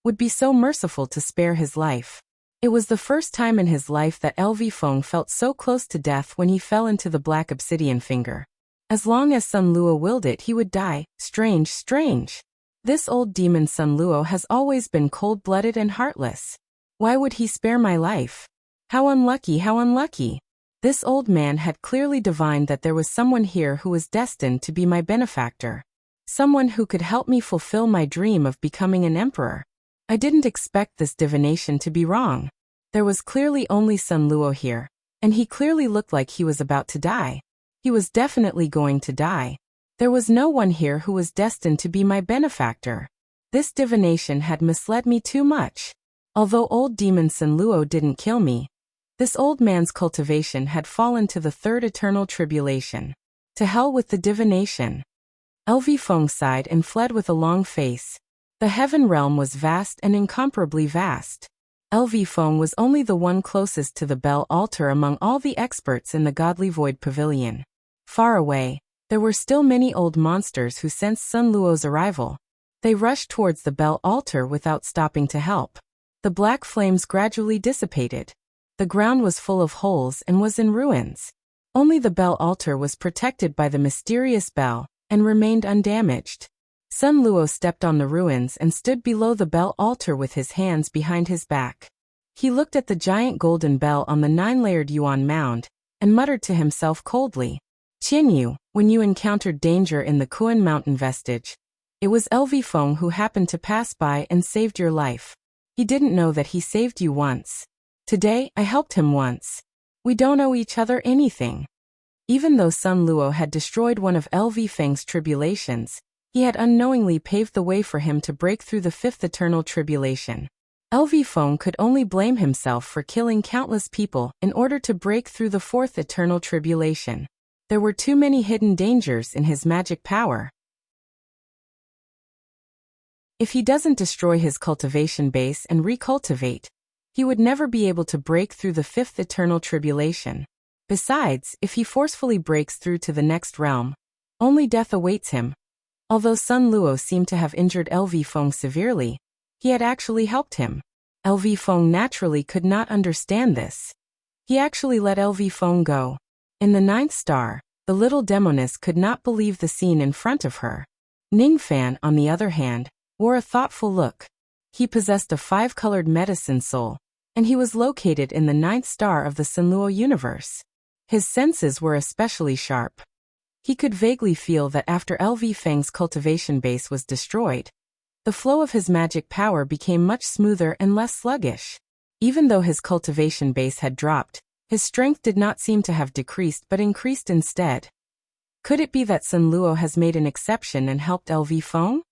would be so merciful to spare his life. It was the first time in his life that LV Feng felt so close to death when he fell into the black obsidian finger. As long as Sun Luo willed it, he would die. Strange, strange. This old demon Sun Luo has always been cold-blooded and heartless. Why would he spare my life? How unlucky, how unlucky. This old man had clearly divined that there was someone here who was destined to be my benefactor. Someone who could help me fulfill my dream of becoming an emperor. I didn't expect this divination to be wrong. There was clearly only Sun Luo here, and he clearly looked like he was about to die. He was definitely going to die. There was no one here who was destined to be my benefactor. This divination had misled me too much. Although old demon Sun Luo didn't kill me, this old man's cultivation had fallen to the 3rd Eternal Tribulation. To hell with the divination. LV Feng sighed and fled with a long face. The heaven realm was vast and incomparably vast. LV Feng was only the one closest to the bell altar among all the experts in the Godly Void Pavilion. Far away, there were still many old monsters who sensed Sun Luo's arrival. They rushed towards the bell altar without stopping to help. The black flames gradually dissipated. The ground was full of holes and was in ruins. Only the bell altar was protected by the mysterious bell and remained undamaged. Sun Luo stepped on the ruins and stood below the bell altar with his hands behind his back. He looked at the giant golden bell on the 9-layered Yuan mound, and muttered to himself coldly. Qianyu, when you encountered danger in the Kuan mountain vestige, it was LV Feng who happened to pass by and saved your life. He didn't know that he saved you once. Today, I helped him once. We don't owe each other anything. Even though Sun Luo had destroyed one of LV Feng's tribulations, he had unknowingly paved the way for him to break through the 5th Eternal Tribulation. LV Feng could only blame himself for killing countless people in order to break through the 4th Eternal Tribulation. There were too many hidden dangers in his magic power. If he doesn't destroy his cultivation base and recultivate, He would never be able to break through the fifth eternal tribulation. Besides, if he forcefully breaks through to the next realm, only death awaits him. Although Sun Luo seemed to have injured LV Feng severely, he had actually helped him. LV Feng naturally could not understand this. He actually let LV Feng go. In the ninth star, the little demoness could not believe the scene in front of her. Ningfan, on the other hand, wore a thoughtful look. He possessed a 5-colored medicine soul, and he was located in the ninth star of the Sunluo universe. His senses were especially sharp. He could vaguely feel that after LV Feng's cultivation base was destroyed, the flow of his magic power became much smoother and less sluggish. Even though his cultivation base had dropped, his strength did not seem to have decreased but increased instead. Could it be that Sun Luo has made an exception and helped LV Feng?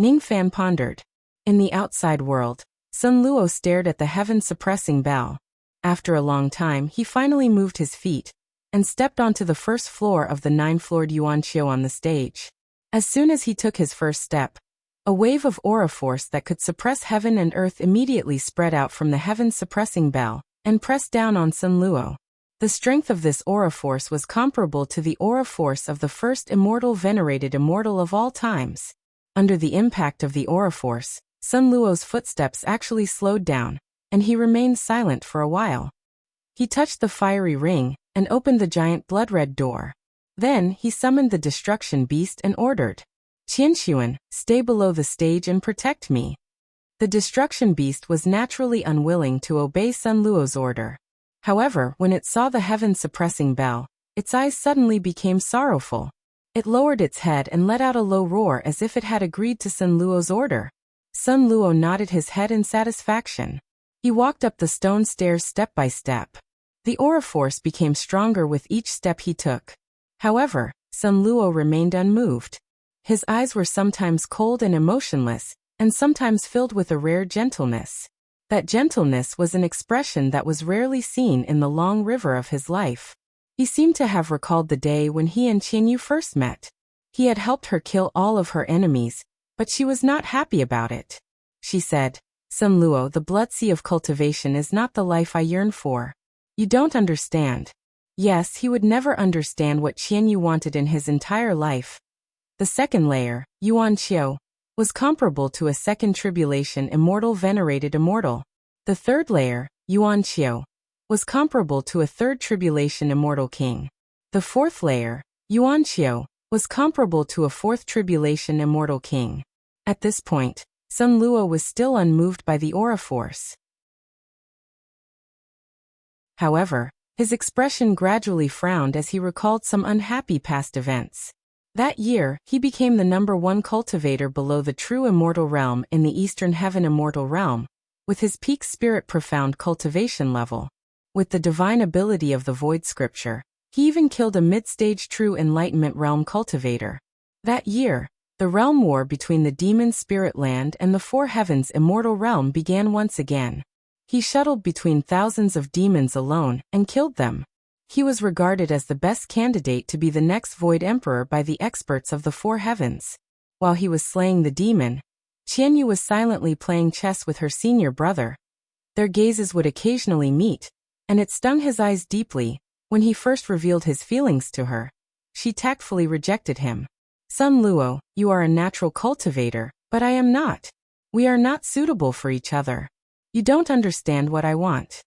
Ningfan pondered. In the outside world, Sun Luo stared at the heaven-suppressing bell. After a long time, he finally moved his feet and stepped onto the first floor of the 9-floored Yuanqiu on the stage. As soon as he took his first step, a wave of aura force that could suppress heaven and earth immediately spread out from the heaven-suppressing bell and pressed down on Sun Luo. The strength of this aura force was comparable to the aura force of the first immortal venerated immortal of all times. Under the impact of the aura force, Sun Luo's footsteps actually slowed down, and he remained silent for a while. He touched the fiery ring and opened the giant blood-red door. Then he summoned the destruction beast and ordered, "Qianxuan, stay below the stage and protect me." The destruction beast was naturally unwilling to obey Sun Luo's order. However, when it saw the heaven-suppressing bell, its eyes suddenly became sorrowful. It lowered its head and let out a low roar as if it had agreed to Sun Luo's order. Sun Luo nodded his head in satisfaction. He walked up the stone stairs step by step. The aura force became stronger with each step he took. However, Sun Luo remained unmoved. His eyes were sometimes cold and emotionless, and sometimes filled with a rare gentleness. That gentleness was an expression that was rarely seen in the long river of his life. He seemed to have recalled the day when he and Qianyu first met. He had helped her kill all of her enemies, but she was not happy about it. She said, "Sun Luo, the blood sea of cultivation is not the life I yearn for. You don't understand." Yes, he would never understand what Qianyu wanted in his entire life. The second layer, Yuanqiu, was comparable to a second tribulation immortal venerated immortal. The third layer, Yuanqiu, was comparable to a third tribulation immortal king. The fourth layer, Yuanqiu, was comparable to a fourth tribulation immortal king. At this point, Sun Luo was still unmoved by the aura force. However, his expression gradually frowned as he recalled some unhappy past events. That year, he became the #1 cultivator below the true immortal realm in the Eastern Heaven immortal realm, with his peak spirit profound cultivation level. With the divine ability of the void scripture, he even killed a mid-stage true enlightenment realm cultivator. That year, the realm war between the demon spirit land and the four heavens immortal realm began once again. He shuttled between thousands of demons alone and killed them. He was regarded as the best candidate to be the next Void Emperor by the experts of the four heavens. While he was slaying the demon, Qianyu was silently playing chess with her senior brother. Their gazes would occasionally meet, and it stung his eyes deeply when he first revealed his feelings to her. She tactfully rejected him. "Sun Luo, you are a natural cultivator, but I am not. We are not suitable for each other. You don't understand what I want."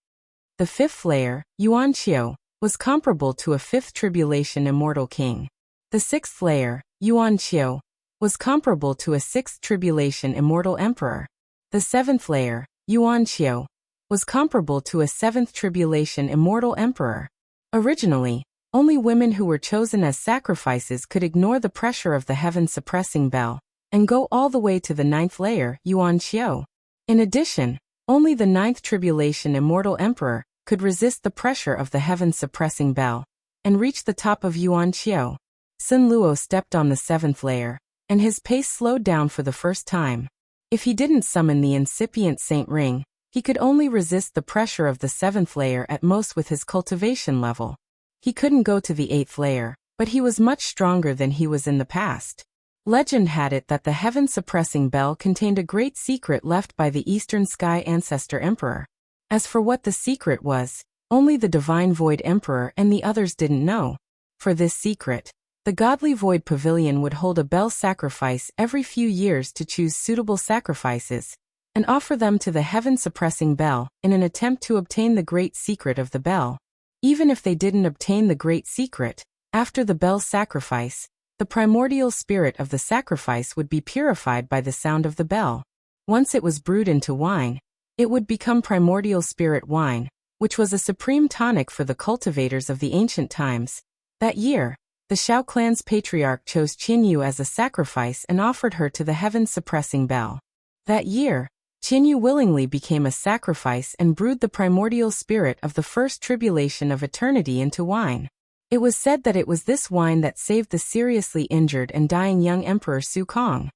The fifth layer, Yuanqiu, was comparable to a fifth tribulation immortal king. The sixth layer, Yuanqiu, was comparable to a sixth tribulation immortal emperor. The seventh layer, Yuanqiu, was comparable to a seventh tribulation immortal emperor. Originally, only women who were chosen as sacrifices could ignore the pressure of the heaven-suppressing bell and go all the way to the ninth layer, Yuanqiu. In addition, only the ninth tribulation immortal emperor could resist the pressure of the heaven-suppressing bell and reach the top of Yuanqiu. Sun Luo stepped on the seventh layer, and his pace slowed down for the first time. If he didn't summon the incipient Saint Ring, he could only resist the pressure of the seventh layer at most with his cultivation level. He couldn't go to the eighth layer, but he was much stronger than he was in the past. Legend had it that the heaven-suppressing bell contained a great secret left by the Eastern Sky Ancestor Emperor. As for what the secret was, only the Divine Void Emperor and the others didn't know. For this secret, the Godly Void Pavilion would hold a bell sacrifice every few years to choose suitable sacrifices, and offer them to the heaven-suppressing bell in an attempt to obtain the great secret of the bell. Even if they didn't obtain the great secret, after the bell's sacrifice, the primordial spirit of the sacrifice would be purified by the sound of the bell. Once it was brewed into wine, it would become primordial spirit wine, which was a supreme tonic for the cultivators of the ancient times. That year, the Xiao clan's patriarch chose Qinyu as a sacrifice and offered her to the heaven-suppressing bell. That year, Qinyu willingly became a sacrifice and brewed the primordial spirit of the first tribulation of eternity into wine. It was said that it was this wine that saved the seriously injured and dying young Emperor Su Kong.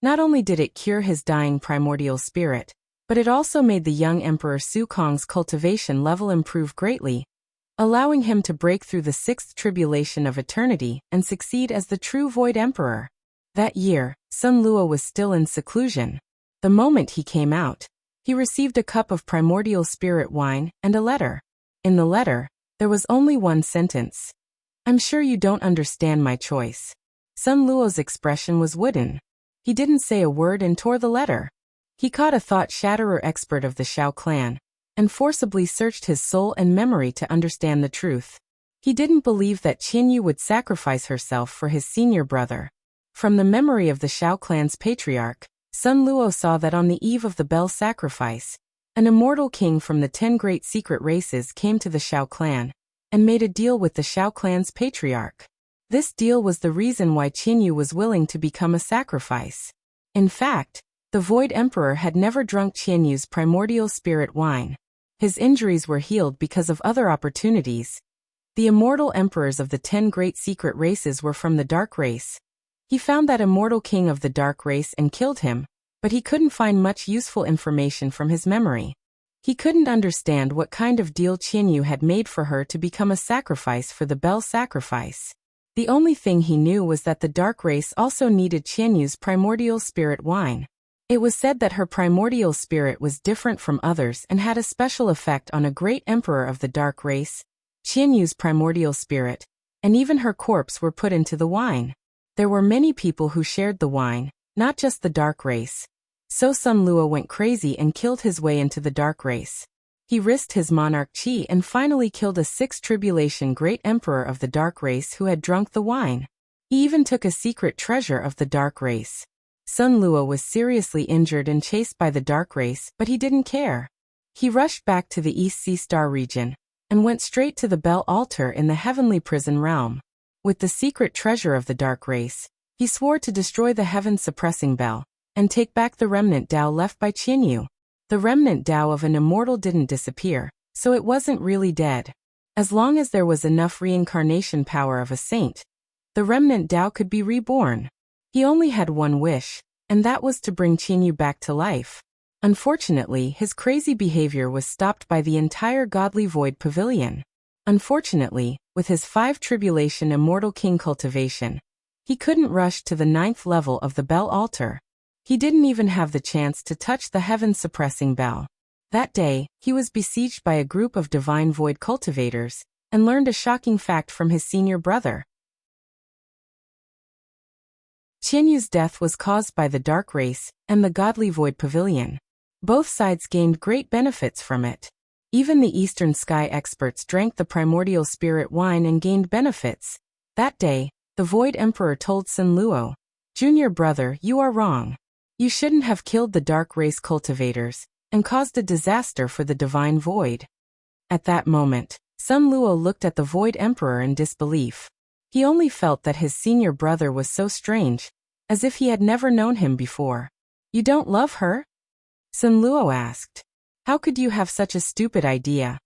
Not only did it cure his dying primordial spirit, but it also made the young Emperor Su Kong's cultivation level improve greatly, allowing him to break through the sixth tribulation of eternity and succeed as the true Void Emperor. That year, Sun Luo was still in seclusion. The moment he came out, he received a cup of primordial spirit wine and a letter. In the letter, there was only one sentence. "I'm sure you don't understand my choice." Sun Luo's expression was wooden. He didn't say a word and tore the letter. He caught a thought-shatterer expert of the Xiao clan, and forcibly searched his soul and memory to understand the truth. He didn't believe that Qinyu would sacrifice herself for his senior brother. From the memory of the Xiao clan's patriarch, Sun Luo saw that on the eve of the bell sacrifice, an immortal king from the 10 great secret races came to the Xiao clan, and made a deal with the Xiao clan's patriarch. This deal was the reason why Qinyu was willing to become a sacrifice. In fact, the Void Emperor had never drunk Qinyu's primordial spirit wine. His injuries were healed because of other opportunities. The immortal emperors of the 10 great secret races were from the Dark Race. He found that immortal king of the Dark Race and killed him, but he couldn't find much useful information from his memory. He couldn't understand what kind of deal Qinyu had made for her to become a sacrifice for the bell sacrifice. The only thing he knew was that the Dark Race also needed Qinyu's primordial spirit wine. It was said that her primordial spirit was different from others and had a special effect on a great emperor of the Dark Race, Qinyu's primordial spirit, and even her corpse were put into the wine. There were many people who shared the wine, not just the Dark Race. So Sun Luo went crazy and killed his way into the Dark Race. He risked his monarch Qi and finally killed a 6th tribulation great emperor of the Dark Race who had drunk the wine. He even took a secret treasure of the Dark Race. Sun Luo was seriously injured and chased by the Dark Race, but he didn't care. He rushed back to the East Sea Star region, and went straight to the Bell Altar in the Heavenly Prison Realm. With the secret treasure of the Dark Race, he swore to destroy the heaven-suppressing bell, and take back the remnant Tao left by Qinyu. The remnant Tao of an immortal didn't disappear, so it wasn't really dead. As long as there was enough reincarnation power of a saint, the remnant Tao could be reborn. He only had one wish, and that was to bring Qinyu back to life. Unfortunately, his crazy behavior was stopped by the entire Godly Void Pavilion. Unfortunately, with his 5 tribulation immortal king cultivation, he couldn't rush to the 9th level of the Bell Altar. He didn't even have the chance to touch the heaven-suppressing bell. That day, he was besieged by a group of divine void cultivators, and learned a shocking fact from his senior brother. Qinyu's death was caused by the Dark Race and the Godly Void Pavilion. Both sides gained great benefits from it. Even the Eastern Sky experts drank the primordial spirit wine and gained benefits. That day, the Void Emperor told Sun Luo, "Junior brother, you are wrong. You shouldn't have killed the Dark Race cultivators, and caused a disaster for the Divine Void." At that moment, Sun Luo looked at the Void Emperor in disbelief. He only felt that his senior brother was so strange, as if he had never known him before. "You don't love her?" Sun Luo asked. "How could you have such a stupid idea?"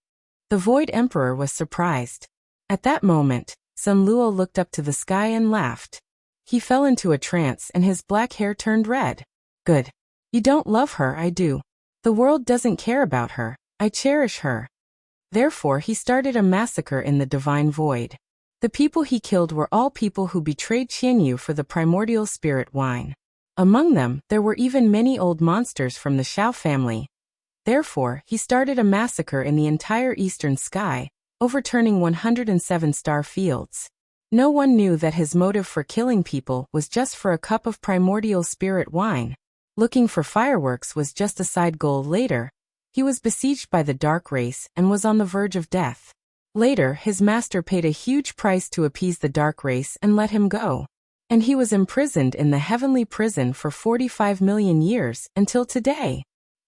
The Void Emperor was surprised. At that moment, Sun Luo looked up to the sky and laughed. He fell into a trance and his black hair turned red. "Good. You don't love her, I do. The world doesn't care about her, I cherish her." Therefore he started a massacre in the Divine Void. The people he killed were all people who betrayed Qinyu for the primordial spirit wine. Among them, there were even many old monsters from the Xiao family. Therefore, he started a massacre in the entire eastern sky, overturning 107 star fields. No one knew that his motive for killing people was just for a cup of primordial spirit wine. Looking for fireworks was just a side goal later. He was besieged by the dark race and was on the verge of death. Later, his master paid a huge price to appease the dark race and let him go. And he was imprisoned in the heavenly prison for 45 million years until today.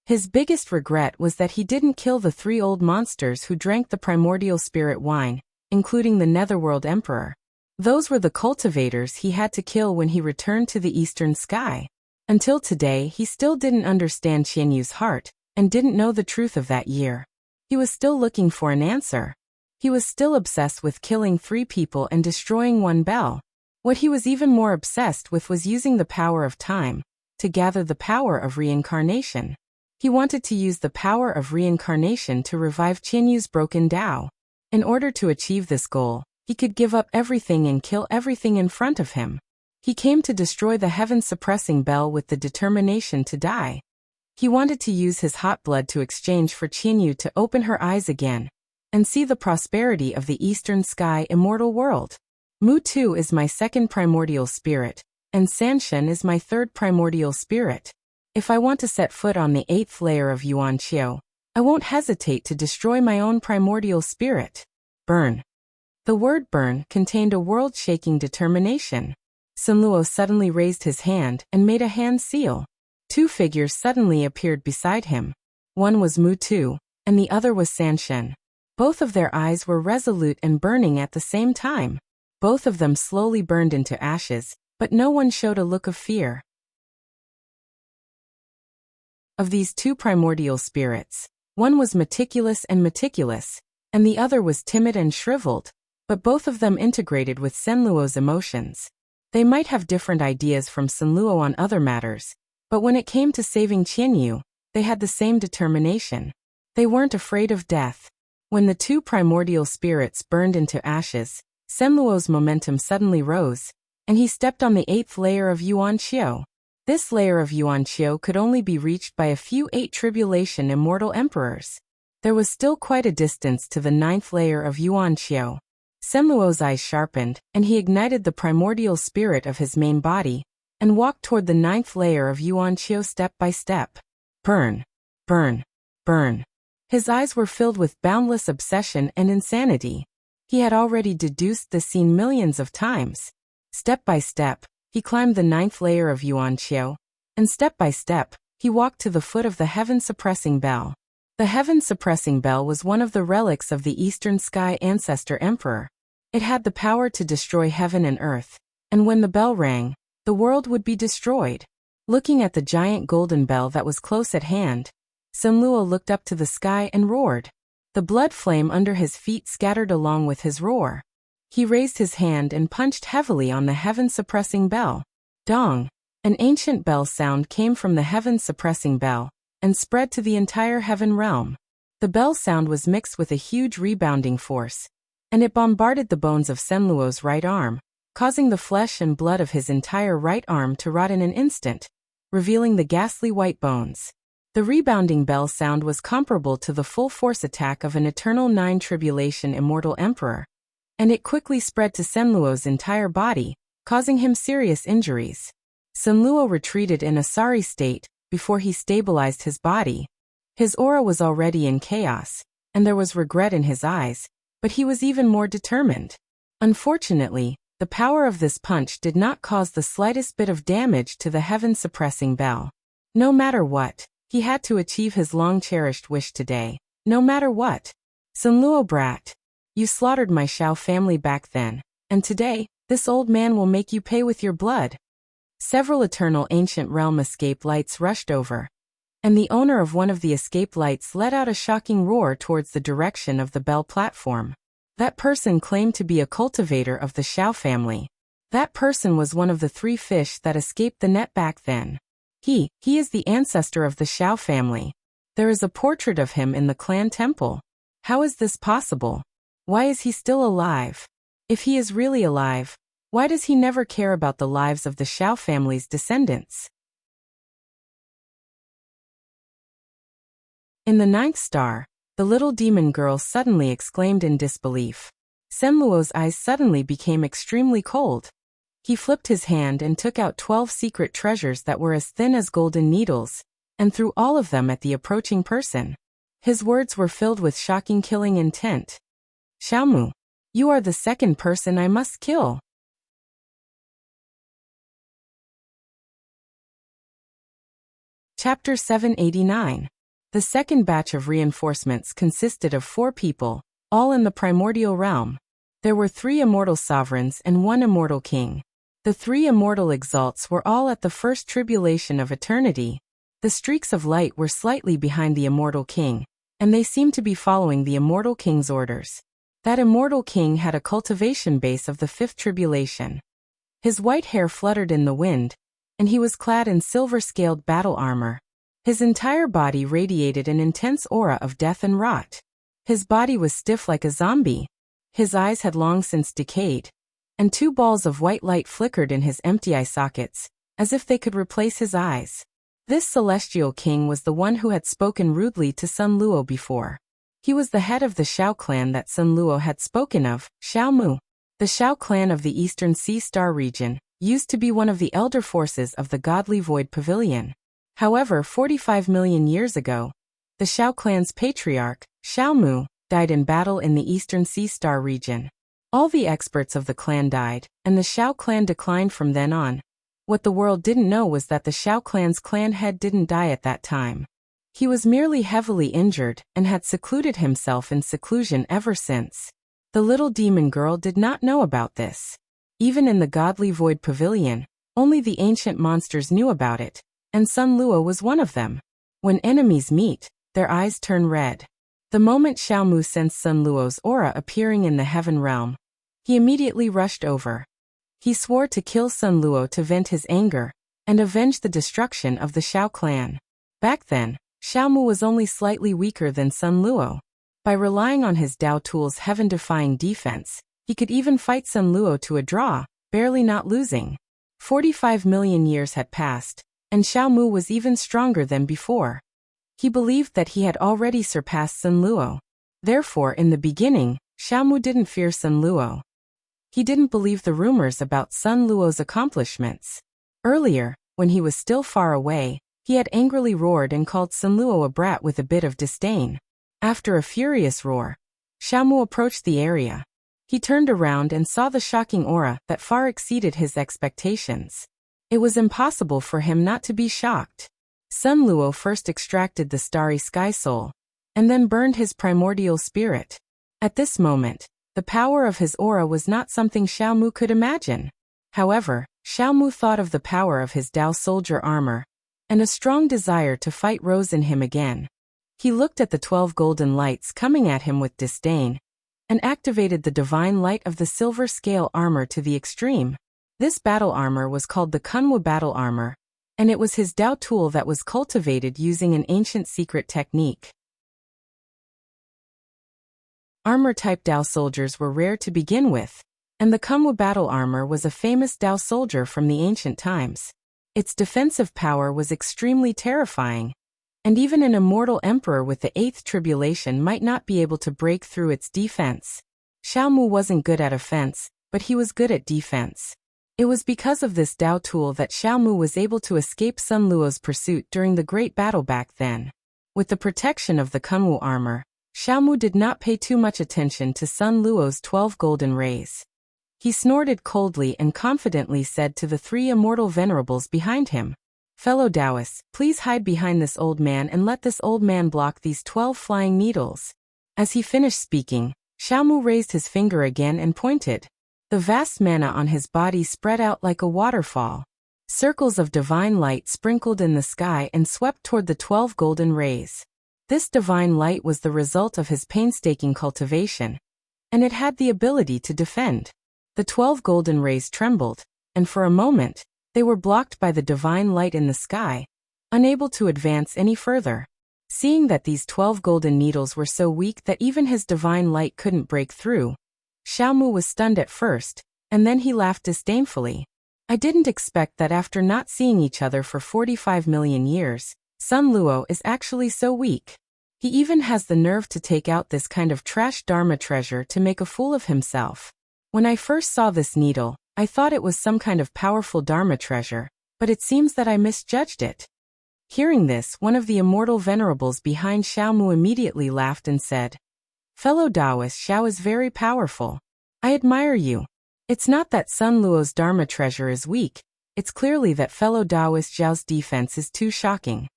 His biggest regret was that he didn't kill the 3 old monsters who drank the primordial spirit wine, including the Netherworld Emperor. Those were the cultivators he had to kill when he returned to the eastern sky. Until today, he still didn't understand Qianyu's heart, and didn't know the truth of that year. He was still looking for an answer. He was still obsessed with killing 3 people and destroying 1 bell. What he was even more obsessed with was using the power of time to gather the power of reincarnation. He wanted to use the power of reincarnation to revive Qianyu's broken Tao. In order to achieve this goal, he could give up everything and kill everything in front of him. He came to destroy the heaven-suppressing bell with the determination to die. He wanted to use his hot blood to exchange for Qianyu to open her eyes again and see the prosperity of the eastern sky immortal world. Mu-Tu is my 2nd primordial spirit, and Sanshen is my 3rd primordial spirit. If I want to set foot on the 8th layer of Yuan Qiu, I won't hesitate to destroy my own primordial spirit. Burn. The word burn contained a world-shaking determination. Sun Luo suddenly raised his hand and made a hand seal. 2 figures suddenly appeared beside him. One was Mu-Tu, and the other was Sanshen. Both of their eyes were resolute and burning at the same time. Both of them slowly burned into ashes, but no one showed a look of fear. Of these 2 primordial spirits, one was meticulous, and the other was timid and shriveled, but both of them integrated with Sun Luo's emotions. They might have different ideas from Sun Luo on other matters, but when it came to saving Qianyu, they had the same determination. They weren't afraid of death. When the 2 primordial spirits burned into ashes, Sun Luo's momentum suddenly rose, and he stepped on the 8th layer of Yuan Qiu. This layer of Yuan Qiu could only be reached by a few 8 tribulation immortal emperors. There was still quite a distance to the 9th layer of Yuan Qiu. Sun Luo's eyes sharpened, and he ignited the primordial spirit of his main body, and walked toward the 9th layer of Yuan Qiu step by step. Burn. Burn. Burn. His eyes were filled with boundless obsession and insanity. He had already deduced the scene millions of times. Step by step, he climbed the 9th layer of Yuan Qiu, and step by step, he walked to the foot of the heaven-suppressing bell. The heaven-suppressing bell was one of the relics of the Eastern Sky Ancestor Emperor. It had the power to destroy heaven and earth, and when the bell rang, the world would be destroyed. Looking at the giant golden bell that was close at hand, Sun Luo looked up to the sky and roared. The blood flame under his feet scattered along with his roar. He raised his hand and punched heavily on the heaven-suppressing bell. Dong! An ancient bell sound came from the heaven-suppressing bell, and spread to the entire heaven realm. The bell sound was mixed with a huge rebounding force, and it bombarded the bones of Sun Luo's right arm, causing the flesh and blood of his entire right arm to rot in an instant, revealing the ghastly white bones. The rebounding bell sound was comparable to the full force attack of an eternal 9 tribulation immortal emperor, and it quickly spread to Sun Luo's entire body, causing him serious injuries. Sun Luo retreated in a sorry state before he stabilized his body. His aura was already in chaos, and there was regret in his eyes, but he was even more determined. Unfortunately, the power of this punch did not cause the slightest bit of damage to the heaven-suppressing bell. No matter what, he had to achieve his long-cherished wish today, no matter what. Sun Luo brat, you slaughtered my Xiao family back then, and today, this old man will make you pay with your blood. Several eternal ancient realm escape lights rushed over, and the owner of one of the escape lights let out a shocking roar towards the direction of the bell platform. That person claimed to be a cultivator of the Xiao family. That person was one of the 3 fish that escaped the net back then. He is the ancestor of the Xiao family. There is a portrait of him in the clan temple. How is this possible? Why is he still alive? If he is really alive, why does he never care about the lives of the Xiao family's descendants? In the 9th star, the little demon girl suddenly exclaimed in disbelief. Senluo's eyes suddenly became extremely cold. He flipped his hand and took out 12 secret treasures that were as thin as golden needles, and threw all of them at the approaching person. His words were filled with shocking killing intent. Xiaomu, you are the second person I must kill. Chapter 789. The second batch of reinforcements consisted of 4 people, all in the primordial realm. There were 3 immortal sovereigns and 1 immortal king. The 3 immortal exalts were all at the first tribulation of eternity. The streaks of light were slightly behind the immortal king, and they seemed to be following the immortal king's orders. That immortal king had a cultivation base of the 5th tribulation. His white hair fluttered in the wind, and he was clad in silver-scaled battle armor. His entire body radiated an intense aura of death and rot. His body was stiff like a zombie. His eyes had long since decayed, and 2 balls of white light flickered in his empty eye sockets, as if they could replace his eyes. This celestial king was the one who had spoken rudely to Sun Luo before. He was the head of the Xiao clan that Sun Luo had spoken of, Xiaomu. The Xiao clan of the Eastern Sea Star region used to be one of the elder forces of the godly Void Pavilion. However, 45 million years ago, the Xiao clan's patriarch, Xiaomu, died in battle in the Eastern Sea Star region. All the experts of the clan died, and the Xiao clan declined from then on. What the world didn't know was that the Xiao clan's clan head didn't die at that time. He was merely heavily injured and had secluded himself in seclusion ever since. The little demon girl did not know about this. Even in the godly Void Pavilion, only the ancient monsters knew about it, and Sun Luo was one of them. When enemies meet, their eyes turn red. The moment Xiaomu sensed Sun Luo's aura appearing in the heaven realm, he immediately rushed over. He swore to kill Sun Luo to vent his anger and avenge the destruction of the Xiao clan. Back then, Xiaomu was only slightly weaker than Sun Luo. By relying on his Dao tool's heaven-defying defense, he could even fight Sun Luo to a draw, barely not losing. 45 million years had passed, and Xiaomu was even stronger than before. He believed that he had already surpassed Sun Luo. Therefore, in the beginning, Xiaomu didn't fear Sun Luo. He didn't believe the rumors about Sun Luo's accomplishments. Earlier, when he was still far away, he had angrily roared and called Sun Luo a brat with a bit of disdain. After a furious roar, Xiaomu approached the area. He turned around and saw the shocking aura that far exceeded his expectations. It was impossible for him not to be shocked. Sun Luo first extracted the starry sky soul, and then burned his primordial spirit. At this moment, the power of his aura was not something Xiaomu could imagine. However, Xiaomu thought of the power of his Dao soldier armor, and a strong desire to fight rose in him again. He looked at the 12 golden lights coming at him with disdain, and activated the divine light of the silver scale armor to the extreme. This battle armor was called the Kunwu battle armor, and it was his Dao tool that was cultivated using an ancient secret technique. Armor-type Dao soldiers were rare to begin with, and the Kunwu battle armor was a famous Dao soldier from the ancient times. Its defensive power was extremely terrifying, and even an immortal emperor with the 8th tribulation might not be able to break through its defense. Xiaomu wasn't good at offense, but he was good at defense. It was because of this Dao tool that Xiaomu was able to escape Sun Luo's pursuit during the great battle back then. With the protection of the Kunwu armor, Xiaomu did not pay too much attention to Sun Luo's 12 golden rays. He snorted coldly and confidently said to the 3 immortal venerables behind him, "Fellow Taoists, please hide behind this old man and let this old man block these 12 flying needles." As he finished speaking, Xiaomu raised his finger again and pointed. The vast mana on his body spread out like a waterfall. Circles of divine light sprinkled in the sky and swept toward the 12 golden rays. This divine light was the result of his painstaking cultivation, and it had the ability to defend. The 12 golden rays trembled, and for a moment, they were blocked by the divine light in the sky, unable to advance any further. Seeing that these 12 golden needles were so weak that even his divine light couldn't break through, Xiaomu was stunned at first, and then he laughed disdainfully. "I didn't expect that after not seeing each other for 45 million years, Sun Luo is actually so weak." He even has the nerve to take out this kind of trash Dharma treasure to make a fool of himself. When I first saw this needle, I thought it was some kind of powerful Dharma treasure, but it seems that I misjudged it." Hearing this, one of the immortal venerables behind Xiao Mu immediately laughed and said, "Fellow Taoist, Xiao is very powerful. I admire you. It's not that Sun Luo's Dharma treasure is weak, it's clearly that fellow Taoist Xiao's defense is too shocking."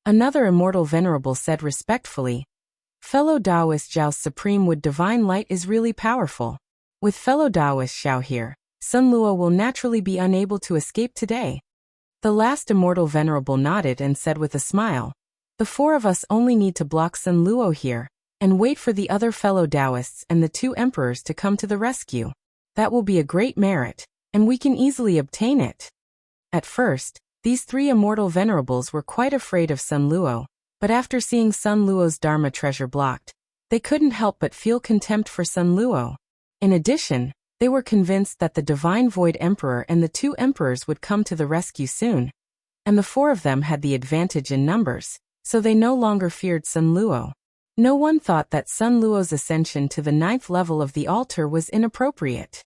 Another immortal venerable said respectfully, "Fellow Taoist Xiao's supreme wood divine light is really powerful. With fellow Taoist Xiao here, Sun Luo will naturally be unable to escape today." The last immortal venerable nodded and said with a smile, "The four of us only need to block Sun Luo here, and wait for the other fellow Taoists and the two emperors to come to the rescue. That will be a great merit, and we can easily obtain it." At first, these three immortal venerables were quite afraid of Sun Luo, but after seeing Sun Luo's Dharma treasure blocked, they couldn't help but feel contempt for Sun Luo. In addition, they were convinced that the Divine Void Emperor and the two emperors would come to the rescue soon, and the four of them had the advantage in numbers, so they no longer feared Sun Luo. No one thought that Sun Luo's ascension to the 9th level of the altar was inappropriate.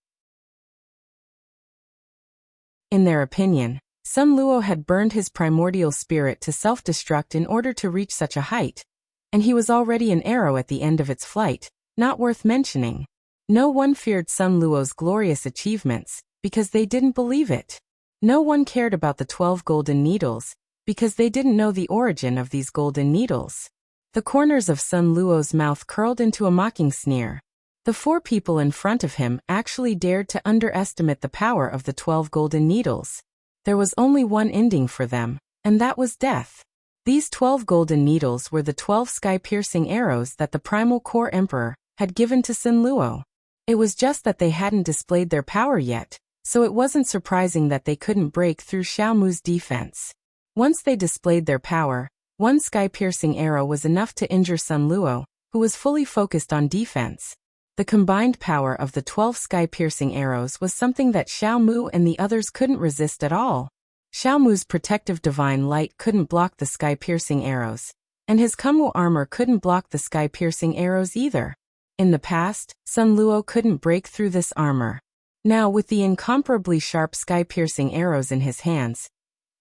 In their opinion, Sun Luo had burned his primordial spirit to self-destruct in order to reach such a height, and he was already an arrow at the end of its flight, not worth mentioning. No one feared Sun Luo's glorious achievements, because they didn't believe it. No one cared about the 12 golden needles, because they didn't know the origin of these golden needles. The corners of Sun Luo's mouth curled into a mocking sneer. The four people in front of him actually dared to underestimate the power of the 12 golden needles. There was only one ending for them, and that was death. These 12 golden needles were the 12 sky-piercing arrows that the Primal Core Emperor had given to Sun Luo. It was just that they hadn't displayed their power yet, so it wasn't surprising that they couldn't break through Xiao Mu's defense. Once they displayed their power, one sky-piercing arrow was enough to injure Sun Luo, who was fully focused on defense. The combined power of the 12 sky-piercing arrows was something that Xiao Mu and the others couldn't resist at all. Xiao Mu's protective divine light couldn't block the sky-piercing arrows, and his Kunwu armor couldn't block the sky-piercing arrows either. In the past, Sun Luo couldn't break through this armor. Now, with the incomparably sharp sky-piercing arrows in his hands,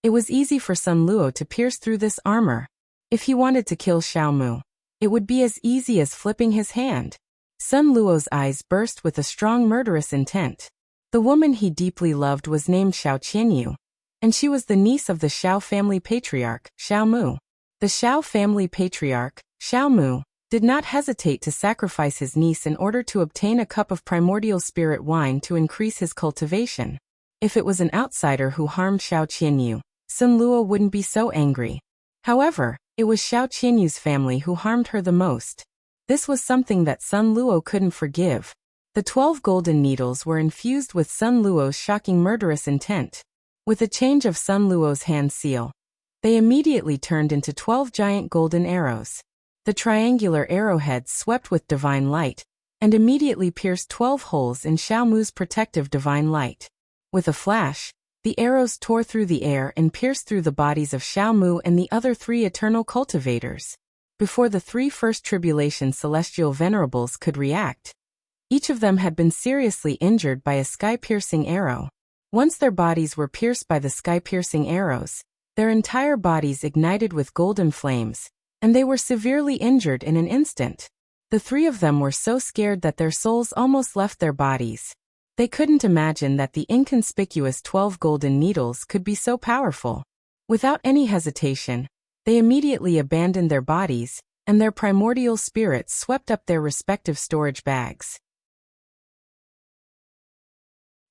it was easy for Sun Luo to pierce through this armor. If he wanted to kill Xiao Mu, it would be as easy as flipping his hand. Sun Luo's eyes burst with a strong murderous intent. The woman he deeply loved was named Xiao Qianyu, and she was the niece of the Xiao family patriarch, Xiao Mu. The Xiao family patriarch, Xiao Mu, did not hesitate to sacrifice his niece in order to obtain a cup of primordial spirit wine to increase his cultivation. If it was an outsider who harmed Xiao Qianyu, Sun Luo wouldn't be so angry. However, it was Xiao Qianyu's family who harmed her the most. This was something that Sun Luo couldn't forgive. The 12 golden needles were infused with Sun Luo's shocking murderous intent. With a change of Sun Luo's hand seal, they immediately turned into 12 giant golden arrows. The triangular arrowheads swept with divine light, and immediately pierced 12 holes in Xiao Mu's protective divine light. With a flash, the arrows tore through the air and pierced through the bodies of Xiao Mu and the other 3 eternal cultivators. Before the 3 first tribulation celestial venerables could react, each of them had been seriously injured by a sky-piercing arrow. Once their bodies were pierced by the sky-piercing arrows, their entire bodies ignited with golden flames, and they were severely injured in an instant. The 3 of them were so scared that their souls almost left their bodies. They couldn't imagine that the inconspicuous 12 golden needles could be so powerful. Without any hesitation, they immediately abandoned their bodies, and their primordial spirits swept up their respective storage bags.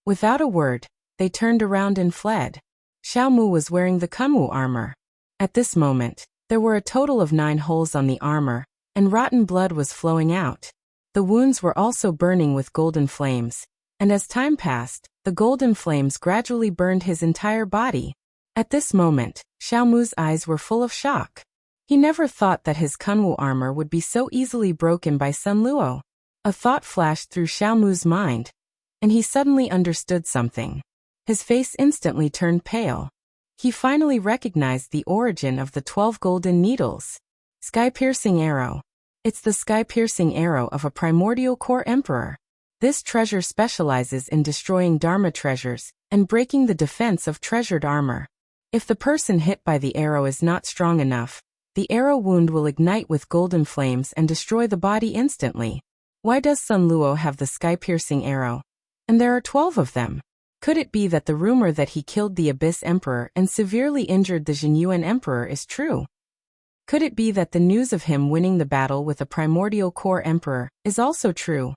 Without a word, they turned around and fled. Xiao Mu was wearing the Kunwu armor. At this moment, there were a total of 9 holes on the armor, and rotten blood was flowing out. The wounds were also burning with golden flames, and as time passed, the golden flames gradually burned his entire body. At this moment, Xiao Mu's eyes were full of shock. He never thought that his Kunwu armor would be so easily broken by Sun Luo. A thought flashed through Xiao Mu's mind, and he suddenly understood something. His face instantly turned pale. He finally recognized the origin of the 12 golden needles. Sky-piercing arrow. It's the sky-piercing arrow of a primordial core emperor. This treasure specializes in destroying Dharma treasures and breaking the defense of treasured armor. If the person hit by the arrow is not strong enough, the arrow wound will ignite with golden flames and destroy the body instantly. Why does Sun Luo have the sky-piercing arrow? And there are 12 of them. Could it be that the rumor that he killed the Abyss Emperor and severely injured the Jinyuan Emperor is true? Could it be that the news of him winning the battle with a primordial core emperor is also true?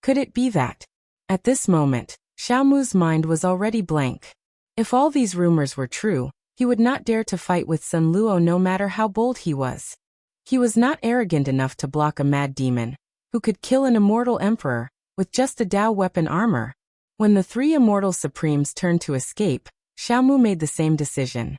Could it be that? At this moment, Xiaomu's mind was already blank. If all these rumors were true, he would not dare to fight with Sun Luo no matter how bold he was. He was not arrogant enough to block a mad demon, who could kill an immortal emperor, with just a Dao weapon armor. When the 3 immortal supremes turned to escape, Xiaomu made the same decision.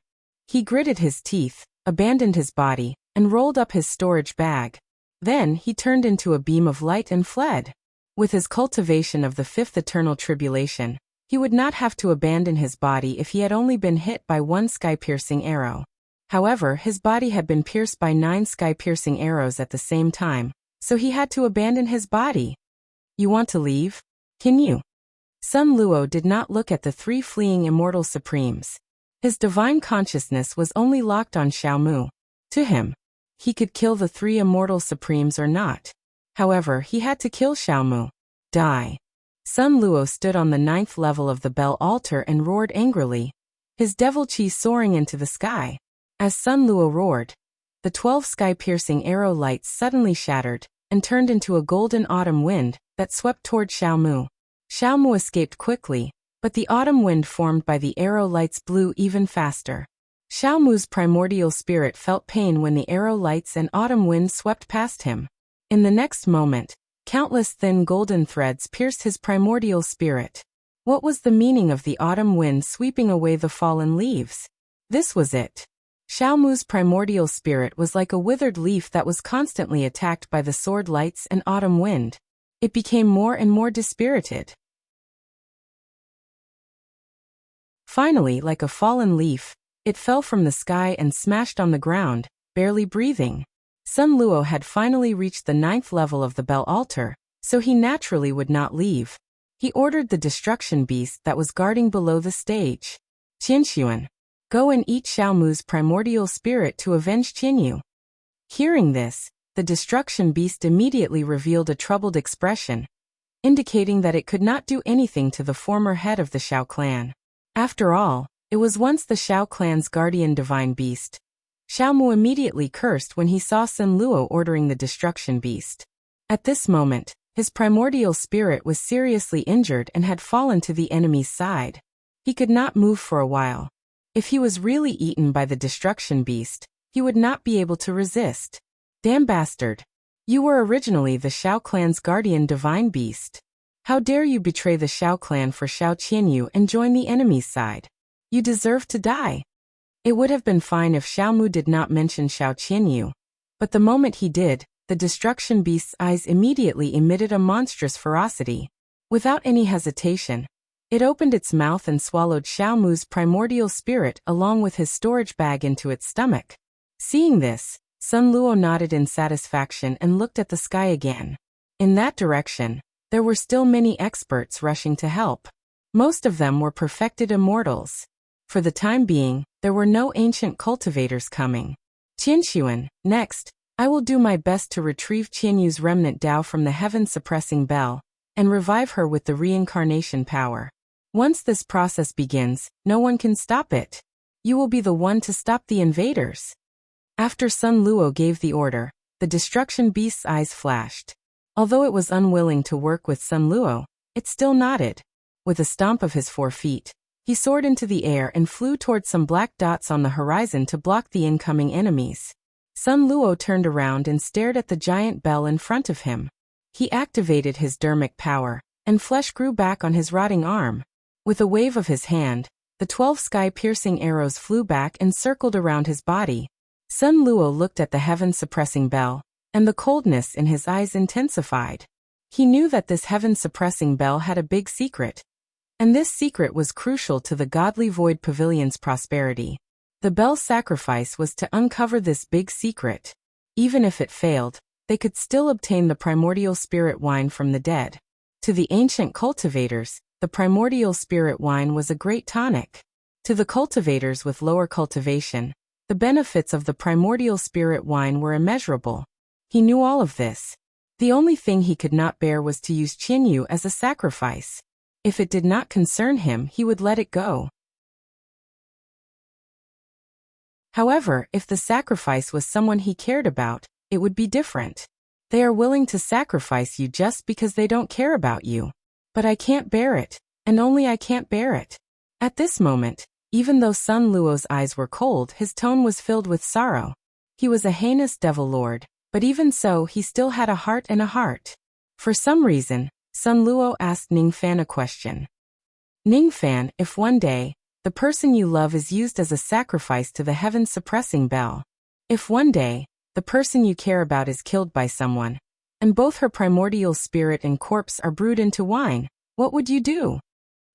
He gritted his teeth, abandoned his body, and rolled up his storage bag. Then he turned into a beam of light and fled. With his cultivation of the 5th eternal tribulation, he would not have to abandon his body if he had only been hit by 1 sky-piercing arrow. However, his body had been pierced by 9 sky-piercing arrows at the same time, so he had to abandon his body. You want to leave? Can you? Sun Luo did not look at the 3 fleeing immortal supremes. His divine consciousness was only locked on Xiaomu. To him, he could kill the 3 immortal supremes or not. However, he had to kill Xiaomu. Die. Sun Luo stood on the 9th level of the bell altar and roared angrily, his devil chi soaring into the sky. As Sun Luo roared, the 12 sky-piercing arrow lights suddenly shattered and turned into a golden autumn wind that swept toward Xiaomu. Xiaomu escaped quickly, but the autumn wind formed by the arrow lights blew even faster. Xiaomu's primordial spirit felt pain when the arrow lights and autumn wind swept past him. In the next moment, countless thin golden threads pierced his primordial spirit. What was the meaning of the autumn wind sweeping away the fallen leaves? This was it. Xiaomu's primordial spirit was like a withered leaf that was constantly attacked by the sword lights and autumn wind. It became more and more dispirited. Finally, like a fallen leaf, it fell from the sky and smashed on the ground, barely breathing. Sun Luo had finally reached the 9th level of the bell altar, so he naturally would not leave. He ordered the destruction beast that was guarding below the stage. Qianxuan, go and eat Xiaomu's primordial spirit to avenge Qinyu. Hearing this, the destruction beast immediately revealed a troubled expression, indicating that it could not do anything to the former head of the Xiao clan. After all, it was once the Xiao clan's guardian divine beast. Xiaomu immediately cursed when he saw Sun Luo ordering the destruction beast. At this moment, his primordial spirit was seriously injured and had fallen to the enemy's side. He could not move for a while. If he was really eaten by the destruction beast, he would not be able to resist. Damn bastard! You were originally the Xiao clan's guardian divine beast. How dare you betray the Xiao clan for Xiao Qianyu and join the enemy's side? You deserve to die. It would have been fine if Xiaomu did not mention Xiao Qianyu, but the moment he did, the destruction beast's eyes immediately emitted a monstrous ferocity. Without any hesitation, it opened its mouth and swallowed Xiaomu's primordial spirit along with his storage bag into its stomach. Seeing this, Sun Luo nodded in satisfaction and looked at the sky again. In that direction, there were still many experts rushing to help. Most of them were perfected immortals. For the time being, there were no ancient cultivators coming. Qianxuan, next, I will do my best to retrieve Qianyu's remnant Dao from the heaven-suppressing bell, and revive her with the reincarnation power. Once this process begins, no one can stop it. You will be the one to stop the invaders. After Sun Luo gave the order, the destruction beast's eyes flashed. Although it was unwilling to work with Sun Luo, it still nodded. With a stomp of his 4 feet, he soared into the air and flew toward some black dots on the horizon to block the incoming enemies. Sun Luo turned around and stared at the giant bell in front of him. He activated his dermic power, and flesh grew back on his rotting arm. With a wave of his hand, the 12 sky-piercing arrows flew back and circled around his body. Sun Luo looked at the heaven-suppressing bell, and the coldness in his eyes intensified. He knew that this heaven-suppressing bell had a big secret, and this secret was crucial to the godly Void Pavilion's prosperity. The bell's sacrifice was to uncover this big secret. Even if it failed, they could still obtain the primordial spirit wine from the dead. To the ancient cultivators, the primordial spirit wine was a great tonic. To the cultivators with lower cultivation, the benefits of the primordial spirit wine were immeasurable. He knew all of this. The only thing he could not bear was to use Qinyu as a sacrifice. If it did not concern him, he would let it go. However, if the sacrifice was someone he cared about, it would be different. They are willing to sacrifice you just because they don't care about you. But I can't bear it, and only I can't bear it. At this moment, even though Sun Luo's eyes were cold, his tone was filled with sorrow. He was a heinous devil lord, but even so he still had a heart and a heart. For some reason, Sun Luo asked Ning Fan a question. Ning Fan, if one day, the person you love is used as a sacrifice to the heaven-suppressing bell. If one day, the person you care about is killed by someone, and both her primordial spirit and corpse are brewed into wine, what would you do?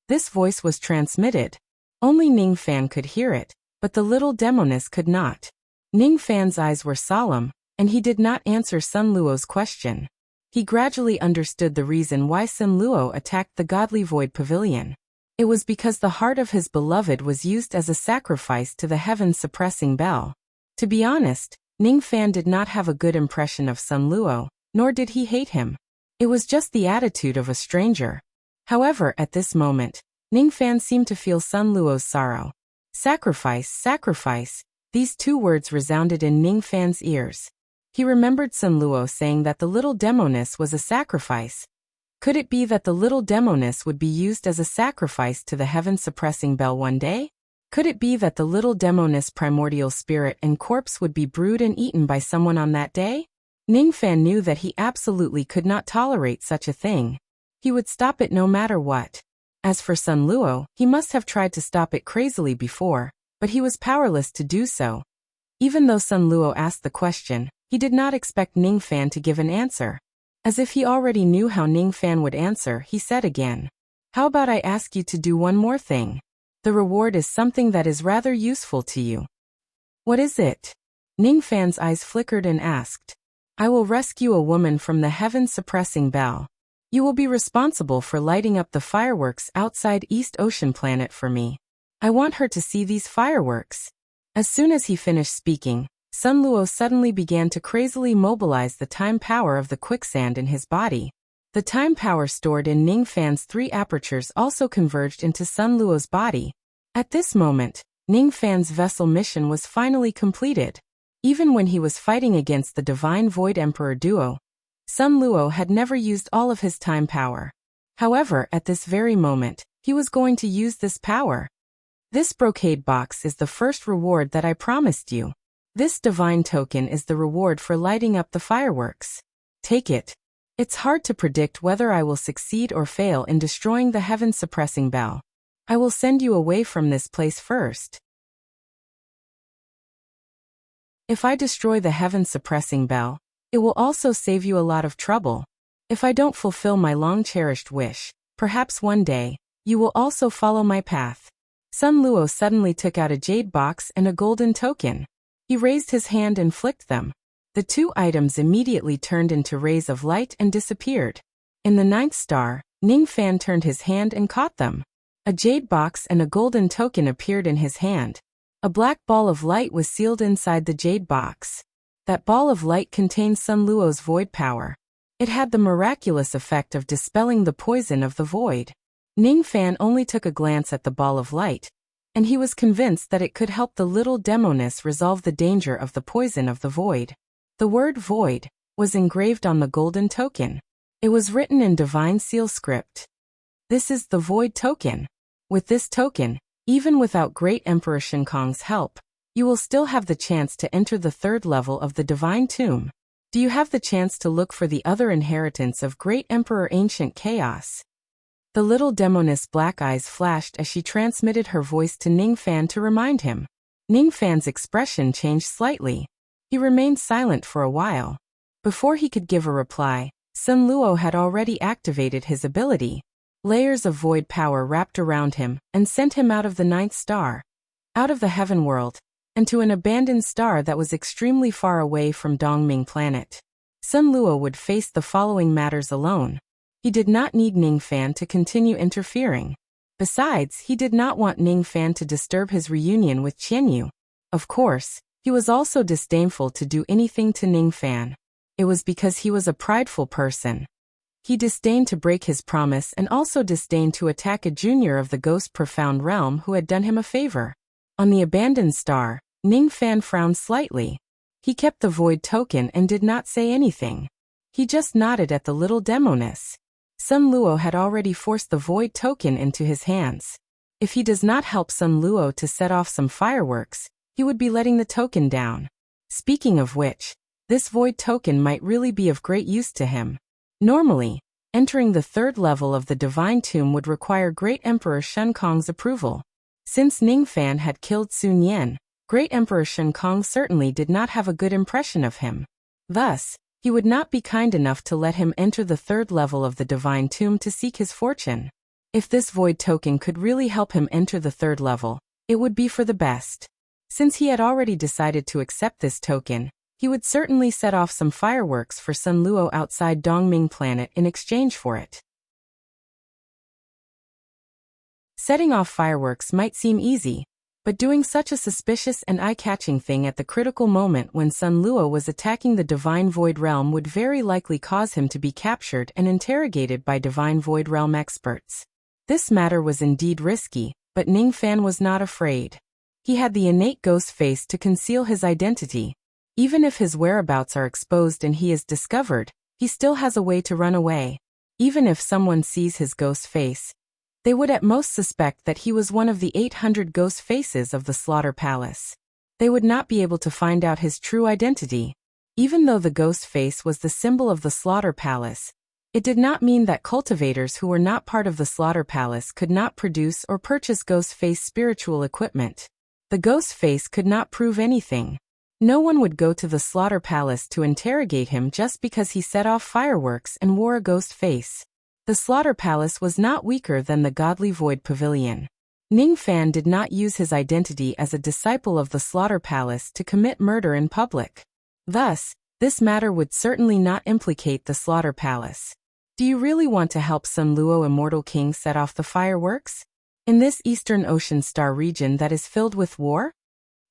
This voice was transmitted. Only Ning Fan could hear it, but the little demoness could not. Ning Fan's eyes were solemn, and he did not answer Sun Luo's question. He gradually understood the reason why Sun Luo attacked the godly void pavilion. It was because the heart of his beloved was used as a sacrifice to the heaven-suppressing bell. To be honest, Ning Fan did not have a good impression of Sun Luo, nor did he hate him. It was just the attitude of a stranger. However, at this moment, Ning Fan seemed to feel Sun Luo's sorrow. Sacrifice, sacrifice, these two words resounded in Ning Fan's ears. He remembered Sun Luo saying that the little demoness was a sacrifice. Could it be that the little demoness would be used as a sacrifice to the heaven-suppressing bell one day? Could it be that the little demoness primordial spirit and corpse would be brewed and eaten by someone on that day? Ning Fan knew that he absolutely could not tolerate such a thing. He would stop it no matter what. As for Sun Luo, he must have tried to stop it crazily before, but he was powerless to do so. Even though Sun Luo asked the question, he did not expect Ning Fan to give an answer. As if he already knew how Ning Fan would answer, he said again, "How about I ask you to do one more thing? The reward is something that is rather useful to you." "What is it?" Ning Fan's eyes flickered and asked. "I will rescue a woman from the heaven-suppressing bell. You will be responsible for lighting up the fireworks outside East Ocean Planet for me. I want her to see these fireworks." As soon as he finished speaking, Sun Luo suddenly began to crazily mobilize the time power of the quicksand in his body. The time power stored in Ning Fan's 3 apertures also converged into Sun Luo's body. At this moment, Ning Fan's vessel mission was finally completed. Even when he was fighting against the Divine Void Emperor duo, Sun Luo had never used all of his time power. However, at this very moment, he was going to use this power. "This brocade box is the first reward that I promised you. This divine token is the reward for lighting up the fireworks. Take it. It's hard to predict whether I will succeed or fail in destroying the heaven-suppressing bell. I will send you away from this place first. If I destroy the heaven-suppressing bell, it will also save you a lot of trouble. If I don't fulfill my long-cherished wish, perhaps one day, you will also follow my path." Sun Luo suddenly took out a jade box and a golden token. He raised his hand and flicked them. The 2 items immediately turned into rays of light and disappeared. In the 9th star, Ning Fan turned his hand and caught them. A jade box and a golden token appeared in his hand. A black ball of light was sealed inside the jade box. That ball of light contained Sun Luo's void power. It had the miraculous effect of dispelling the poison of the void. Ning Fan only took a glance at the ball of light, and he was convinced that it could help the little demoness resolve the danger of the poison of the void. The word void was engraved on the golden token. It was written in divine seal script. This is the void token. With this token, even without Great Emperor Shinkong's help, you will still have the chance to enter the 3rd level of the divine tomb. Do you have the chance to look for the other inheritance of Great Emperor Ancient Chaos? The little demoness' black eyes flashed as she transmitted her voice to Ning Fan to remind him. Ning Fan's expression changed slightly. He remained silent for a while. Before he could give a reply, Sun Luo had already activated his ability. Layers of void power wrapped around him and sent him out of the 9th star. Out of the heaven world, and to an abandoned star that was extremely far away from Dongming planet. Sun Luo would face the following matters alone. He did not need Ningfan to continue interfering. Besides, he did not want Ningfan to disturb his reunion with Qianyu. Of course, he was also disdainful to do anything to Ningfan. It was because he was a prideful person. He disdained to break his promise and also disdained to attack a junior of the Ghost Profound Realm who had done him a favor. On the abandoned star, Ningfan frowned slightly. He kept the void token and did not say anything. He just nodded at the little demoness. Sun Luo had already forced the void token into his hands. If he does not help Sun Luo to set off some fireworks, he would be letting the token down. Speaking of which, this void token might really be of great use to him. Normally, entering the third level of the Divine Tomb would require Great Emperor Shen Kong's approval. Since Ningfan had killed Sun Yan, Great Emperor Shen Kong certainly did not have a good impression of him. Thus, he would not be kind enough to let him enter the third level of the Divine Tomb to seek his fortune. If this void token could really help him enter the third level, it would be for the best. Since he had already decided to accept this token, he would certainly set off some fireworks for Sun Luo outside Dongming planet in exchange for it. Setting off fireworks might seem easy, but doing such a suspicious and eye-catching thing at the critical moment when Sun Luo was attacking the Divine Void Realm would very likely cause him to be captured and interrogated by Divine Void Realm experts. This matter was indeed risky, but Ningfan was not afraid. He had the innate ghost face to conceal his identity. Even if his whereabouts are exposed and he is discovered, he still has a way to run away. Even if someone sees his ghost face, they would at most suspect that he was one of the 800 ghost faces of the Slaughter Palace. They would not be able to find out his true identity. Even though the ghost face was the symbol of the Slaughter Palace, it did not mean that cultivators who were not part of the Slaughter Palace could not produce or purchase ghost face spiritual equipment. The ghost face could not prove anything. No one would go to the Slaughter Palace to interrogate him just because he set off fireworks and wore a ghost face. The Slaughter Palace was not weaker than the Godly Void Pavilion. Ningfan did not use his identity as a disciple of the Slaughter Palace to commit murder in public. Thus, this matter would certainly not implicate the Slaughter Palace. Do you really want to help Sun Luo Immortal King set off the fireworks? In this Eastern Ocean star region that is filled with war?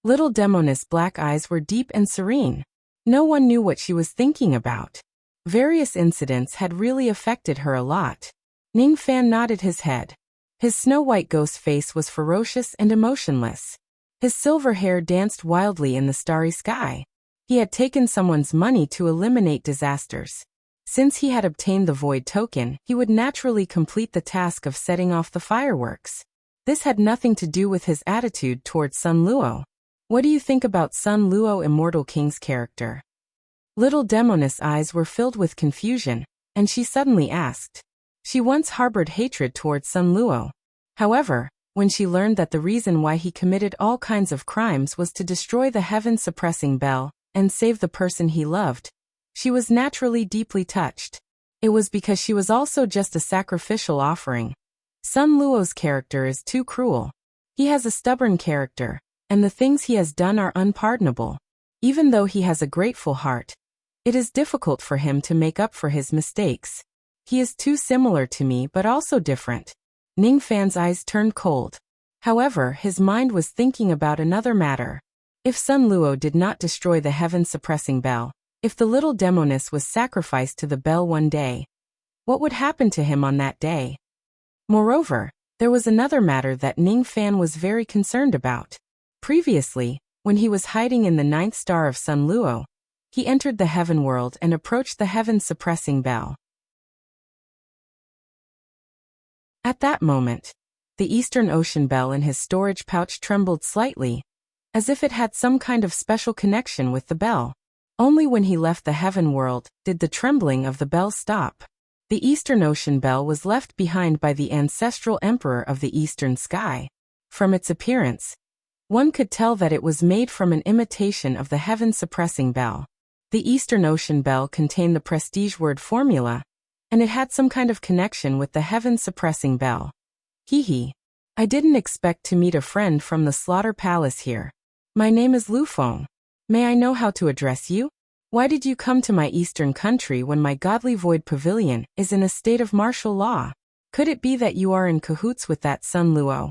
Little Demoness' black eyes were deep and serene. No one knew what she was thinking about. Various incidents had really affected her a lot. Ningfan nodded his head. His snow-white ghost face was ferocious and emotionless. His silver hair danced wildly in the starry sky. He had taken someone's money to eliminate disasters. Since he had obtained the void token, he would naturally complete the task of setting off the fireworks. This had nothing to do with his attitude towards Sun Luo. What do you think about Sun Luo Immortal King's character? Little Demoness' eyes were filled with confusion, and she suddenly asked. She once harbored hatred towards Sun Luo. However, when she learned that the reason why he committed all kinds of crimes was to destroy the heaven-suppressing bell and save the person he loved, she was naturally deeply touched. It was because she was also just a sacrificial offering. Sun Luo's character is too cruel. He has a stubborn character, and the things he has done are unpardonable. Even though he has a grateful heart, it is difficult for him to make up for his mistakes. He is too similar to me but also different. Ningfan's eyes turned cold. However, his mind was thinking about another matter. If Sun Luo did not destroy the heaven-suppressing bell, if the little demoness was sacrificed to the bell one day, what would happen to him on that day? Moreover, there was another matter that Ningfan was very concerned about. Previously, when he was hiding in the 9th star of Sun Luo, he entered the heaven world and approached the heaven-suppressing bell. At that moment, the Eastern Ocean bell in his storage pouch trembled slightly, as if it had some kind of special connection with the bell. Only when he left the heaven world did the trembling of the bell stop. The Eastern Ocean bell was left behind by the ancestral emperor of the Eastern Sky. From its appearance, one could tell that it was made from an imitation of the heaven-suppressing bell. The Eastern Ocean bell contained the prestige word formula, and it had some kind of connection with the heaven-suppressing bell. Hee hee. I didn't expect to meet a friend from the Slaughter Palace here. My name is Lu Feng. May I know how to address you? Why did you come to my eastern country when my godly void pavilion is in a state of martial law? Could it be that you are in cahoots with that Sun Luo?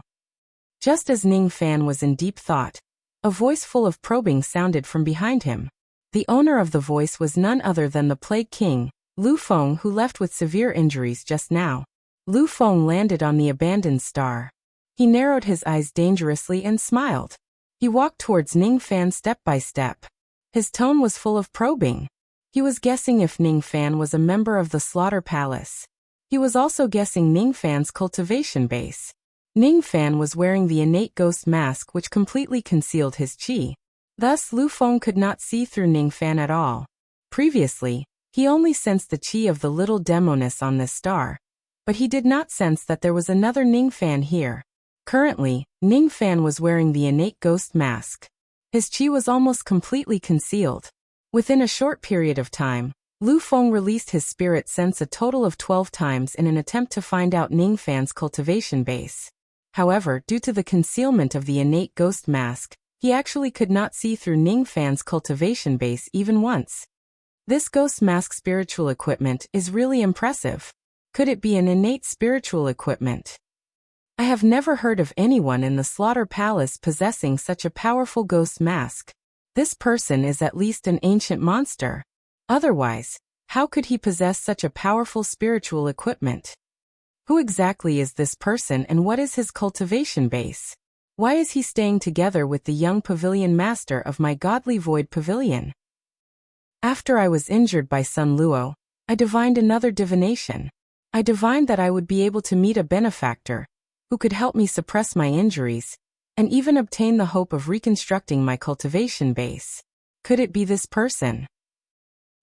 Just as Ning Fan was in deep thought, a voice full of probing sounded from behind him. The owner of the voice was none other than the Plague King, Lu Feng, who left with severe injuries just now. Lu Feng landed on the abandoned star. He narrowed his eyes dangerously and smiled. He walked towards Ning Fan step by step. His tone was full of probing. He was guessing if Ning Fan was a member of the Slaughter Palace. He was also guessing Ning Fan's cultivation base. Ning Fan was wearing the innate ghost mask which completely concealed his chi. Thus Lu Feng could not see through Ning Fan at all. Previously, he only sensed the chi of the little demoness on this star, but he did not sense that there was another Ning Fan here. Currently, Ning Fan was wearing the innate ghost mask. His chi was almost completely concealed. Within a short period of time, Lu Feng released his spirit sense a total of 12 times in an attempt to find out Ning Fan's cultivation base. However, due to the concealment of the innate ghost mask, he actually could not see through Ning Fan's cultivation base even once. This ghost mask spiritual equipment is really impressive. Could it be an innate spiritual equipment? I have never heard of anyone in the Slaughter Palace possessing such a powerful ghost mask. This person is at least an ancient monster. Otherwise, how could he possess such a powerful spiritual equipment? Who exactly is this person and what is his cultivation base? Why is he staying together with the young pavilion master of my godly void pavilion? After I was injured by Sun Luo, I divined another divination. I divined that I would be able to meet a benefactor who could help me suppress my injuries and even obtain the hope of reconstructing my cultivation base. Could it be this person?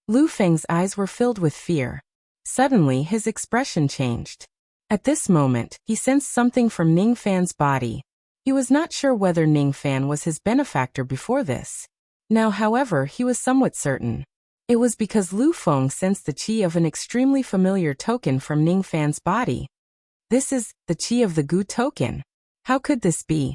Lu Feng's eyes were filled with fear. Suddenly his expression changed. At this moment, he sensed something from Ning Fan's body. He was not sure whether Ning Fan was his benefactor before this. Now, however, he was somewhat certain. It was because Lu Feng sensed the chi of an extremely familiar token from Ning Fan's body. This is the chi of the Gu token. How could this be?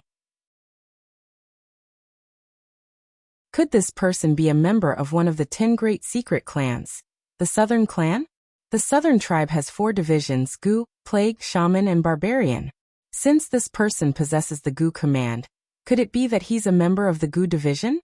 Could this person be a member of one of the 10 great secret clans? The Southern Clan? The Southern tribe has 4 divisions: Gu, Plague, Shaman, and Barbarian. Since this person possesses the Gu command, could it be that he's a member of the Gu division?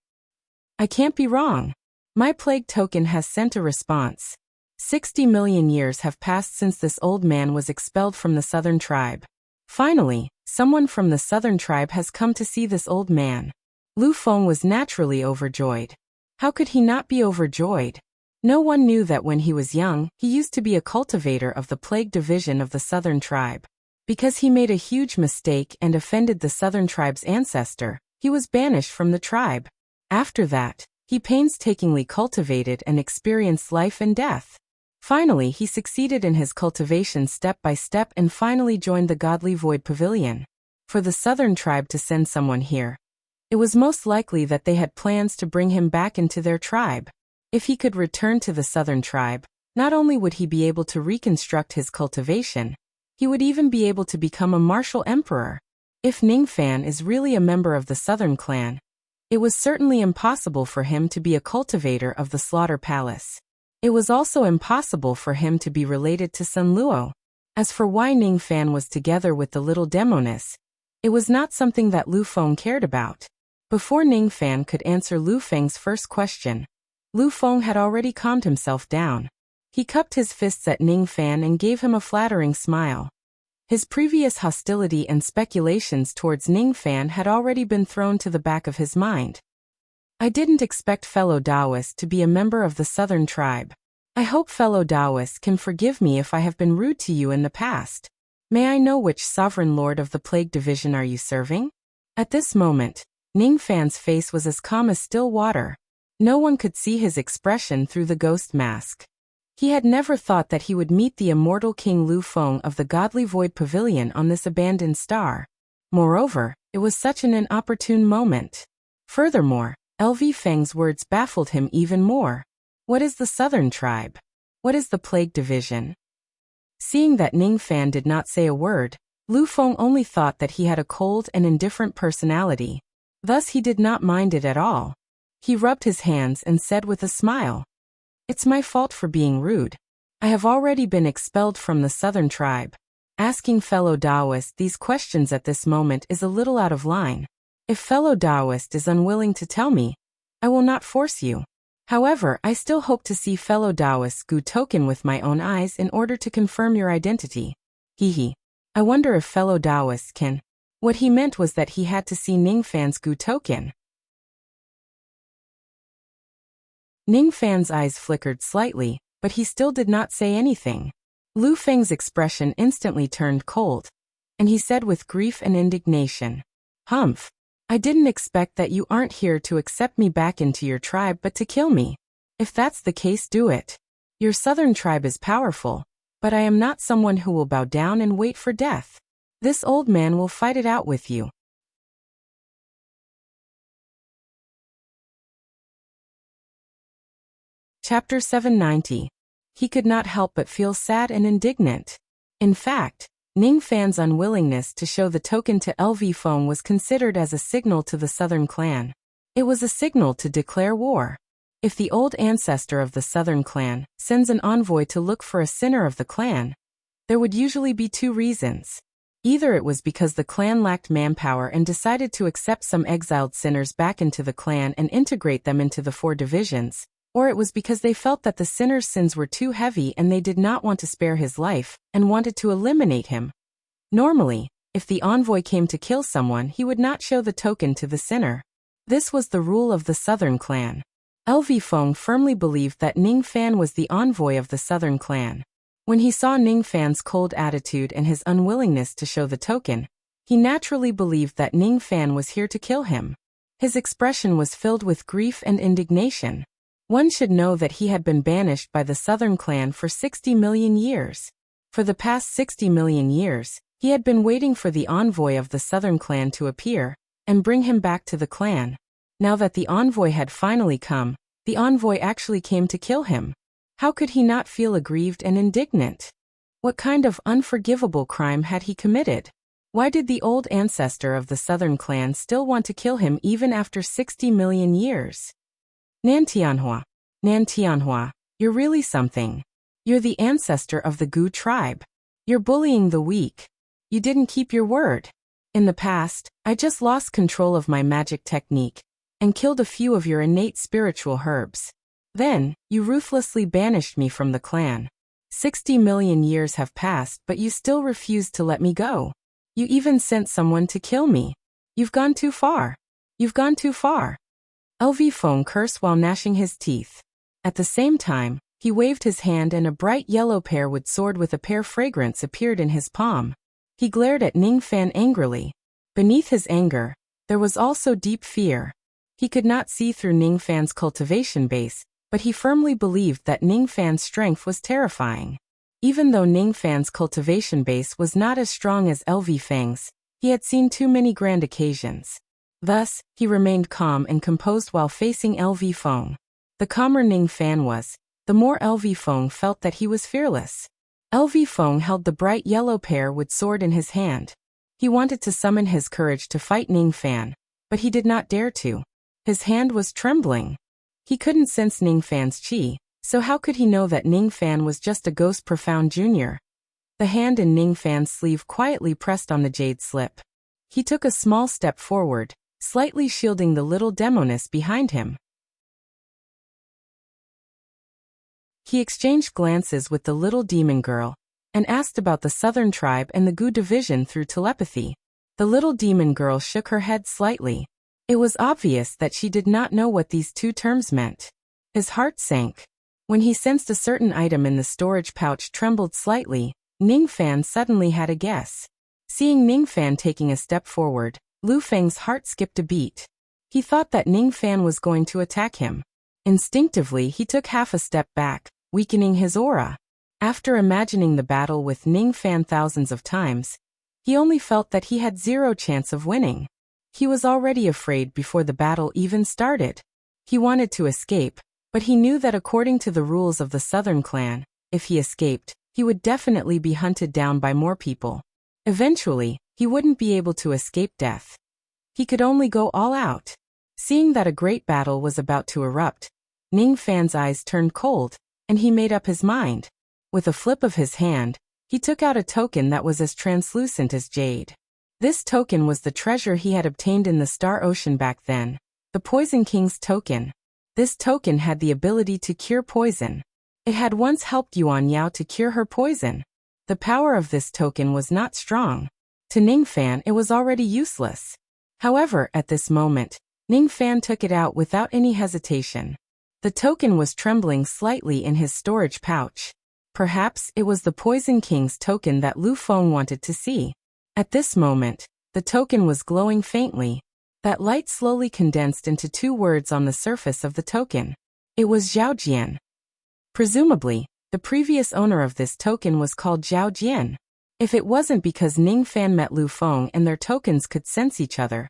I can't be wrong. My Plague token has sent a response. 60 million years have passed since this old man was expelled from the Southern tribe. Finally, someone from the Southern tribe has come to see this old man. Lu Feng was naturally overjoyed. How could he not be overjoyed? No one knew that when he was young, he used to be a cultivator of the Plague division of the Southern tribe. Because he made a huge mistake and offended the Southern tribe's ancestor, he was banished from the tribe. After that, he painstakingly cultivated and experienced life and death. Finally, he succeeded in his cultivation step by step and finally joined the godly void pavilion. For the Southern tribe to send someone here, it was most likely that they had plans to bring him back into their tribe. If he could return to the Southern tribe, not only would he be able to reconstruct his cultivation, he would even be able to become a martial emperor. If Ning Fan is really a member of the Southern clan, it was certainly impossible for him to be a cultivator of the Slaughter Palace. It was also impossible for him to be related to Sun Luo. As for why Ning Fan was together with the little demoness, it was not something that Lu Feng cared about. Before Ning Fan could answer Lu Feng's first question, Lu Feng had already calmed himself down. He cupped his fists at Ning Fan and gave him a flattering smile. His previous hostility and speculations towards Ning Fan had already been thrown to the back of his mind. I didn't expect fellow Taoists to be a member of the Southern tribe. I hope fellow Taoists can forgive me if I have been rude to you in the past. May I know which sovereign lord of the Plague division are you serving? At this moment, Ning Fan's face was as calm as still water. No one could see his expression through the ghost mask. He had never thought that he would meet the immortal King Lu Feng of the Godly Void Pavilion on this abandoned star. Moreover, it was such an inopportune moment. Furthermore, LV Feng's words baffled him even more. What is the Southern tribe? What is the Plague division? Seeing that Ning Fan did not say a word, Lu Feng only thought that he had a cold and indifferent personality. Thus he did not mind it at all. He rubbed his hands and said with a smile, "It's my fault for being rude. I have already been expelled from the southern tribe. Asking fellow Taoist these questions at this moment is a little out of line. If fellow Taoist is unwilling to tell me, I will not force you. However, I still hope to see fellow Taoist's Gu token with my own eyes in order to confirm your identity. Hehe. I wonder if fellow Taoist can." What he meant was that he had to see Ning Fan's Gu token. Ning Fan's eyes flickered slightly, but he still did not say anything. Lu Feng's expression instantly turned cold, and he said with grief and indignation, "Humph. I didn't expect that you aren't here to accept me back into your tribe but to kill me. If that's the case, do it. Your southern tribe is powerful, but I am not someone who will bow down and wait for death. This old man will fight it out with you." Chapter 790. He could not help but feel sad and indignant. In fact, Ning Fan's unwillingness to show the token to LV Feng was considered as a signal to the southern clan. It was a signal to declare war. If the old ancestor of the southern clan sends an envoy to look for a sinner of the clan, there would usually be two reasons. Either it was because the clan lacked manpower and decided to accept some exiled sinners back into the clan and integrate them into the 4 divisions, or it was because they felt that the sinner's sins were too heavy and they did not want to spare his life and wanted to eliminate him. Normally, if the envoy came to kill someone, he would not show the token to the sinner. This was the rule of the southern clan. LV Feng firmly believed that Ning Fan was the envoy of the southern clan. When he saw Ning Fan's cold attitude and his unwillingness to show the token, he naturally believed that Ning Fan was here to kill him. His expression was filled with grief and indignation. One should know that he had been banished by the southern clan for 60 million years. For the past 60 million years, he had been waiting for the envoy of the southern clan to appear and bring him back to the clan. Now that the envoy had finally come, the envoy actually came to kill him. How could he not feel aggrieved and indignant? What kind of unforgivable crime had he committed? Why did the old ancestor of the southern clan still want to kill him even after 60 million years? Nan Tianhua, you're really something. You're the ancestor of the Gu tribe. You're bullying the weak. You didn't keep your word. In the past, I just lost control of my magic technique and killed a few of your innate spiritual herbs. Then, you ruthlessly banished me from the clan. 60 million years have passed, but you still refused to let me go. You even sent someone to kill me. You've gone too far. You've gone too far. LV Feng cursed while gnashing his teeth. At the same time, he waved his hand and a bright yellow pearwood sword with a pear fragrance appeared in his palm. He glared at Ning Fan angrily. Beneath his anger, there was also deep fear. He could not see through Ning Fan's cultivation base, but he firmly believed that Ning Fan's strength was terrifying. Even though Ning Fan's cultivation base was not as strong as LV Feng's, he had seen too many grand occasions. Thus, he remained calm and composed while facing LV Feng. The calmer Ning Fan was, the more LV Feng felt that he was fearless. LV Feng held the bright yellow pearwood sword in his hand. He wanted to summon his courage to fight Ning Fan, but he did not dare to. His hand was trembling. He couldn't sense Ning Fan's chi, so how could he know that Ning Fan was just a ghost profound junior? The hand in Ning Fan's sleeve quietly pressed on the jade slip. He took a small step forward, slightly shielding the little demoness behind him. He exchanged glances with the little demon girl and asked about the southern tribe and the Gu division through telepathy. The little demon girl shook her head slightly. It was obvious that she did not know what these two terms meant. His heart sank. When he sensed a certain item in the storage pouch trembled slightly, Ning Fan suddenly had a guess. Seeing Ning Fan taking a step forward, Lu Feng's heart skipped a beat. He thought that Ning Fan was going to attack him. Instinctively, he took half a step back, weakening his aura. After imagining the battle with Ning Fan thousands of times, he only felt that he had zero chance of winning. He was already afraid before the battle even started. He wanted to escape, but he knew that according to the rules of the southern clan, if he escaped, he would definitely be hunted down by more people. Eventually, he wouldn't be able to escape death. He could only go all out. Seeing that a great battle was about to erupt, Ning Fan's eyes turned cold, and he made up his mind. With a flip of his hand, he took out a token that was as translucent as jade. This token was the treasure he had obtained in the Star Ocean back then, the Poison King's token. This token had the ability to cure poison. It had once helped Yuan Yao to cure her poison. The power of this token was not strong. To Ning Fan it was already useless. However, at this moment, Ning Fan took it out without any hesitation. The token was trembling slightly in his storage pouch. Perhaps it was the Poison King's token that Lu Feng wanted to see. At this moment, the token was glowing faintly. That light slowly condensed into 2 words on the surface of the token. It was Zhao Jian. Presumably, the previous owner of this token was called Zhao Jian. If it wasn't because Ning Fan met Lu Feng and their tokens could sense each other,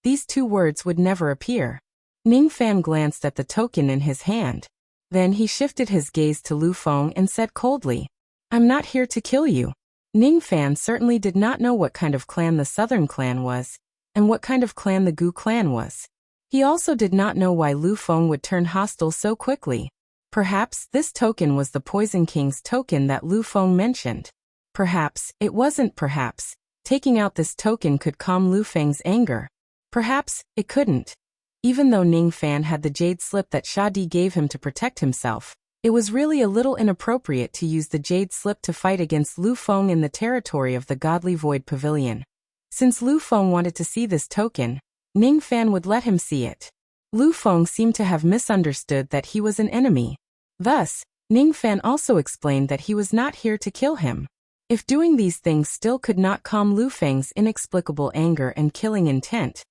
these 2 words would never appear. Ning Fan glanced at the token in his hand. Then he shifted his gaze to Lu Feng and said coldly, "I'm not here to kill you." Ning Fan certainly did not know what kind of clan the Southern Clan was, and what kind of clan the Gu clan was. He also did not know why Lu Feng would turn hostile so quickly. Perhaps this token was the Poison King's token that Lu Feng mentioned. Perhaps it wasn't. Perhaps taking out this token could calm Lu Feng's anger. Perhaps it couldn't. Even though Ning Fan had the jade slip that Sha Di gave him to protect himself, it was really a little inappropriate to use the jade slip to fight against Lu Feng in the territory of the Godly Void Pavilion. Since Lu Feng wanted to see this token, Ning Fan would let him see it. Lu Feng seemed to have misunderstood that he was an enemy. Thus, Ning Fan also explained that he was not here to kill him. If doing these things still could not calm Lu Feng's inexplicable anger and killing intent,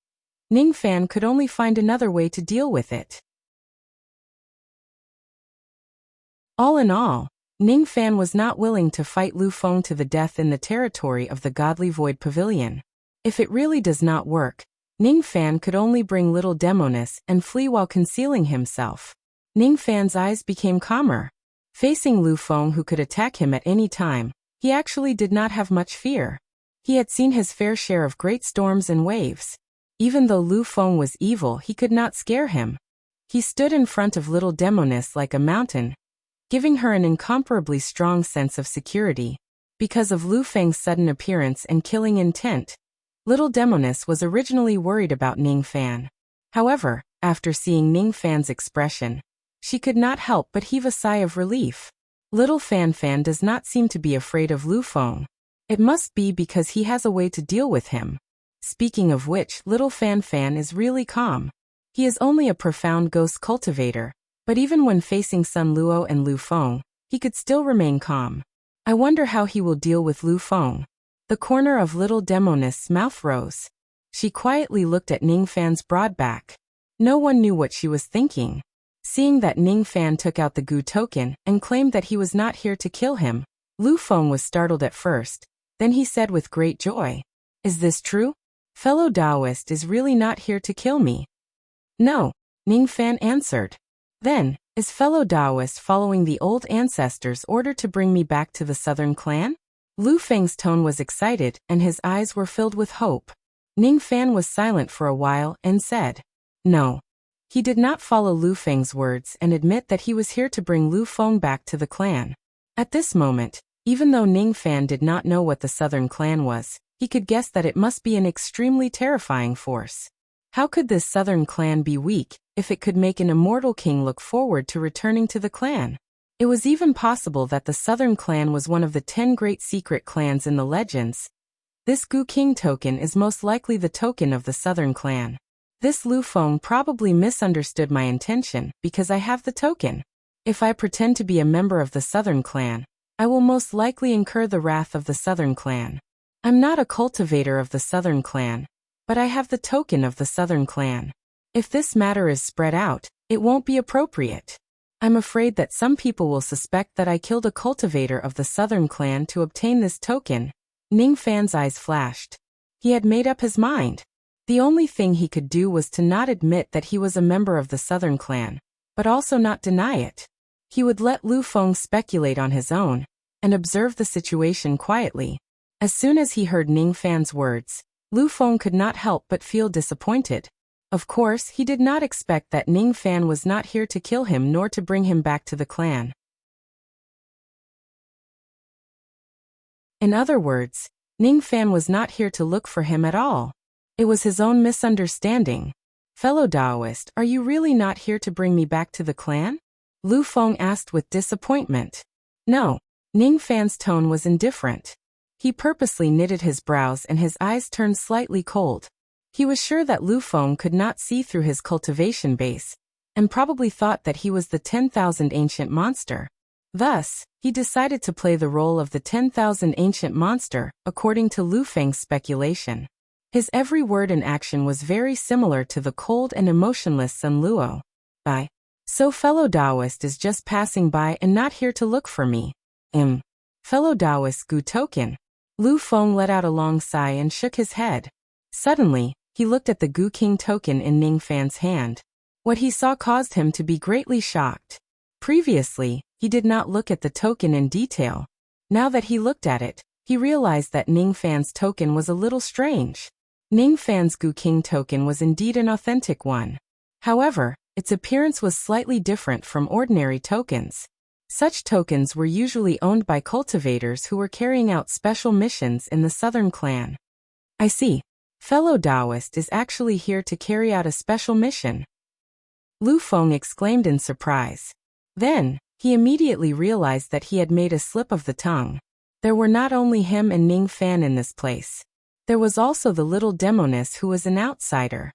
Ning Fan could only find another way to deal with it. All in all, Ning Fan was not willing to fight Lu Feng to the death in the territory of the Godly Void Pavilion. If it really does not work, Ning Fan could only bring little demoness and flee while concealing himself. Ning Fan's eyes became calmer. Facing Lu Feng, who could attack him at any time, he actually did not have much fear. He had seen his fair share of great storms and waves. Even though Lu Feng was evil, he could not scare him. He stood in front of little demoness like a mountain, giving her an incomparably strong sense of security. Because of Lu Feng's sudden appearance and killing intent, little demoness was originally worried about Ning Fan. However, after seeing Ning Fan's expression, she could not help but heave a sigh of relief. Little Fan does not seem to be afraid of Lu Feng. It must be because he has a way to deal with him. Speaking of which, little Fan is really calm. He is only a profound ghost cultivator, but even when facing Sun Luo and Lu Feng, he could still remain calm. I wonder how he will deal with Lu Feng. The corner of little demoness' mouth rose. She quietly looked at Ning Fan's broad back. No one knew what she was thinking. Seeing that Ning Fan took out the Gu token and claimed that he was not here to kill him, Lu Feng was startled at first. Then he said with great joy, "Is this true? Fellow Taoist is really not here to kill me?" "No," Ning Fan answered. "Then, is fellow Taoist following the old ancestors' order to bring me back to the Southern Clan?" Lu Feng's tone was excited and his eyes were filled with hope. Ning Fan was silent for a while and said, "No." He did not follow Lu Feng's words and admit that he was here to bring Lu Feng back to the clan. At this moment, even though Ning Fan did not know what the Southern Clan was, he could guess that it must be an extremely terrifying force. How could this Southern Clan be weak if it could make an immortal king look forward to returning to the clan? It was even possible that the Southern Clan was one of the 10 great secret clans in the legends. This Gu King token is most likely the token of the Southern Clan. This Lu Feng probably misunderstood my intention because I have the token. If I pretend to be a member of the Southern Clan, I will most likely incur the wrath of the Southern Clan. I'm not a cultivator of the Southern Clan, but I have the token of the Southern Clan. If this matter is spread out, it won't be appropriate. I'm afraid that some people will suspect that I killed a cultivator of the Southern Clan to obtain this token. Ning Fan's eyes flashed. He had made up his mind. The only thing he could do was to not admit that he was a member of the Southern Clan, but also not deny it. He would let Lu Feng speculate on his own, and observe the situation quietly. As soon as he heard Ning Fan's words, Lu Feng could not help but feel disappointed. Of course, he did not expect that Ning Fan was not here to kill him nor to bring him back to the clan. In other words, Ning Fan was not here to look for him at all. It was his own misunderstanding. Fellow Daoist, are you really not here to bring me back to the clan? Lu Feng asked with disappointment. No. Ning Fan's tone was indifferent. He purposely knitted his brows and his eyes turned slightly cold. He was sure that Lu Feng could not see through his cultivation base, and probably thought that he was the 10,000 ancient monster. Thus, he decided to play the role of the 10,000 ancient monster, according to Lu Feng's speculation. His every word and action was very similar to the cold and emotionless Sun Luo. So fellow Daoist is just passing by and not here to look for me. Fellow Daoist Gu token. Lu Feng let out a long sigh and shook his head. Suddenly, he looked at the Gu King token in Ning Fan's hand. What he saw caused him to be greatly shocked. Previously, he did not look at the token in detail. Now that he looked at it, he realized that Ning Fan's token was a little strange. Ning Fan's Gu King token was indeed an authentic one. However, its appearance was slightly different from ordinary tokens. Such tokens were usually owned by cultivators who were carrying out special missions in the Southern Clan. I see. Fellow Daoist is actually here to carry out a special mission. Lu Feng exclaimed in surprise. Then, he immediately realized that he had made a slip of the tongue. There were not only him and Ning Fan in this place. There was also the little demoness who was an outsider.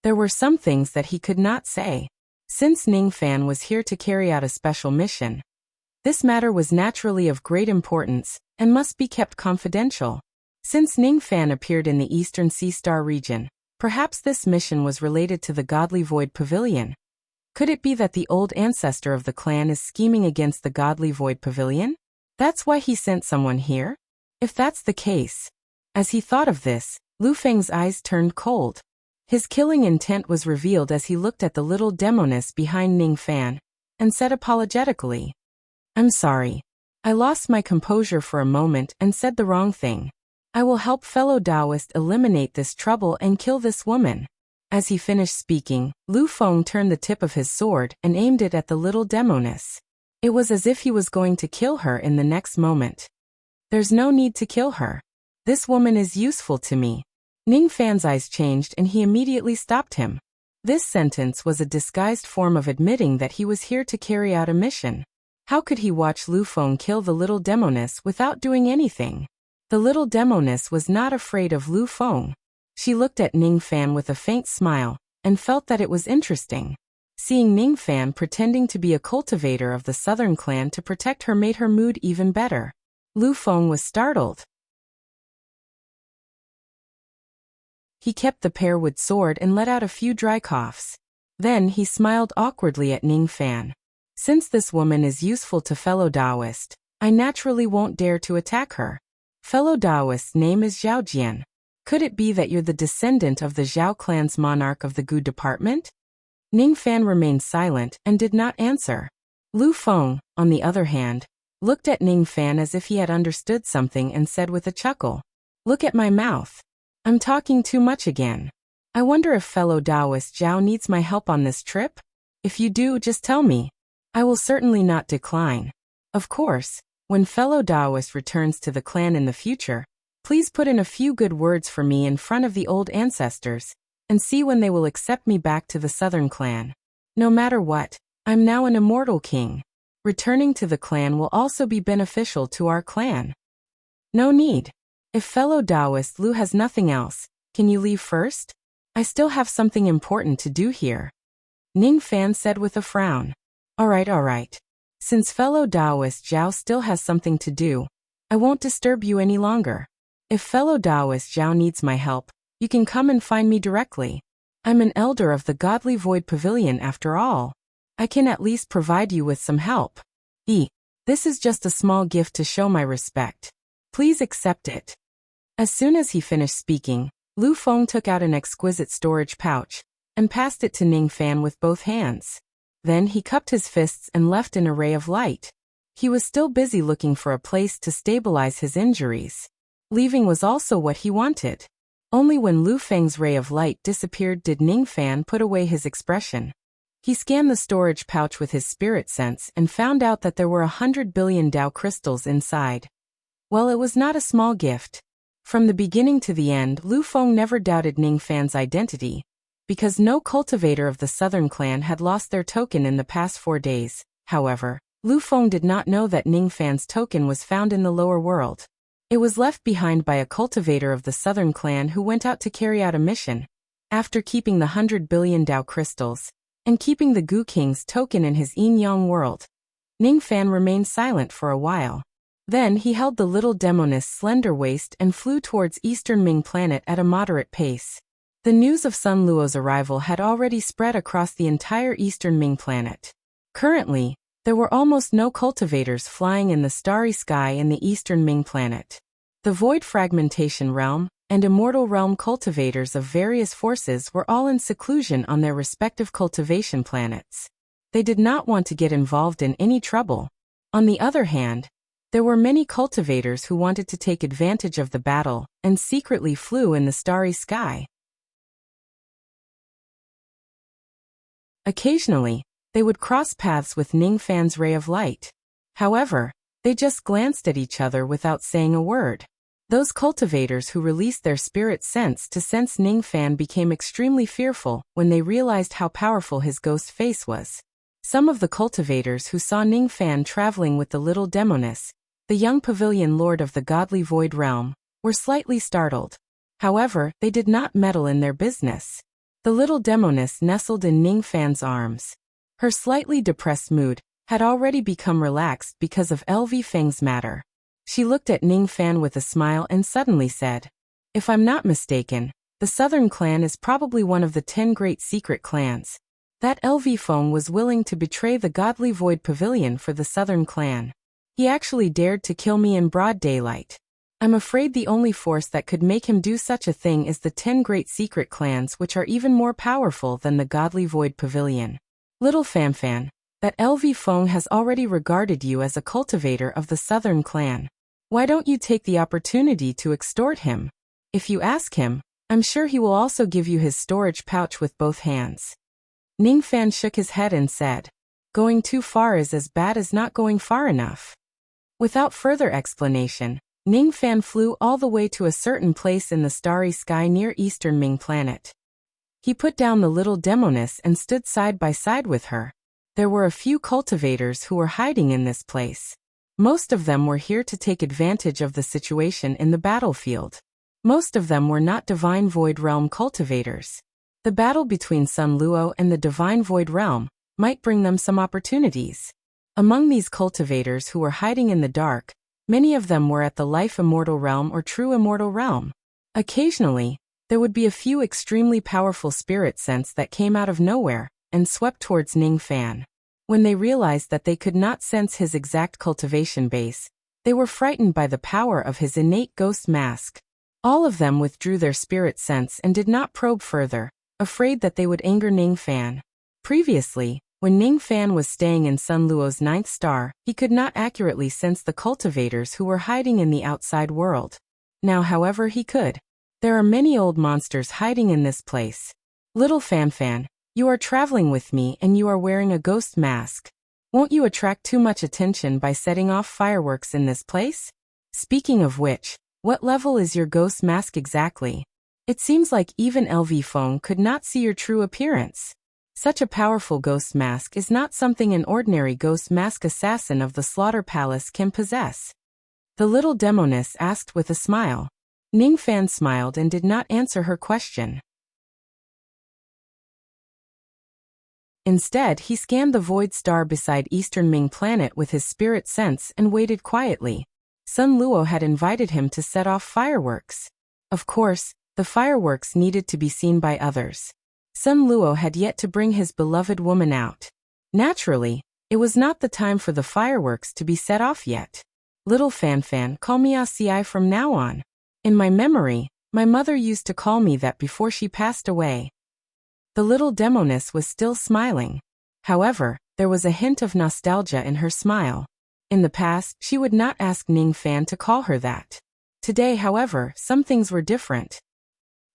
There were some things that he could not say. Since Ning Fan was here to carry out a special mission, this matter was naturally of great importance and must be kept confidential. Since Ning Fan appeared in the Eastern Sea Star region, perhaps this mission was related to the Godly Void Pavilion. Could it be that the old ancestor of the clan is scheming against the Godly Void Pavilion? That's why he sent someone here? If that's the case. As he thought of this, Lu Feng's eyes turned cold. His killing intent was revealed as he looked at the little demoness behind Ning Fan, and said apologetically, I'm sorry. I lost my composure for a moment and said the wrong thing. I will help fellow Daoist eliminate this trouble and kill this woman. As he finished speaking, Lu Feng turned the tip of his sword and aimed it at the little demoness. It was as if he was going to kill her in the next moment. There's no need to kill her. This woman is useful to me. Ning Fan's eyes changed and he immediately stopped him. This sentence was a disguised form of admitting that he was here to carry out a mission. How could he watch Lu Feng kill the little demoness without doing anything? The little demoness was not afraid of Lu Feng. She looked at Ning Fan with a faint smile, and felt that it was interesting. Seeing Ning Fan pretending to be a cultivator of the Southern Clan to protect her made her mood even better. Lu Feng was startled. He kept the pearwood sword and let out a few dry coughs. Then he smiled awkwardly at Ning Fan. Since this woman is useful to fellow Daoist, I naturally won't dare to attack her. Fellow Daoist's name is Zhao Jian. Could it be that you're the descendant of the Zhao clan's monarch of the Gu department? Ning Fan remained silent and did not answer. Lu Feng, on the other hand, looked at Ning Fan as if he had understood something and said with a chuckle, Look at my mouth. I'm talking too much again. I wonder if fellow Daoist Zhao needs my help on this trip? If you do, just tell me. I will certainly not decline. Of course, when fellow Daoist returns to the clan in the future, please put in a few good words for me in front of the old ancestors, and see when they will accept me back to the Southern Clan. No matter what, I'm now an immortal king. Returning to the clan will also be beneficial to our clan. No need. If fellow Daoist Lu has nothing else, can you leave first? I still have something important to do here. Ning Fan said with a frown. Alright. Since fellow Daoist Zhao still has something to do, I won't disturb you any longer. If fellow Daoist Zhao needs my help, you can come and find me directly. I'm an elder of the Godly Void Pavilion after all. I can at least provide you with some help. This is just a small gift to show my respect. Please accept it. As soon as he finished speaking, Lu Feng took out an exquisite storage pouch and passed it to Ning Fan with both hands. Then he cupped his fists and left an array of light. He was still busy looking for a place to stabilize his injuries. Leaving was also what he wanted. Only when Lu Feng's ray of light disappeared did Ning Fan put away his expression. He scanned the storage pouch with his spirit sense and found out that there were 100 billion Dao crystals inside. Well, it was not a small gift. From the beginning to the end, Lu Feng never doubted Ning Fan's identity, because no cultivator of the Southern clan had lost their token in the past 4 days. However, Lu Feng did not know that Ning Fan's token was found in the lower world. It was left behind by a cultivator of the Southern clan who went out to carry out a mission. After keeping the 100 billion Dao crystals, and keeping the Gu King's token in his yin-yang world, Ning Fan remained silent for a while. Then he held the little demoness's slender waist and flew towards Eastern Ming planet at a moderate pace. The news of Sun Luo's arrival had already spread across the entire Eastern Ming planet. Currently, there were almost no cultivators flying in the starry sky in the Eastern Ming planet. The Void Fragmentation Realm and Immortal Realm cultivators of various forces were all in seclusion on their respective cultivation planets. They did not want to get involved in any trouble. On the other hand, there were many cultivators who wanted to take advantage of the battle and secretly flew in the starry sky. Occasionally, they would cross paths with Ning Fan's ray of light. However, they just glanced at each other without saying a word. Those cultivators who released their spirit sense to sense Ning Fan became extremely fearful when they realized how powerful his ghost face was. Some of the cultivators who saw Ning Fan traveling with the little demoness, the young pavilion lord of the godly void realm, were slightly startled. However, they did not meddle in their business. The little demoness nestled in Ning Fan's arms. Her slightly depressed mood had already become relaxed because of LV Feng's matter. She looked at Ning Fan with a smile and suddenly said, "If I'm not mistaken, the Southern clan is probably one of the 10 great secret clans. That LV Feng was willing to betray the godly void pavilion for the Southern clan. He actually dared to kill me in broad daylight. I'm afraid the only force that could make him do such a thing is the 10 great secret clans, which are even more powerful than the godly void pavilion. Little Fanfan, that LV Feng has already regarded you as a cultivator of the Southern clan. Why don't you take the opportunity to extort him? If you ask him, I'm sure he will also give you his storage pouch with both hands." Ning Fan shook his head and said, "Going too far is as bad as not going far enough." Without further explanation, Ning Fan flew all the way to a certain place in the starry sky near Eastern Ming planet. He put down the little demoness and stood side by side with her. There were a few cultivators who were hiding in this place. Most of them were here to take advantage of the situation in the battlefield. Most of them were not Divine Void Realm cultivators. The battle between Sun Luo and the Divine Void Realm might bring them some opportunities. Among these cultivators who were hiding in the dark, many of them were at the Life Immortal Realm or True Immortal Realm. Occasionally, there would be a few extremely powerful spirit scents that came out of nowhere and swept towards Ning Fan. When they realized that they could not sense his exact cultivation base, they were frightened by the power of his innate ghost mask. All of them withdrew their spirit sense and did not probe further, afraid that they would anger Ning Fan. Previously, when Ning Fan was staying in Sun Luo's 9th star, he could not accurately sense the cultivators who were hiding in the outside world. Now, however, he could. There are many old monsters hiding in this place. Little Fanfan, you are traveling with me and you are wearing a ghost mask. Won't you attract too much attention by setting off fireworks in this place? Speaking of which, what level is your ghost mask exactly? It seems like even LV Feng could not see your true appearance. Such a powerful ghost mask is not something an ordinary ghost mask assassin of the Slaughter Palace can possess. The little demoness asked with a smile. Ning Fan smiled and did not answer her question. Instead, he scanned the void star beside Eastern Ming planet with his spirit sense and waited quietly. Sun Luo had invited him to set off fireworks. Of course, the fireworks needed to be seen by others. Sun Luo had yet to bring his beloved woman out. Naturally, it was not the time for the fireworks to be set off yet. Little Fanfan, call me Aci from now on. In my memory, my mother used to call me that before she passed away. The little demoness was still smiling. However, there was a hint of nostalgia in her smile. In the past, she would not ask Ning Fan to call her that. Today, however, some things were different.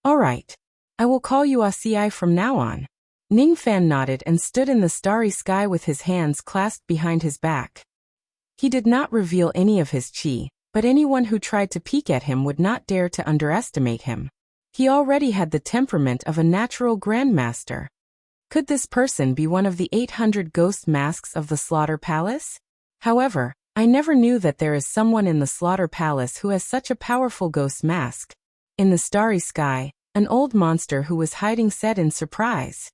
All right. I will call you Wuxia from now on. Ning Fan nodded and stood in the starry sky with his hands clasped behind his back. He did not reveal any of his chi, but anyone who tried to peek at him would not dare to underestimate him. He already had the temperament of a natural grandmaster. Could this person be one of the 800 ghost masks of the Slaughter Palace? However, I never knew that there is someone in the Slaughter Palace who has such a powerful ghost mask. In the starry sky, an old monster who was hiding said in surprise.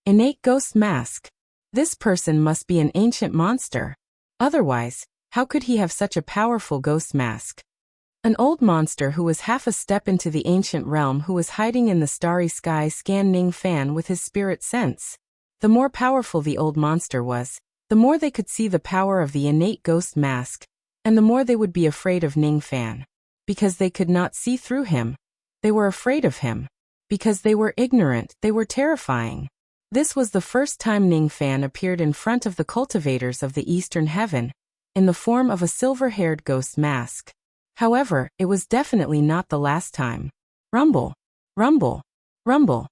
Innate ghost mask. This person must be an ancient monster. Otherwise, how could he have such a powerful ghost mask? An old monster who was half a step into the ancient realm who was hiding in the starry sky scanned Ning Fan with his spirit sense. The more powerful the old monster was, the more they could see the power of the innate ghost mask, and the more they would be afraid of Ning Fan. Because they could not see through him. They were afraid of him. Because they were ignorant, they were terrifying. This was the first time Ning Fan appeared in front of the cultivators of the Eastern Heaven, in the form of a silver-haired ghost mask. However, it was definitely not the last time. Rumble, rumble, rumble.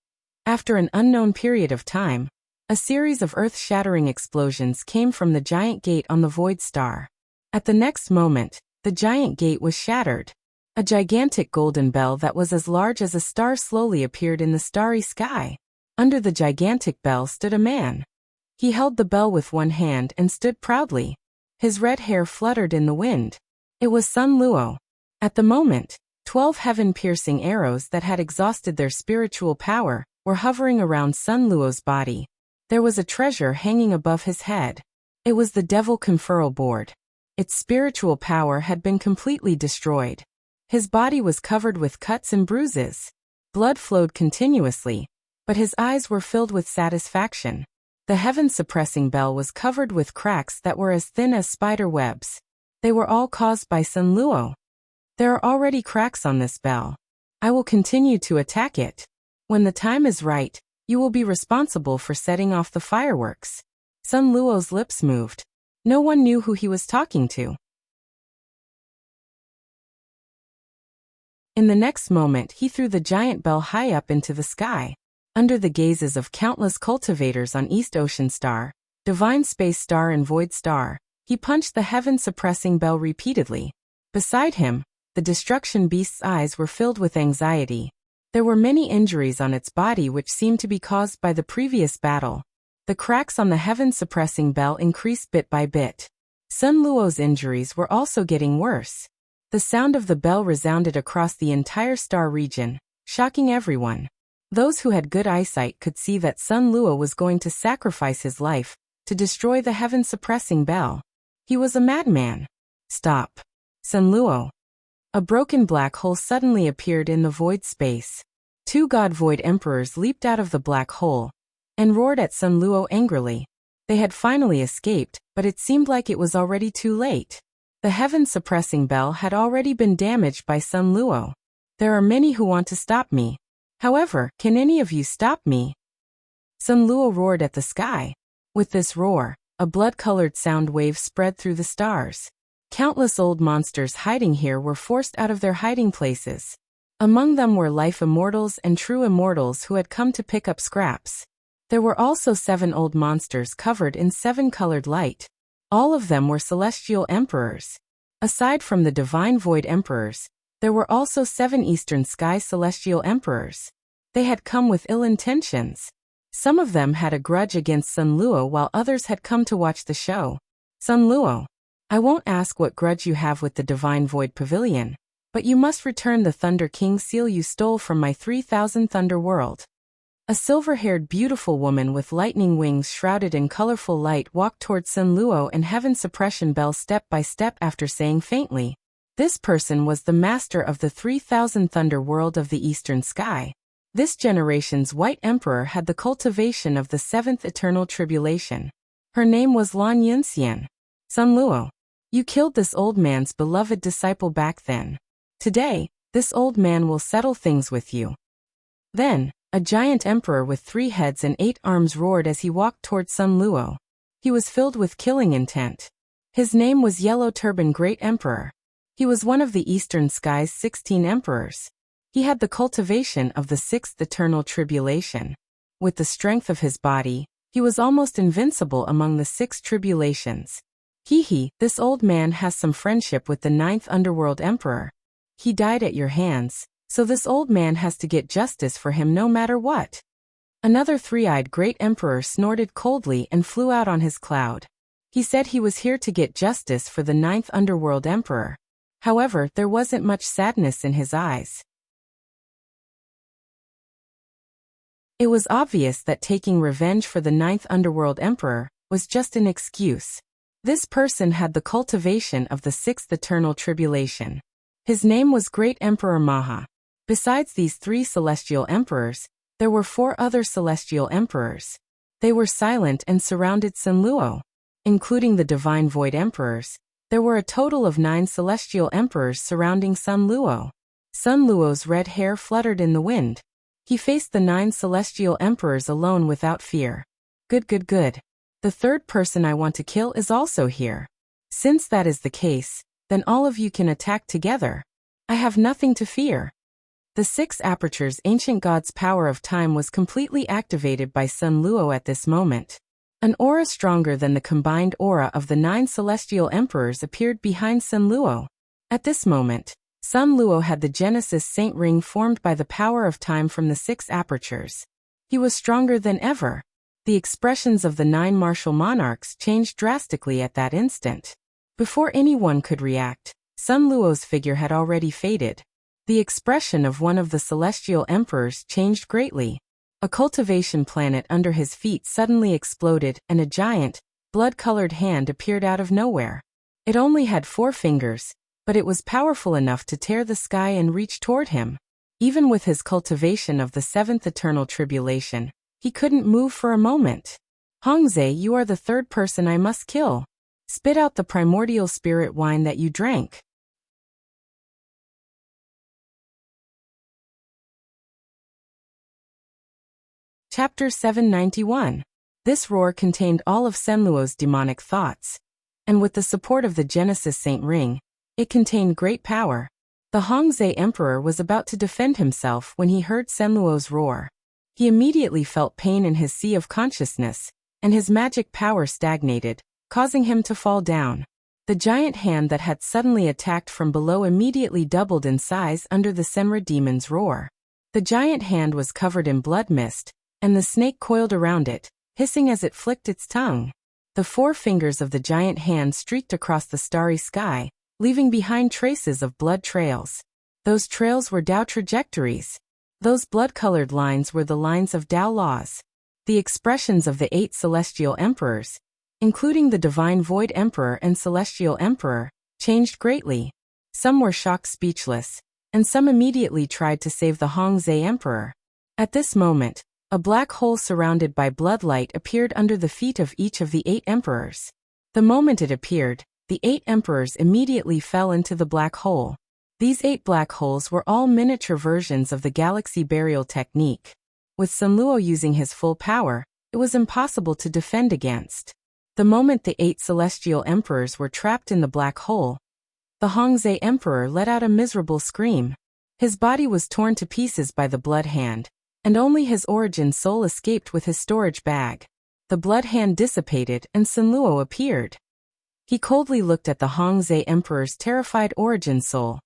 After an unknown period of time, a series of earth-shattering explosions came from the giant gate on the Void Star. At the next moment, the giant gate was shattered. A gigantic golden bell that was as large as a star slowly appeared in the starry sky. Under the gigantic bell stood a man. He held the bell with one hand and stood proudly. His red hair fluttered in the wind. It was Sun Luo. At the moment, 12 heaven-piercing arrows that had exhausted their spiritual power were hovering around Sun Luo's body. There was a treasure hanging above his head. It was the Devil Conferral Board. Its spiritual power had been completely destroyed. His body was covered with cuts and bruises. Blood flowed continuously, but his eyes were filled with satisfaction. The heaven-suppressing bell was covered with cracks that were as thin as spider webs. They were all caused by Sun Luo. There are already cracks on this bell. I will continue to attack it. When the time is right, you will be responsible for setting off the fireworks. Sun Luo's lips moved. No one knew who he was talking to. In the next moment, he threw the giant bell high up into the sky. Under the gazes of countless cultivators on East Ocean Star, Divine Space Star and Void Star, he punched the heaven-suppressing bell repeatedly. Beside him, the Destruction Beast's eyes were filled with anxiety. There were many injuries on its body which seemed to be caused by the previous battle. The cracks on the heaven-suppressing bell increased bit by bit. Sun Luo's injuries were also getting worse. The sound of the bell resounded across the entire star region, shocking everyone. Those who had good eyesight could see that Sun Luo was going to sacrifice his life to destroy the heaven-suppressing bell. He was a madman. Stop. Sun Luo. A broken black hole suddenly appeared in the void space. 2 God Void Emperors leaped out of the black hole and roared at Sun Luo angrily. They had finally escaped, but it seemed like it was already too late. The heaven-suppressing bell had already been damaged by Sun Luo. There are many who want to stop me. However, can any of you stop me? Sun Luo roared at the sky. With this roar, a blood-colored sound wave spread through the stars. Countless old monsters hiding here were forced out of their hiding places. Among them were life immortals and true immortals who had come to pick up scraps. There were also 7 old monsters covered in 7-colored light. All of them were celestial emperors. Aside from the divine void emperors, there were also 7 eastern sky celestial emperors. They had come with ill intentions. Some of them had a grudge against Sun Luo while others had come to watch the show. Sun Luo, I won't ask what grudge you have with the divine void pavilion, but you must return the Thunder King seal you stole from my 3000 Thunder World. A silver-haired beautiful woman with lightning wings shrouded in colorful light walked towards Sun Luo and Heaven Suppression Bell step by step after saying faintly. This person was the master of the 3000 Thunder World of the Eastern Sky. This generation's White Emperor had the cultivation of the 7th Eternal Tribulation. Her name was Lan Yunxian. Sun Luo, you killed this old man's beloved disciple back then. Today, this old man will settle things with you. Then, a giant emperor with 3 heads and 8 arms roared as he walked towards Sun Luo. He was filled with killing intent. His name was Yellow Turban Great Emperor. He was one of the Eastern Sky's 16 emperors. He had the cultivation of the sixth eternal tribulation. With the strength of his body, he was almost invincible among the six tribulations. This old man has some friendship with the ninth underworld emperor. He died at your hands, so this old man has to get justice for him no matter what. Another three-eyed great emperor snorted coldly and flew out on his cloud. He said he was here to get justice for the ninth underworld emperor. However, there wasn't much sadness in his eyes. It was obvious that taking revenge for the ninth underworld emperor was just an excuse. This person had the cultivation of the sixth eternal tribulation. His name was Great Emperor Maha. Besides these three celestial emperors, there were four other celestial emperors. They were silent and surrounded Sun Luo. Including the divine void emperors, there were a total of 9 celestial emperors surrounding Sun Luo. Sun Luo's red hair fluttered in the wind. He faced the 9 celestial emperors alone without fear. Good. The third person I want to kill is also here. Since that is the case, then all of you can attack together. I have nothing to fear. The 6 apertures ancient god's power of time was completely activated by Sun Luo at this moment. An aura stronger than the combined aura of the 9 celestial emperors appeared behind Sun Luo. At this moment, Sun Luo had the Genesis Saint Ring formed by the power of time from the 6 apertures. He was stronger than ever. The expressions of the 9 martial monarchs changed drastically at that instant. Before anyone could react, Sun Luo's figure had already faded. The expression of one of the celestial emperors changed greatly. A cultivation planet under his feet suddenly exploded and a giant, blood-colored hand appeared out of nowhere. It only had 4 fingers, but it was powerful enough to tear the sky and reach toward him. Even with his cultivation of the 7th eternal tribulation, he couldn't move for a moment. Hongzhe, you are the third person I must kill. Spit out the primordial spirit wine that you drank. Chapter 791. This roar contained all of Sun Luo's demonic thoughts. And with the support of the Genesis Saint Ring, it contained great power. The Hongzhe Emperor was about to defend himself when he heard Sun Luo's roar. He immediately felt pain in his sea of consciousness, and his magic power stagnated, causing him to fall down. The giant hand that had suddenly attacked from below immediately doubled in size under the Senra demon's roar. The giant hand was covered in blood mist, and the snake coiled around it, hissing as it flicked its tongue. The 4 fingers of the giant hand streaked across the starry sky, leaving behind traces of blood trails. Those trails were Tao trajectories. Those blood-colored lines were the lines of Tao laws. The expressions of the 8 celestial emperors, including the divine void emperor and celestial emperor, changed greatly. Some were shocked speechless, and some immediately tried to save the Hongzhe emperor. At this moment, a black hole surrounded by bloodlight appeared under the feet of each of the 8 emperors. The moment it appeared, the 8 emperors immediately fell into the black hole. These 8 black holes were all miniature versions of the galaxy burial technique. With Sun Luo using his full power, it was impossible to defend against. The moment the 8 celestial emperors were trapped in the black hole, the Hongzhe emperor let out a miserable scream. His body was torn to pieces by the blood hand, and only his origin soul escaped with his storage bag. The blood hand dissipated and Sun Luo appeared. He coldly looked at the Hongzhe emperor's terrified origin soul,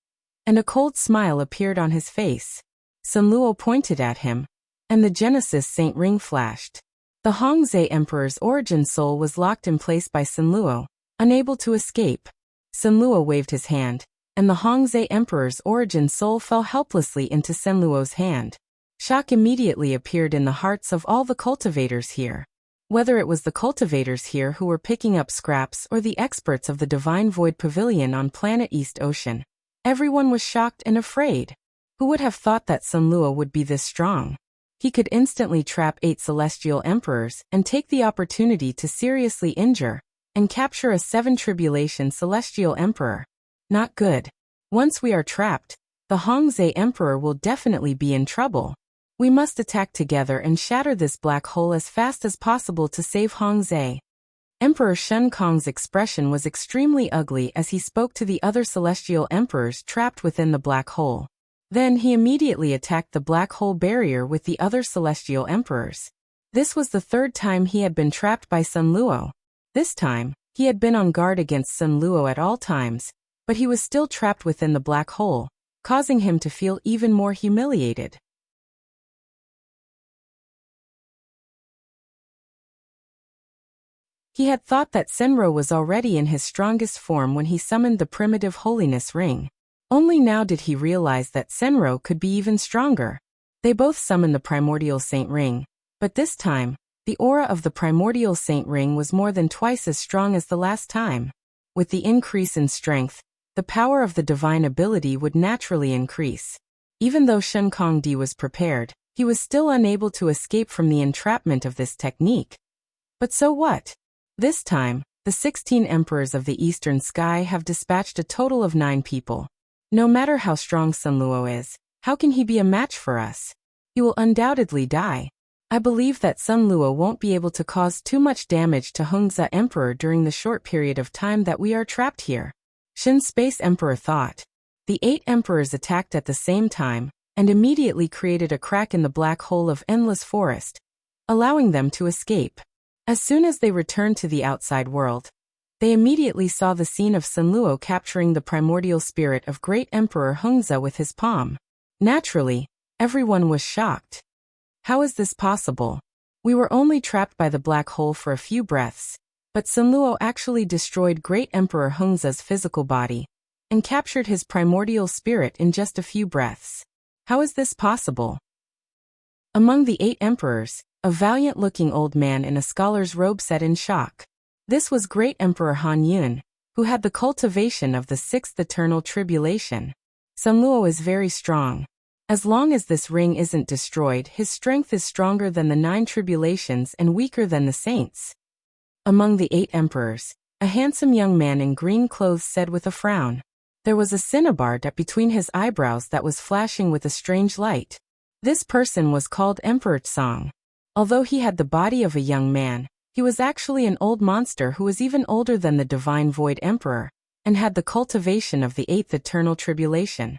and a cold smile appeared on his face. Sun Luo pointed at him, and the Genesis Saint Ring flashed. The Hongzhe emperor's origin soul was locked in place by Sun Luo, unable to escape. Sun Luo waved his hand, and the Hongzhe emperor's origin soul fell helplessly into Sun Luo's hand. Shock immediately appeared in the hearts of all the cultivators here. Whether it was the cultivators here who were picking up scraps or the experts of the Divine Void Pavilion on planet East Ocean, everyone was shocked and afraid. Who would have thought that Sun Luo would be this strong? He could instantly trap 8 celestial emperors and take the opportunity to seriously injure and capture a 7 tribulation celestial emperor. Not good. Once we are trapped, the Hongzhe emperor will definitely be in trouble. We must attack together and shatter this black hole as fast as possible to save Hongzhe. Emperor Shen Kong's expression was extremely ugly as he spoke to the other celestial emperors trapped within the black hole. Then he immediately attacked the black hole barrier with the other celestial emperors. This was the third time he had been trapped by Sun Luo. This time, he had been on guard against Sun Luo at all times, but he was still trapped within the black hole, causing him to feel even more humiliated. He had thought that Senro was already in his strongest form when he summoned the primitive holiness ring. Only now did he realize that Senro could be even stronger. They both summoned the primordial saint ring, but this time, the aura of the primordial saint ring was more than twice as strong as the last time. With the increase in strength, the power of the divine ability would naturally increase. Even though Shen Kongdi was prepared, he was still unable to escape from the entrapment of this technique. But so what? This time, the 16 emperors of the eastern sky have dispatched a total of 9 people. No matter how strong Sun Luo is, how can he be a match for us? He will undoubtedly die. I believe that Sun Luo won't be able to cause too much damage to Hongzhi Emperor during the short period of time that we are trapped here. Shin Space Emperor thought. The 8 emperors attacked at the same time, and immediately created a crack in the black hole of endless forest, allowing them to escape. As soon as they returned to the outside world, they immediately saw the scene of Sun Luo capturing the primordial spirit of Great Emperor Hongzhi with his palm. Naturally, everyone was shocked. How is this possible? We were only trapped by the black hole for a few breaths, but Sun Luo actually destroyed Great Emperor Hongzhi's physical body and captured his primordial spirit in just a few breaths. How is this possible? Among the 8 emperors, a valiant-looking old man in a scholar's robe said in shock. This was Great Emperor Han Yun, who had the cultivation of the 6th eternal tribulation. Sun Luo is very strong. As long as this ring isn't destroyed, his strength is stronger than the 9 tribulations and weaker than the saints. Among the 8 emperors, a handsome young man in green clothes said with a frown. There was a cinnabar between his eyebrows that was flashing with a strange light. This person was called Emperor Tsang. Although he had the body of a young man, he was actually an old monster who was even older than the Divine Void Emperor, and had the cultivation of the 8th eternal tribulation.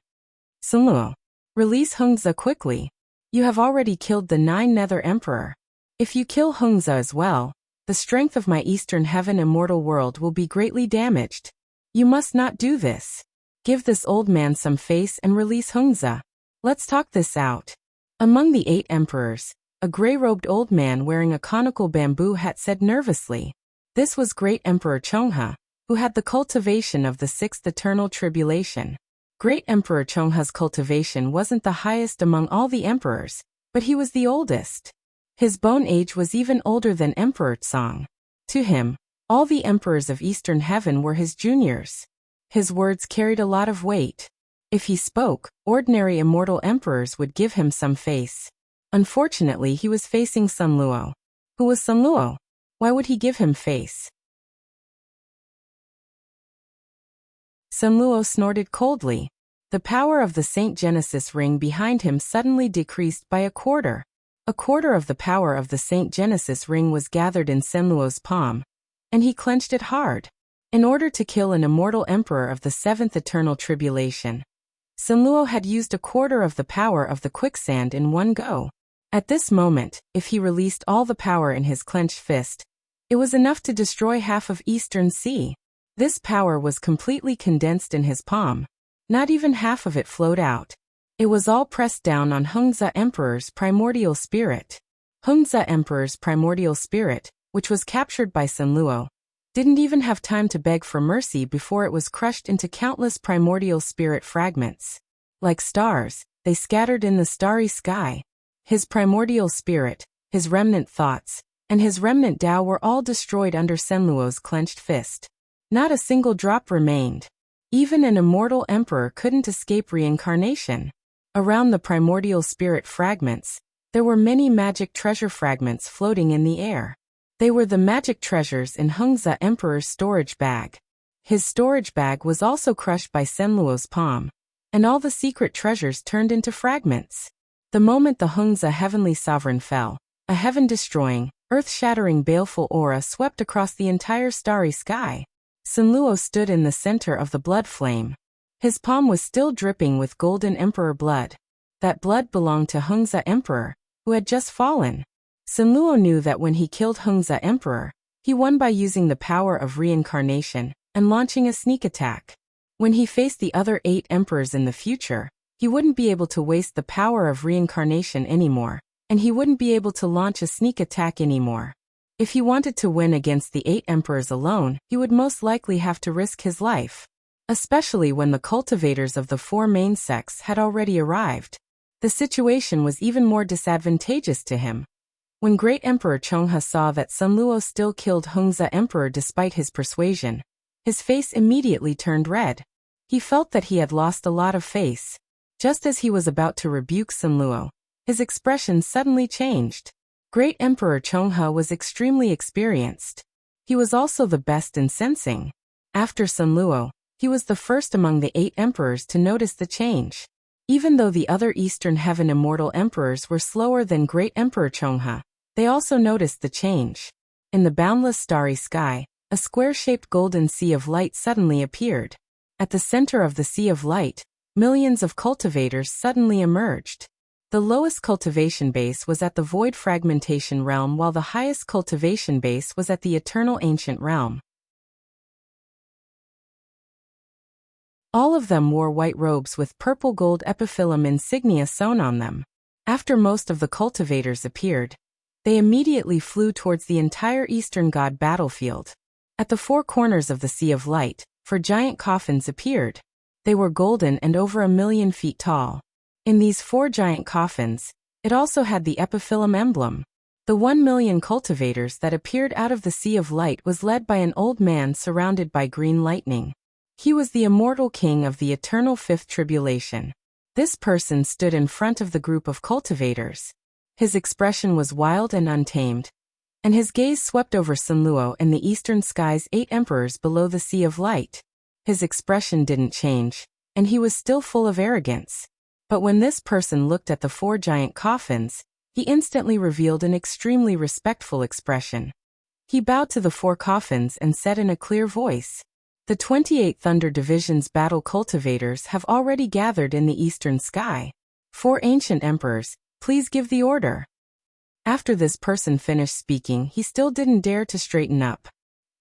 Sun Luo, release Hongzhi quickly. You have already killed the 9 Nether Emperor. If you kill Hongzhi as well, the strength of my Eastern Heaven immortal world will be greatly damaged. You must not do this. Give this old man some face and release Hongzhi. Let's talk this out. Among the 8 emperors, a gray-robed old man wearing a conical bamboo hat said nervously. This was Great Emperor Chonghe, who had the cultivation of the 6th eternal tribulation. Great Emperor Chonghe's cultivation wasn't the highest among all the emperors, but he was the oldest. His bone age was even older than Emperor Tsang. To him, all the emperors of Eastern Heaven were his juniors. His words carried a lot of weight. If he spoke, ordinary immortal emperors would give him some face. Unfortunately, he was facing Sun Luo. Who was Sun Luo? Why would he give him face? Sun Luo snorted coldly. The power of the Saint Genesis ring behind him suddenly decreased by a quarter. A quarter of the power of the Saint Genesis ring was gathered in Sun Luo's palm, and he clenched it hard. In order to kill an immortal emperor of the 7th eternal tribulation, Sun Luo had used a quarter of the power of the quicksand in one go. At this moment, if he released all the power in his clenched fist, it was enough to destroy half of Eastern Sea. This power was completely condensed in his palm. Not even half of it flowed out. It was all pressed down on Hongzhi Emperor's primordial spirit. Hongzhi Emperor's primordial spirit, which was captured by Sun Luo, didn't even have time to beg for mercy before it was crushed into countless primordial spirit fragments. Like stars, they scattered in the starry sky. His primordial spirit, his remnant thoughts, and his remnant Tao were all destroyed under Sun Luo's clenched fist. Not a single drop remained. Even an immortal emperor couldn't escape reincarnation. Around the primordial spirit fragments, there were many magic treasure fragments floating in the air. They were the magic treasures in Hongzhi Emperor's storage bag. His storage bag was also crushed by Sun Luo's palm, and all the secret treasures turned into fragments. The moment the Hongzhi Heavenly Sovereign fell, a heaven-destroying, earth-shattering baleful aura swept across the entire starry sky. Sun Luo stood in the center of the blood flame. His palm was still dripping with golden emperor blood. That blood belonged to Hongzhi Emperor, who had just fallen. Sun Luo knew that when he killed Hongzhi Emperor, he won by using the power of reincarnation and launching a sneak attack. When he faced the other 8 emperors in the future, he wouldn't be able to waste the power of reincarnation anymore, and he wouldn't be able to launch a sneak attack anymore. If he wanted to win against the 8 emperors alone, he would most likely have to risk his life, especially when the cultivators of the 4 main sects had already arrived. The situation was even more disadvantageous to him. When Great Emperor Chonghe saw that Sun Luo still killed Hongzhi Emperor despite his persuasion, his face immediately turned red. He felt that he had lost a lot of face. Just as he was about to rebuke Sun Luo, his expression suddenly changed. Great Emperor Chonghe was extremely experienced. He was also the best in sensing. After Sun Luo, he was the first among the 8 emperors to notice the change. Even though the other Eastern Heaven Immortal Emperors were slower than Great Emperor Chonghe, they also noticed the change. In the boundless starry sky, a square-shaped golden sea of light suddenly appeared. At the center of the sea of light, millions of cultivators suddenly emerged. The lowest cultivation base was at the void fragmentation realm, while the highest cultivation base was at the eternal ancient realm. All of them wore white robes with purple gold epiphyllum insignia sewn on them. After most of the cultivators appeared, they immediately flew towards the entire Eastern God battlefield. At the 4 corners of the Sea of Light, 4 giant coffins appeared. They were golden and over 1,000,000 feet tall. In these 4 giant coffins, it also had the epiphyllum emblem. The 1,000,000 cultivators that appeared out of the Sea of Light was led by an old man surrounded by green lightning. He was the immortal king of the eternal 5th tribulation. This person stood in front of the group of cultivators. His expression was wild and untamed, and his gaze swept over Sun Luo and the eastern sky's 8 emperors below the Sea of Light. His expression didn't change, and he was still full of arrogance. But when this person looked at the 4 giant coffins, he instantly revealed an extremely respectful expression. He bowed to the 4 coffins and said in a clear voice, "The 28 Thunder Division's battle cultivators have already gathered in the eastern sky. 4 ancient emperors, please give the order." After this person finished speaking, he still didn't dare to straighten up.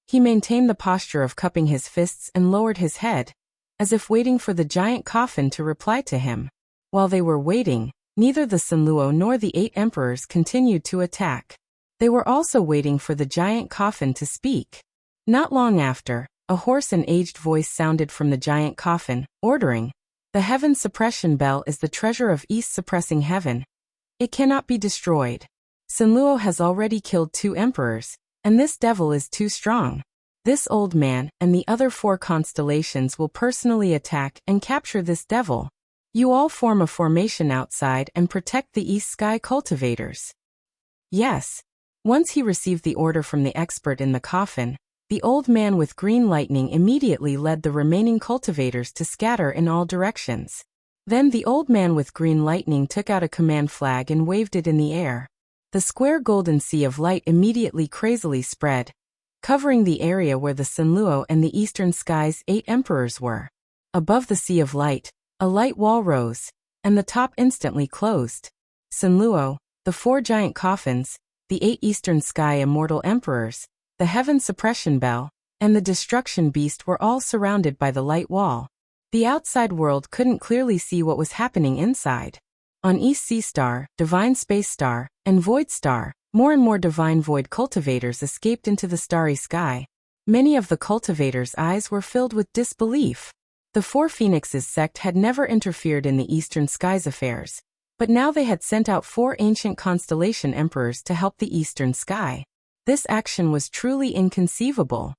He maintained the posture of cupping his fists and lowered his head, as if waiting for the giant coffin to reply to him. While they were waiting, neither the Sun Luo nor the 8 emperors continued to attack. They were also waiting for the giant coffin to speak. Not long after, a hoarse and aged voice sounded from the giant coffin, ordering, "The heaven suppression bell is the treasure of East suppressing heaven. It cannot be destroyed. Sun Luo has already killed 2 emperors, and this devil is too strong. This old man and the other 4 constellations will personally attack and capture this devil. You all form a formation outside and protect the East Sky cultivators." Yes. Once he received the order from the expert in the coffin, the old man with green lightning immediately led the remaining cultivators to scatter in all directions. Then the old man with green lightning took out a command flag and waved it in the air. The square golden sea of light immediately crazily spread, covering the area where the Sun Luo and the eastern sky's 8 emperors were. Above the sea of light, a light wall rose, and the top instantly closed. Sun Luo, the 4 giant coffins, the 8 eastern sky immortal emperors, the heaven suppression bell, and the destruction beast were all surrounded by the light wall. The outside world couldn't clearly see what was happening inside. On East Sea Star, Divine Space Star, and Void Star, more and more divine void cultivators escaped into the starry sky. Many of the cultivators' eyes were filled with disbelief. The 4 Phoenixes sect had never interfered in the eastern sky's affairs, but now they had sent out 4 ancient constellation emperors to help the eastern sky. This action was truly inconceivable.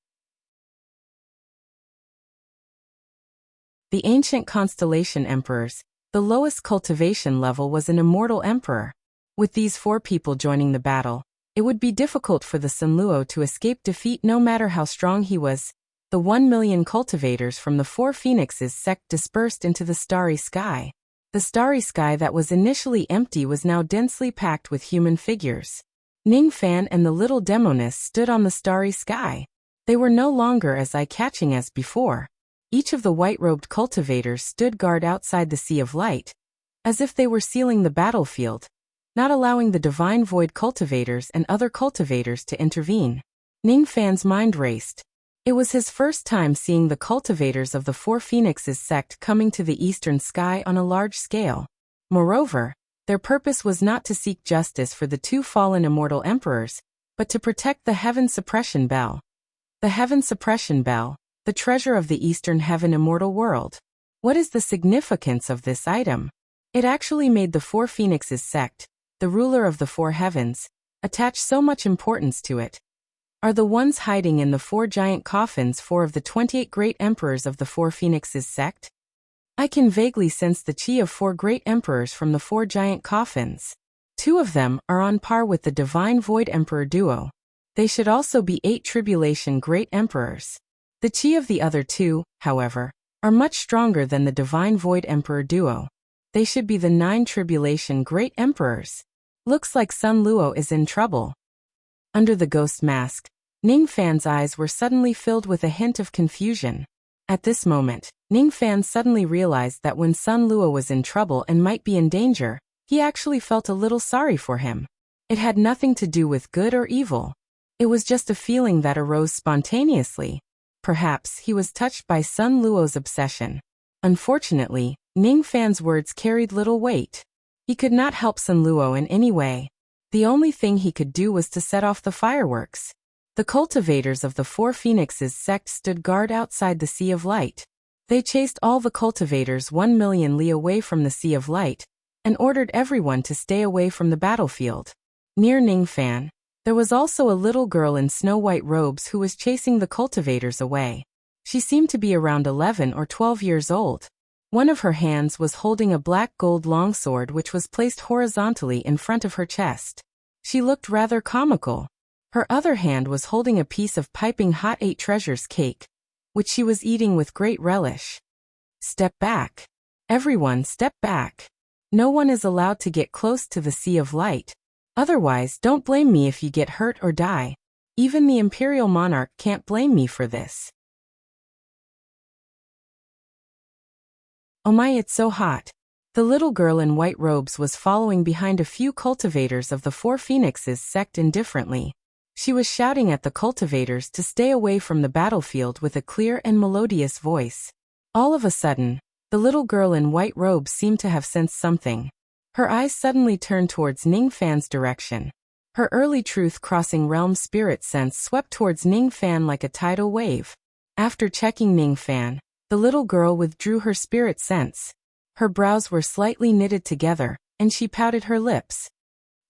The ancient constellation emperors, the lowest cultivation level was an immortal emperor. With these 4 people joining the battle, it would be difficult for the Sun Luo to escape defeat no matter how strong he was. The 1,000,000 cultivators from the 4 Phoenixes sect dispersed into the starry sky. The starry sky that was initially empty was now densely packed with human figures. Ning Fan and the little demoness stood on the starry sky. They were no longer as eye-catching as before. Each of the white-robed cultivators stood guard outside the Sea of Light, as if they were sealing the battlefield, not allowing the divine void cultivators and other cultivators to intervene. Ningfan's mind raced. It was his first time seeing the cultivators of the Four Phoenixes sect coming to the eastern sky on a large scale. Moreover, their purpose was not to seek justice for the two fallen immortal emperors, but to protect the Heaven Suppression Bell. The Heaven Suppression Bell, the treasure of the Eastern Heaven immortal world. What is the significance of this item? It actually made the Four Phoenixes sect, the ruler of the four heavens, attach so much importance to it. Are the ones hiding in the four giant coffins four of the 28 great emperors of the Four Phoenixes sect? I can vaguely sense the chi of four great emperors from the four giant coffins. Two of them are on par with the divine void emperor duo. They should also be 8 tribulation great emperors. The chi of the other two, however, are much stronger than the divine void emperor duo. They should be the 9 tribulation great emperors. Looks like Sun Luo is in trouble. Under the ghost mask, Ningfan's eyes were suddenly filled with a hint of confusion. At this moment, Ningfan suddenly realized that when Sun Luo was in trouble and might be in danger, he actually felt a little sorry for him. It had nothing to do with good or evil. It was just a feeling that arose spontaneously. Perhaps he was touched by Sun Luo's obsession. Unfortunately, Ningfan's words carried little weight. He could not help Sun Luo in any way. The only thing he could do was to set off the fireworks. The cultivators of the Four Phoenixes sect stood guard outside the Sea of Light. They chased all the cultivators 1 million li away from the Sea of Light, and ordered everyone to stay away from the battlefield. Near Ningfan, there was also a little girl in snow-white robes who was chasing the cultivators away. She seemed to be around 11 or 12 years old. One of her hands was holding a black gold longsword which was placed horizontally in front of her chest. She looked rather comical. Her other hand was holding a piece of piping hot 8 treasures cake, which she was eating with great relish. Step back. Everyone step back. No one is allowed to get close to the Sea of Light. Otherwise, don't blame me if you get hurt or die. Even the Imperial Monarch can't blame me for this. Oh my, it's so hot. The little girl in white robes was following behind a few cultivators of the Four Phoenixes sect indifferently. She was shouting at the cultivators to stay away from the battlefield with a clear and melodious voice. All of a sudden, the little girl in white robes seemed to have sensed something. Her eyes suddenly turned towards Ningfan's direction. Her early truth-crossing realm spirit sense swept towards Ningfan like a tidal wave. After checking Ningfan, the little girl withdrew her spirit sense. Her brows were slightly knitted together, and she pouted her lips.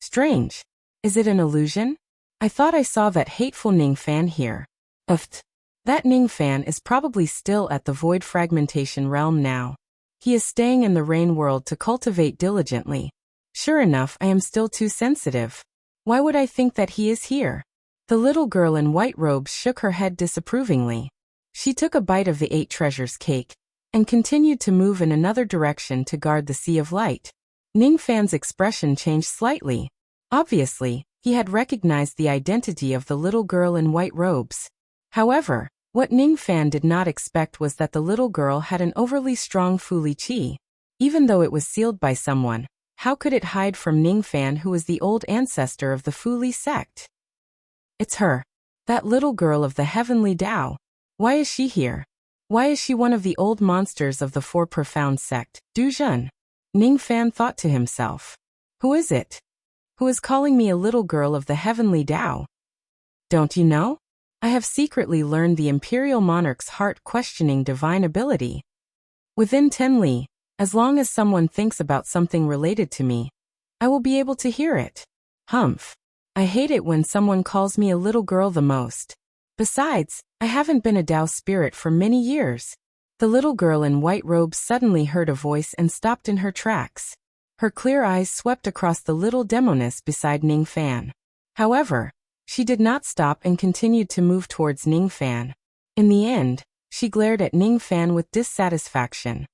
Strange. Is it an illusion? I thought I saw that hateful Ningfan here. That Ningfan is probably still at the void fragmentation realm now. He is staying in the rain world to cultivate diligently. Sure enough, I am still too sensitive. Why would I think that he is here? The little girl in white robes shook her head disapprovingly. She took a bite of the 8 treasures cake, and continued to move in another direction to guard the Sea of Light. Ningfan's expression changed slightly. Obviously, he had recognized the identity of the little girl in white robes. However, what Ningfan did not expect was that the little girl had an overly strong Fu Li Qi. Even though it was sealed by someone, how could it hide from Ningfan, who was the old ancestor of the Fu Li sect? It's her. That little girl of the heavenly Tao. Why is she here? Why is she one of the old monsters of the Four Profound sect, Du Zhen? Ningfan thought to himself. Who is it? Who is calling me a little girl of the heavenly Tao? Don't you know? I have secretly learned the Imperial Monarch's heart-questioning divine ability. Within 10 li, as long as someone thinks about something related to me, I will be able to hear it. Humph. I hate it when someone calls me a little girl the most. Besides, I haven't been a Tao spirit for many years. The little girl in white robes suddenly heard a voice and stopped in her tracks. Her clear eyes swept across the little demoness beside Ningfan. However, she did not stop and continued to move towards Ningfan. In the end, she glared at Ningfan with dissatisfaction.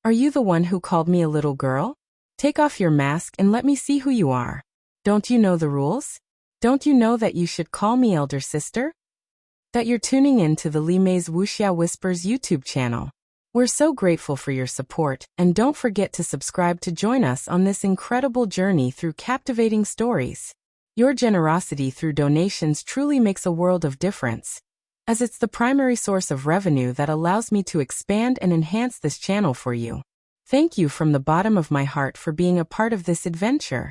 Are you the one who called me a little girl? Take off your mask and let me see who you are. Don't you know the rules? Don't you know that you should call me elder sister? that you're tuning in to the Li Mei's Wuxia Whispers YouTube channel. We're so grateful for your support, and don't forget to subscribe to join us on this incredible journey through captivating stories. Your generosity through donations truly makes a world of difference, as it's the primary source of revenue that allows me to expand and enhance this channel for you. Thank you from the bottom of my heart for being a part of this adventure.